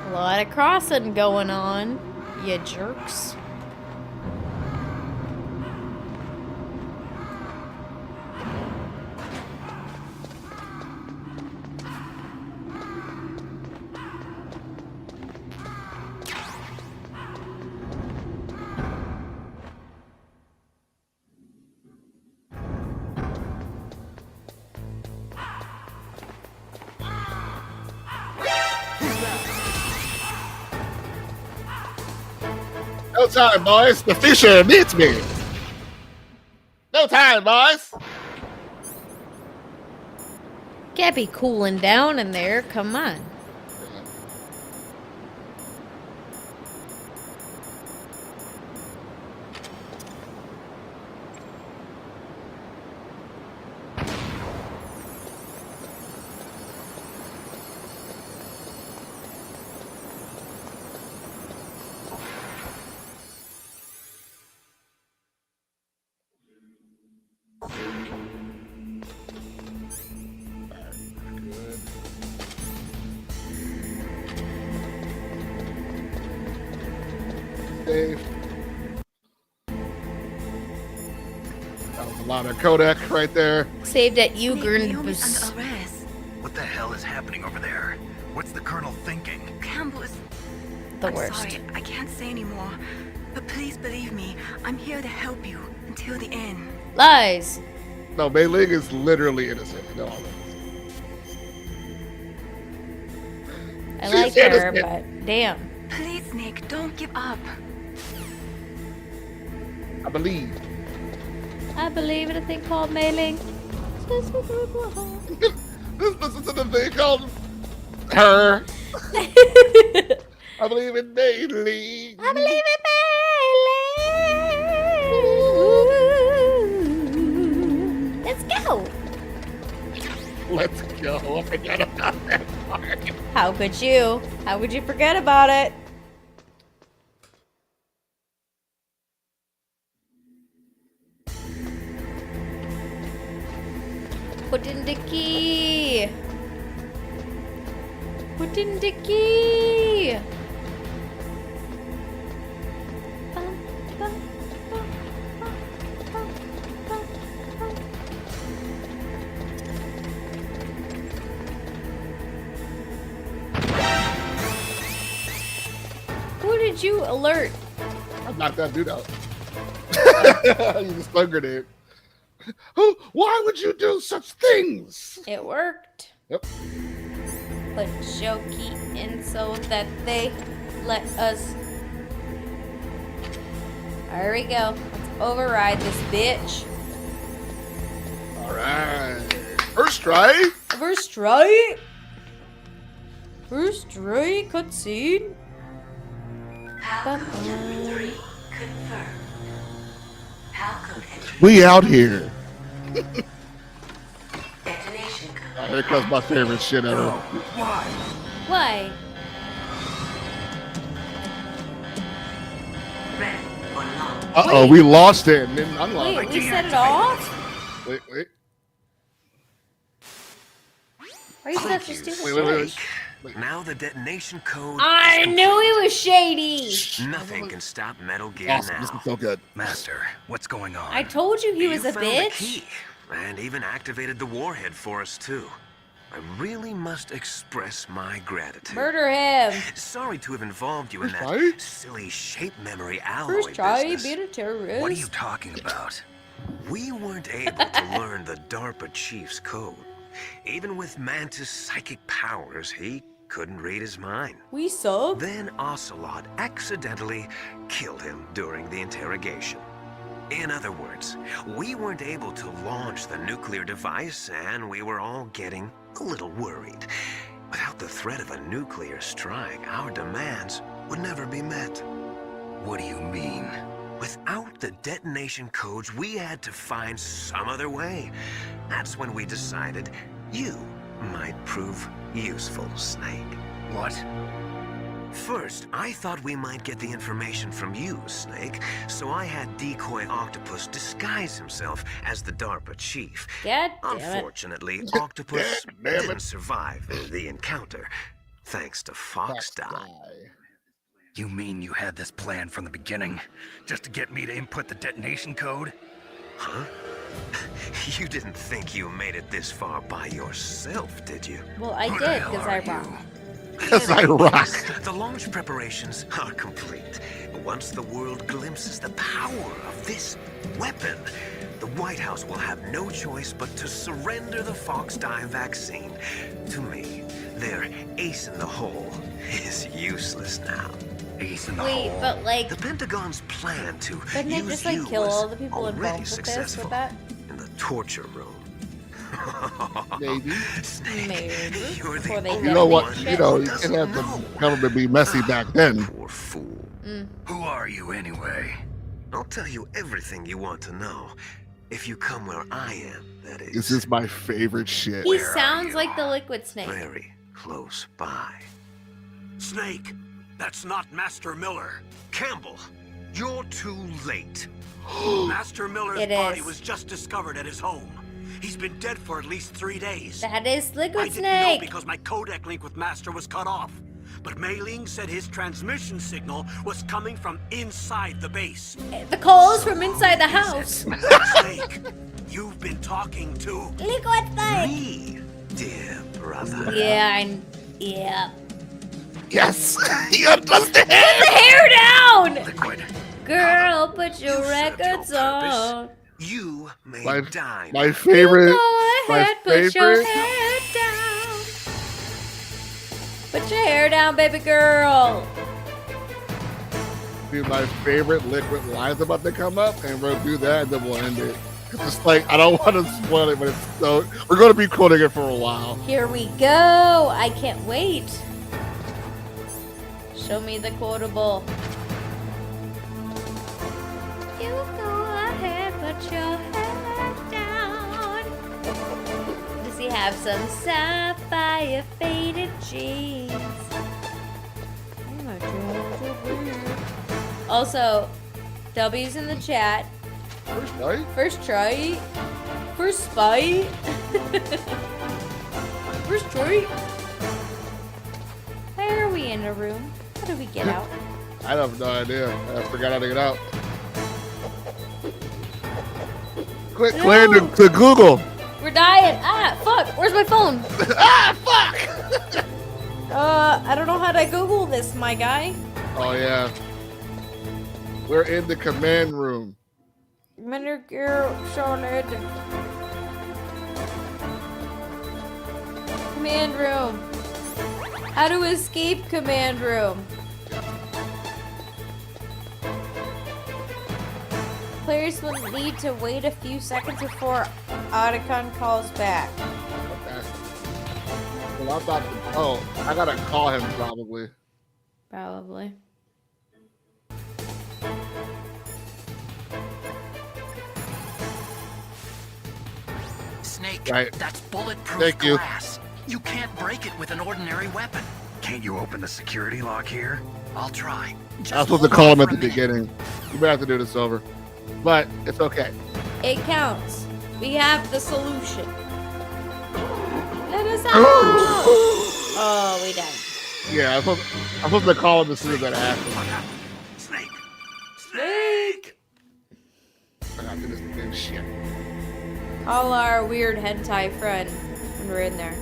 A lot of crossing going on, you jerks. No time, boys. The fisher meets me. No time, boys. Can't be cooling down in there, come on. Dave. That was a lot of Kodak right there. Saved at Naomi's Ugern. under arrest. What the hell is happening over there? What's the Colonel thinking? Campbell is... The I'm worst. sorry, I can't say anymore. But please believe me, I'm here to help you until the end. Lies. No, Mei Ling is literally innocent. No, I She's like her, innocent. but damn. Please, Nick, don't give up. I believe. I believe in a thing called mailing. Let's listen to the thing called her. I believe in Mei Ling. I believe in mailing. Let's go. Let's go. I forgot about that part. How could you? How would you forget about it? Put in the key. Put in the key. Who did you alert? I knocked that dude out. You just stun grenade. Why would you do such things? It worked. Yep. Put Jokey in so that they let us. There we go. Let's override this bitch. All right. First try. First try. First try. Cutscene. We out here. Detonation code. Here comes my favorite shit ever. Why? Ready or not. Uh-oh, we lost it and then unlocked Wait, it. we set it off? Wait. Why are you such a stupid Wait. Now the detonation code. I knew he was shady. Nothing can stop Metal Gear Awesome. now. This is so good. Master, what's going on? I told you he was You a found the bitch. key, and even activated the warhead for us too. I really must express my gratitude. Murder him. Sorry to have involved you in First that try? silly shape memory alloy First try, business. beat a terrorist. What are you talking about? We weren't able to learn the DARPA chief's code. Even with Mantis' psychic powers, he couldn't read his mind. We suck. Then Ocelot accidentally killed him during the interrogation. In other words, we weren't able to launch the nuclear device, and we were all getting a little worried. Without the threat of a nuclear strike, our demands would never be met. What do you mean? Without the detonation codes, we had to find some other way. That's when we decided you might prove useful, Snake. What? First, I thought we might get the information from you, Snake, so I had Decoy Octopus disguise himself as the DARPA chief. God damn it. Unfortunately, Octopus didn't survive the encounter, thanks to Fox Die. You mean you had this plan from the beginning? Just to get me to input the detonation code? Huh? You didn't think you made it this far by yourself, did you? Well, I Who the did, hell because are I you? rock. Because I rock. The launch preparations are complete. Once the world glimpses the power of this weapon, the White House will have no choice but to surrender the Fox Die vaccine to me. Their ace in the hole is useless now. Ace in the Wait, hole. but like, The Pentagon's plan to couldn't they use just like you kill was all the people already involved with this successful with that? in the torture room. Maybe. Snake, Maybe. you're Before the they only You know what? one You know, who you doesn't can't have know. the government be messy back then. Poor fool. Who are you anyway? I'll tell you everything you want to know. If you come where I am, that is. This is my favorite shit. He Where are sounds you? like the Liquid Snake. very close by. Snake, that's not Master Miller. Campbell, you're too late. Master Miller's It body is. was just discovered at his home. He's been dead for at least 3 days. That is I Liquid didn't know Snake. because my codec link with Master was cut off. But Mei Ling said his transmission signal was coming from inside the base. The calls from inside the house. Snake, you've been talking to... Liquid Snake. Me, dear brother. Yeah, yeah. Yes! You understand? Put the hair down! Liquid. Girl, put your You served your records on. You may My, die. my favorite. Go My ahead, put your favorite. hair down. Put your hair down, baby girl. Dude, my favorite Liquid line's about to come up, and we'll do that, and then we'll end it. It's just like, I don't want to spoil it, but it's so. We're going to be quoting it for a while. Here we go. I can't wait. Show me the quotable. You go ahead, put your head down. Does he have some sapphire faded jeans? Also, W's in the chat. First night? First try. First spite. First try. Why are we in a room? How do we get out? I have no idea. I forgot how to get out. Quick, Claire, No. to Google. We're dying. Ah, fuck. Where's my phone? Ah, fuck! I don't know how to Google this, my guy. Oh, yeah. We're in the command room. Commander Charlotte. Command room. How to escape command room. Players will need to wait a few seconds before Otacon calls back. Okay. Well, I'm about to. Oh, I gotta call him probably. Probably. Snake, Right. that's bulletproof Thank you. glass. You can't break it with an ordinary weapon. Can't you open the security lock here? I'll try. Just I was supposed to hold call on him at for the a minute. beginning. You may have to do this over. But it's okay. It counts. We have the solution. Let us out! Oh, we died. Yeah, I'm supposed to call him as soon as that happens. What happened? Snake! Snake! I gotta do this damn shit. Call our weird hentai friend when we're in there.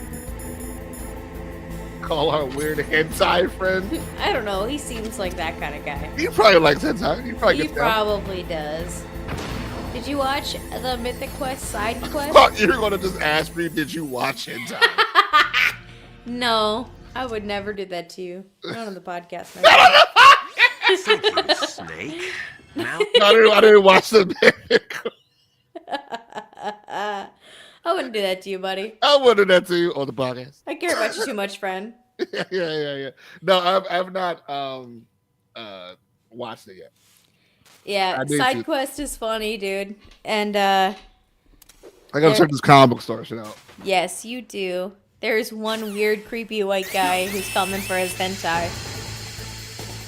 Call our weird hentai friend. I don't know. He seems like that kind of guy. He probably likes hentai. He probably He gets down. probably does. Did you watch the Mythic Quest side quest? Thought you were gonna just ask me, did you watch hentai? No. I would never do that to you. Not on the podcast. Thank you, Snake. Now, I didn't watch the I wouldn't do that to you, buddy. I wouldn't do that to you on the podcast. I care about you too much, friend. Yeah. No, I've not watched it yet. Yeah, Side Quest is funny, dude. And I gotta check this comic book store shit out. Yes, you do. There's one weird, creepy white guy who's coming for his hentai.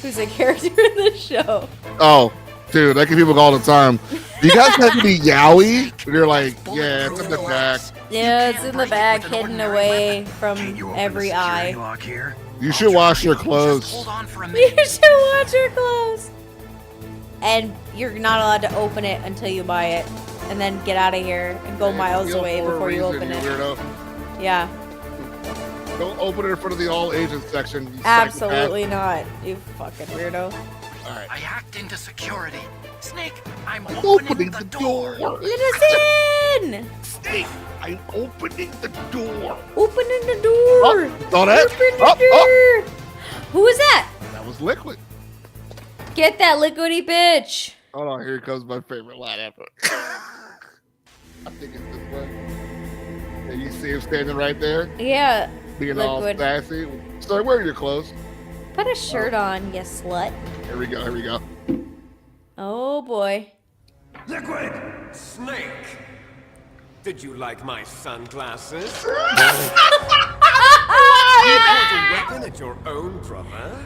Who's a character in the show. Oh, dude, I get people all the time. Do you guys have to be yaoi? You're like, yeah, it's in the back. Yeah, it's in the back, hidden away from every eye. You should wash your clothes. You should wash your clothes. And you're not allowed to open it until you buy it. And then get out of here and go miles away before you open it. Weirdo. Yeah. Don't open it in front of the all Asian section. Absolutely not, you fucking weirdo. All right. I hacked into security. Snake, I'm opening the door. Let us in. Snake, I'm opening the door. Opening the door. Oh, saw that? Open the door. Who was that? That was Liquid. Get that liquidy bitch. Hold on, here comes my favorite line ever. I think it's this way. And you see him standing right there? Yeah. Being all sassy. Sorry, where are your clothes? Put a shirt on, you slut. Here we go. Oh boy. Liquid! Snake! Did you like my sunglasses? You point a weapon at your own brother?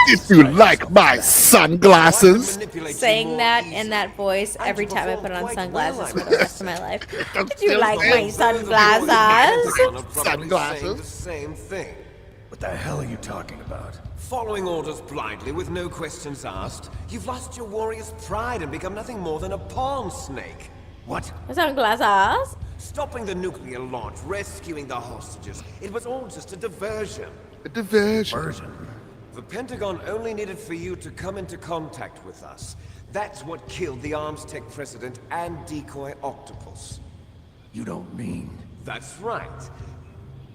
Did you like my sunglasses? Saying that in that voice every time I put on sunglasses for the rest of my life. Did you like my sunglasses? Sunglasses? The same thing. What the hell are you talking about? Following orders blindly with no questions asked, you've lost your warrior's pride and become nothing more than a pawn, Snake. What? Sunglasses? Stopping the nuclear launch, rescuing the hostages. It was all just a diversion. A diversion? The Pentagon only needed for you to come into contact with us. That's what killed the Arms Tech president and decoy octopus. You don't mean... That's right.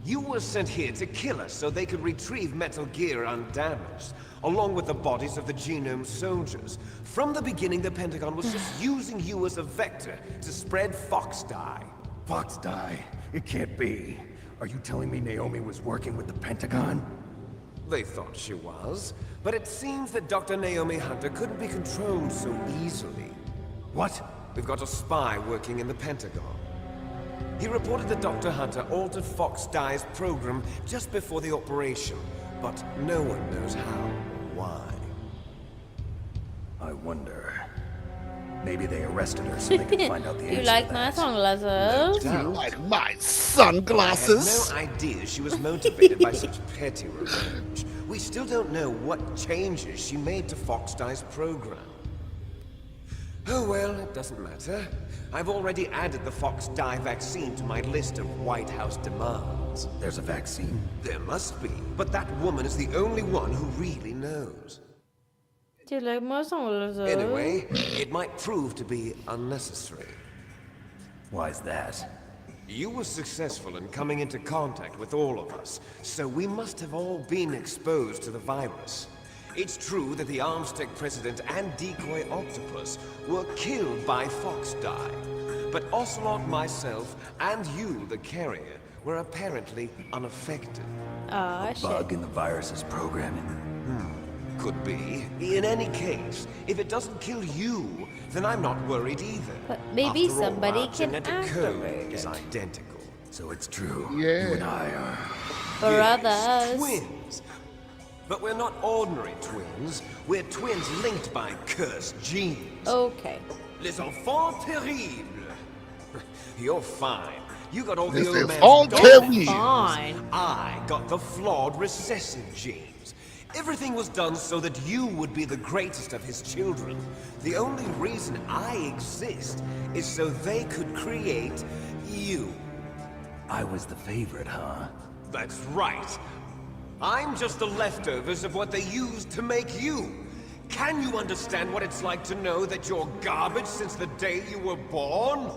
You were sent here to kill us so they could retrieve Metal Gear undamaged, along with the bodies of the Genome soldiers. From the beginning, the Pentagon was just using you as a vector to spread Fox dye. Fox dye? It can't be. Are you telling me Naomi was working with the Pentagon? They thought she was, but it seems that Dr. Naomi Hunter couldn't be controlled so easily. What? We've got a spy working in the Pentagon. He reported that Dr. Hunter altered Fox Dye's program just before the operation, but no one knows how or why. I wonder... Maybe they arrested her so they could find out the answer. You like my sunglasses? You like my sunglasses? I had no idea she was motivated by such petty revenge. We still don't know what changes she made to Fox Dye's program. Oh well, it doesn't matter. I've already added the Fox Dye vaccine to my list of White House demands. There's a vaccine? There must be, but that woman is the only one who really knows. Do you like my sunglasses? Anyway, it might prove to be unnecessary. Why's that? You were successful in coming into contact with all of us, so we must have all been exposed to the virus. It's true that the Arms Tech president and decoy octopus were killed by Fox Dye, but Ocelot, myself, and you, the carrier, were apparently unaffected. Ah, shit. Bug in the virus's programming? Could be. In any case, if it doesn't kill you, then I'm not worried either. But maybe After all, somebody our can genetic activate code is it. identical. So it's true. Yeah. You and I are... Brothers. Yes, twins. But we're not ordinary twins. We're twins linked by cursed genes. Okay. Les enfants terribles. You're fine. You got all This the is old all man's terrible. Fine. I got the flawed recessive genes. Everything was done so that you would be the greatest of his children. The only reason I exist is so they could create you. I was the favorite, huh? That's right. I'm just the leftovers of what they used to make you. Can you understand what it's like to know that you're garbage since the day you were born?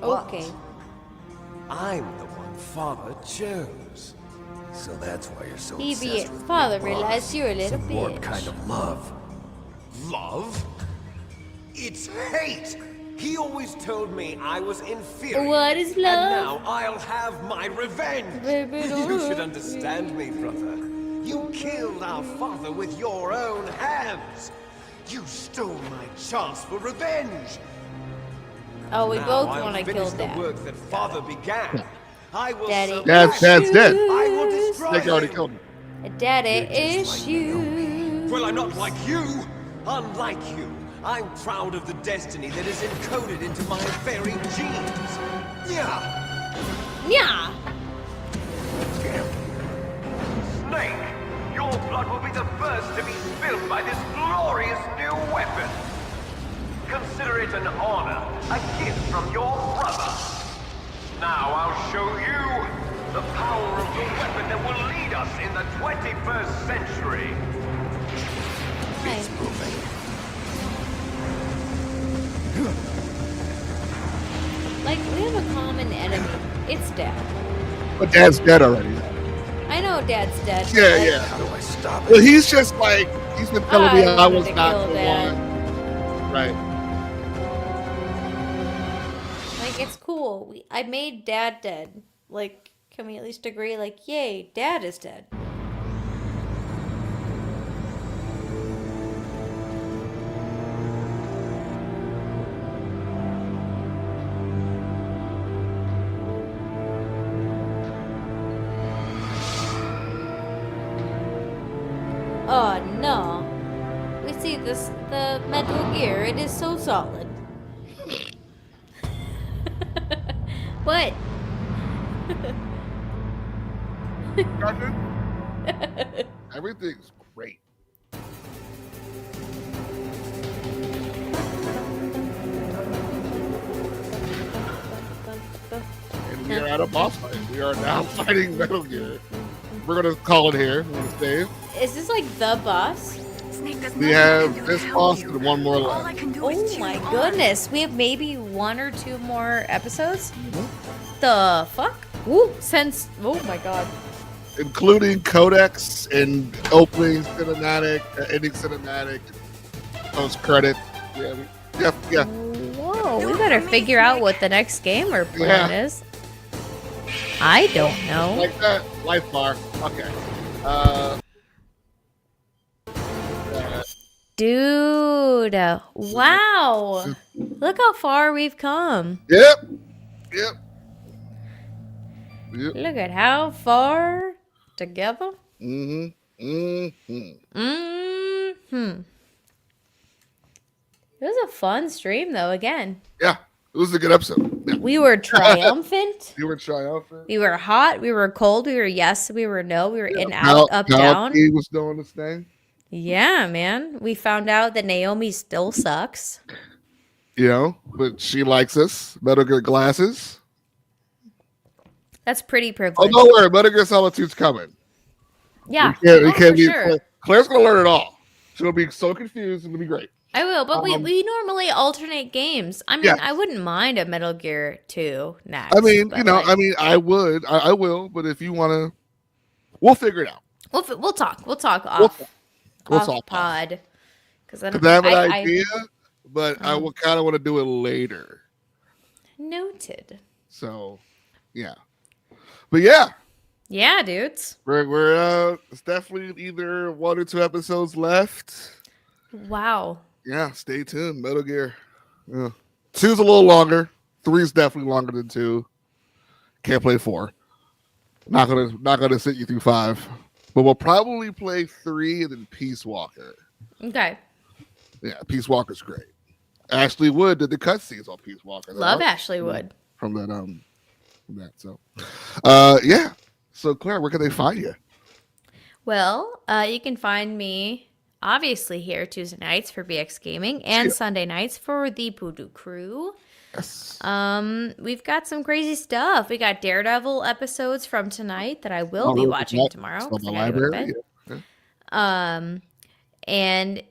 Okay. I'm the one Father chose. So that's why you're so He be obsessed it. with Father Big realized Boss. you're a little Some warped bitch. kind of love. Love? It's hate! He always told me I was inferior. What is love? And now I'll have my revenge. Baby, You should understand me, brother. You killed our father with your own hands. You stole my chance for revenge. Oh, we Now both I'll want to finish kill the Dad. work that father began. I will Daddy suppress Dad's him. dead. I will destroy Nick already him. killed him. Daddy You're just like issues. Well, I'm not like you. Unlike you, I'm proud of the destiny that is encoded into my very genes. Yeah. Yeah. Snake, your blood will be the first to be spilled by this glorious new weapon. Consider it an honor, a gift from your brother. Now I'll show you the power of the weapon that will lead us in the 21st century. It's moving. Like, we have a common enemy. It's Dad. But Dad's dead already. I know Dad's dead. but, Yeah, like, yeah. How do I stop it? Well, he's just like, he's been telling me I wanted was to not kill the Dad. one. Right. Like, it's cool. I made Dad dead. Like, can we at least agree, like, yay, Dad is dead. Oh no. We see the Metal Gear. It is so solid. What? Everything's great. And we are at a boss fight. We are now fighting Metal Gear. We're gonna call it here. We're gonna save. Is this like the boss? We have this boss and one more left. Oh my goodness. We have maybe 1 or 2 more episodes? The fuck? Woo, since, oh my god. Including codex and opening cinematic, ending cinematic, post credit. Yeah. Whoa, we better figure out what the next game we're playing is. I don't know. Like that, life bar. Okay. Dude, wow. Look how far we've come. Yep. Look at how far together. Mm-hmm. It was a fun stream, though, again. Yeah, it was a good episode. Yeah. We were triumphant. You were triumphant. We were hot. We were cold. We were yes. We were no. We were in, out, up, down. He was doing this thing. Yeah, man. We found out that Naomi still sucks. You know, but she likes us. Metal Gear glasses. That's pretty Oh, privileged. don't worry. Metal Gear Solitude's coming. Yeah, We can't for be. sure. Claire's going to learn it all. She'll be so confused. It'll be great. I will, but we normally alternate games. I mean, yeah. I wouldn't mind a Metal Gear 2 next. I mean, but I would. I will. But if you want to, we'll figure it out. We'll talk. We'll talk off. We'll off talk pod. Because I have an idea, but I will kind of want to do it later. Noted. So, yeah. But yeah. Yeah, dudes. We're it's definitely either 1 or 2 episodes left. Wow. Yeah, stay tuned. Metal Gear. Yeah. 2's a little longer. 3's definitely longer than 2. Can't play 4. Not gonna sit you through 5. But we'll probably play 3 and then Peace Walker. Okay. Yeah, Peace Walker's great. Ashley Wood did the cutscenes on Peace Walker. Love Ashley Wood. From that. So yeah. So Claire, where can they find you? Well, you can find me obviously here Tuesday nights for BX Gaming and Sunday nights for the Voodoo Crew. Yes. We've got some crazy stuff. We got Daredevil episodes from tonight that I will be watching tomorrow. From the library. And you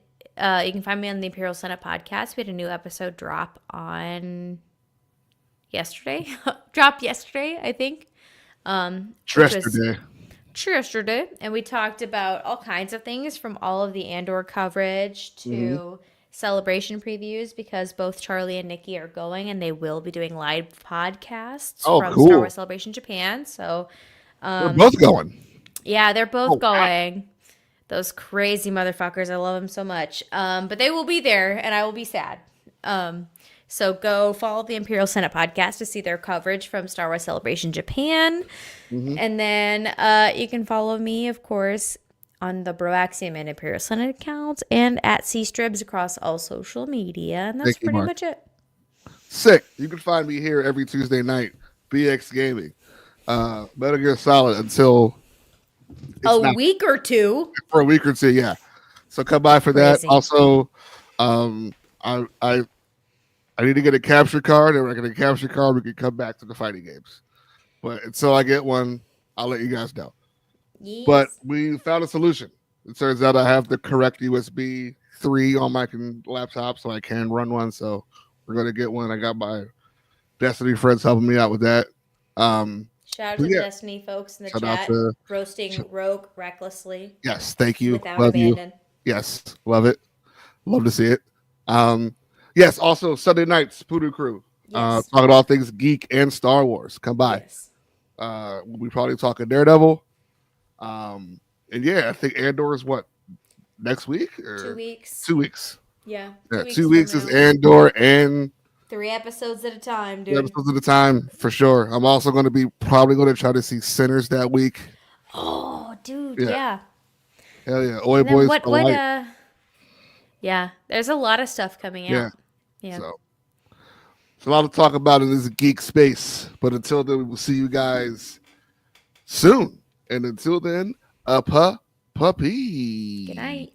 can find me on the Imperial Senate podcast. We had a new episode drop on yesterday. Dropped yesterday, I think. Yesterday. yesterday, and we talked about all kinds of things from all of the Andor coverage to celebration previews, because both Charlie and Nikki are going, and they will be doing live podcasts from cool. Star Wars Celebration Japan. So they're both going. Yeah, they're both going. Wow. Those crazy motherfuckers. I love them so much. But they will be there, and I will be sad. So go follow the Imperial Senate podcast to see their coverage from Star Wars Celebration Japan. And then you can follow me, of course, on the Broaxium and Imperial Senate accounts and at C-Stribs across all social media. And that's pretty much it. Sick. You can find me here every Tuesday night, BX Gaming. Metal Gear Solid until a week or two. For a week or two, yeah. So come by for that. Also, I need to get a capture card, and when I get a capture card, we can come back to the fighting games. But until I get one, I'll let you guys know. Yes. But we found a solution. It turns out I have the correct USB 3 on my laptop, so I can run one. So we're going to get one. I got my Destiny friends helping me out with that. Shout out to the Destiny folks in the chat. Roasting Roke recklessly. Yes, thank you. Without love abandon. You. Yes, love it. Love to see it. Yes, also Sunday nights, Poodoo Crew. Yes. Talking all things geek and Star Wars. Come by. Yes. We probably talking Daredevil. And yeah, I think Andor is what, next week? Or 2 weeks. 2 weeks. Yeah. 2 weeks is Andor and 3 episodes at a time, dude. 3 episodes at a time, for sure. I'm also going to be probably going to try to see Sinners that week. Oh, dude, yeah. Hell yeah. Oi Boys. Yeah, there's a lot of stuff coming out. Yeah. So a lot to talk about in this geek space. But until then, we will see you guys soon. And until then, puppy. Good night.